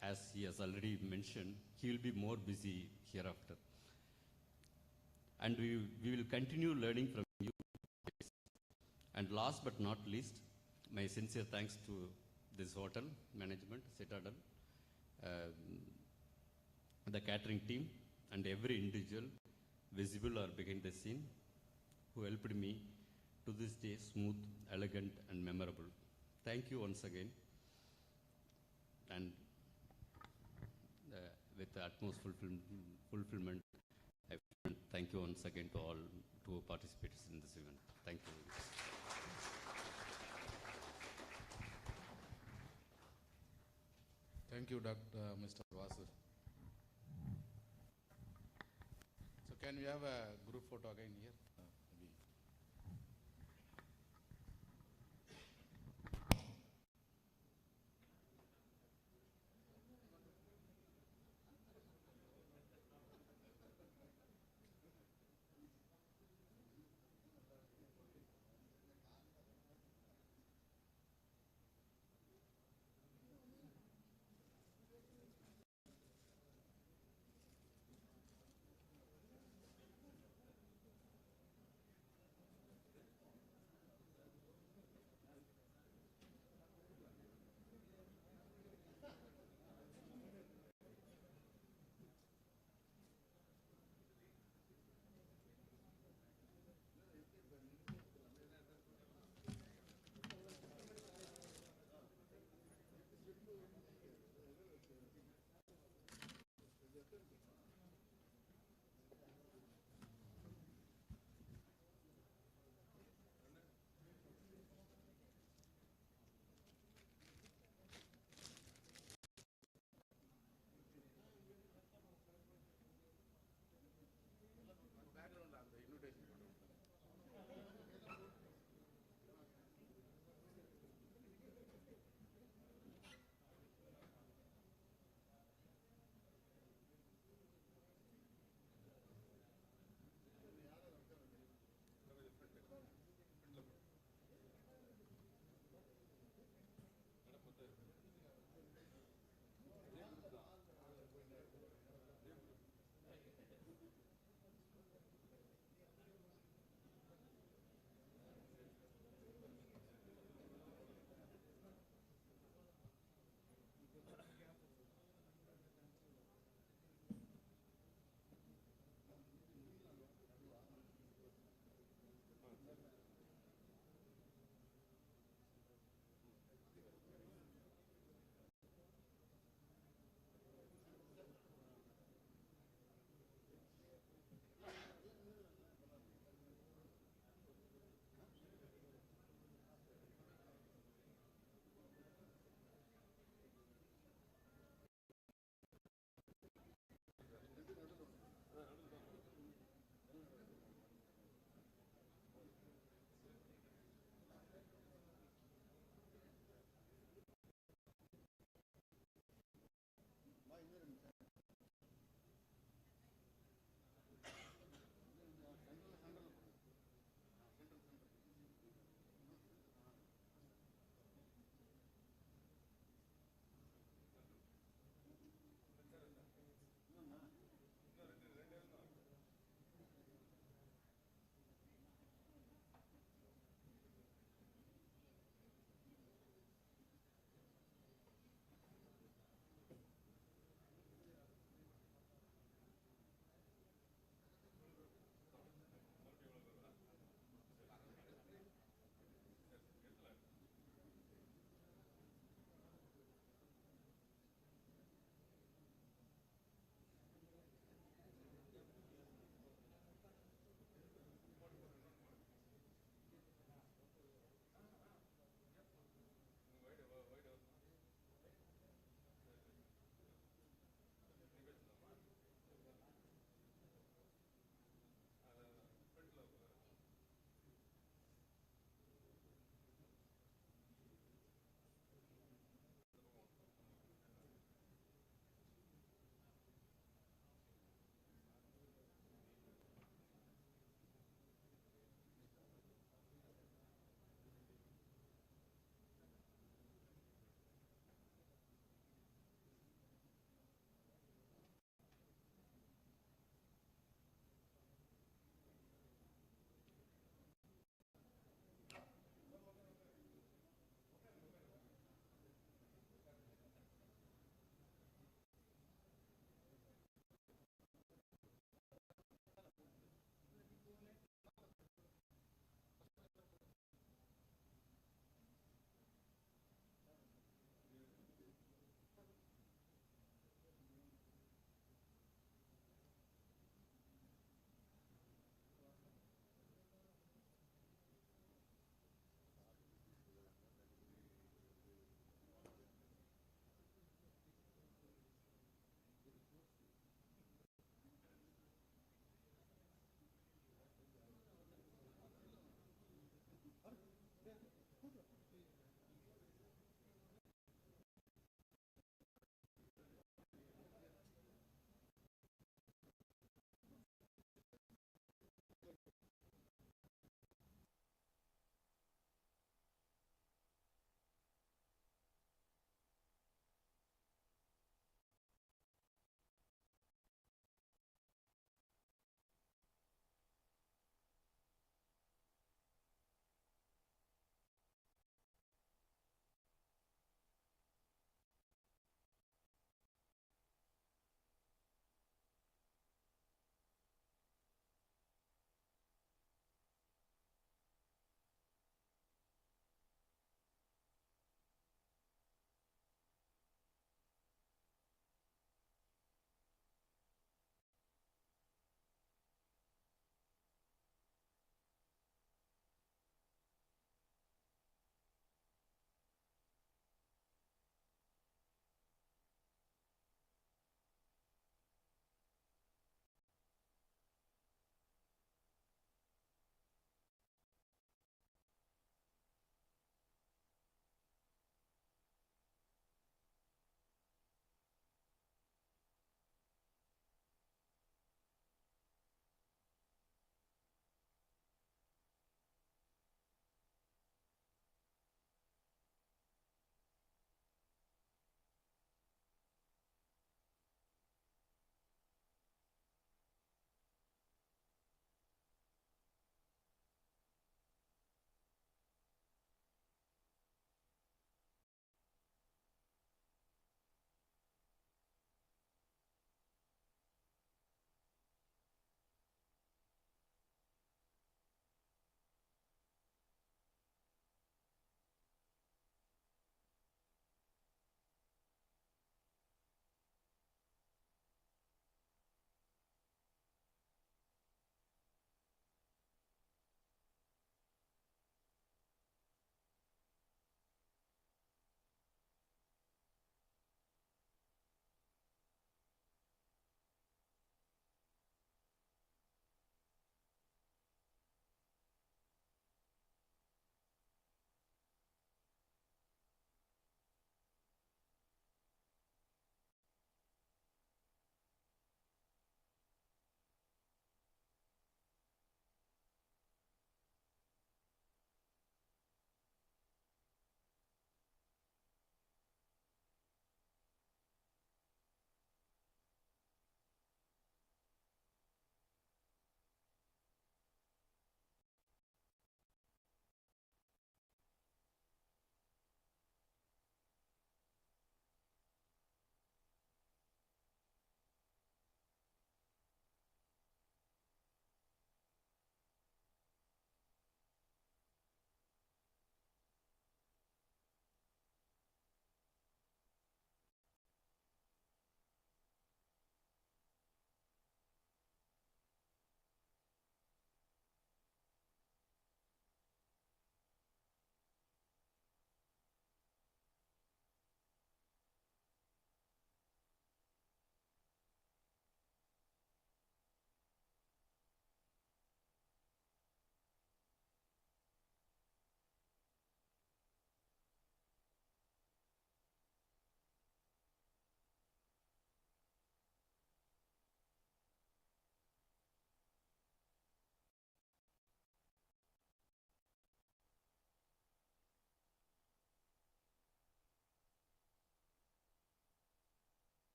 As he has already mentioned, he will be more busy hereafter. And we will continue learning from you. And last but not least, my sincere thanks to this hotel management, Citadel, the catering team, and every individual, visible or behind the scene, who helped me to this day smooth, elegant, and memorable. Thank you once again. And with the utmost fulfillment, I thank you once again to all two participants in this event. Thank you. Thank you, Mr. Vasu. So can we have a group photo again here?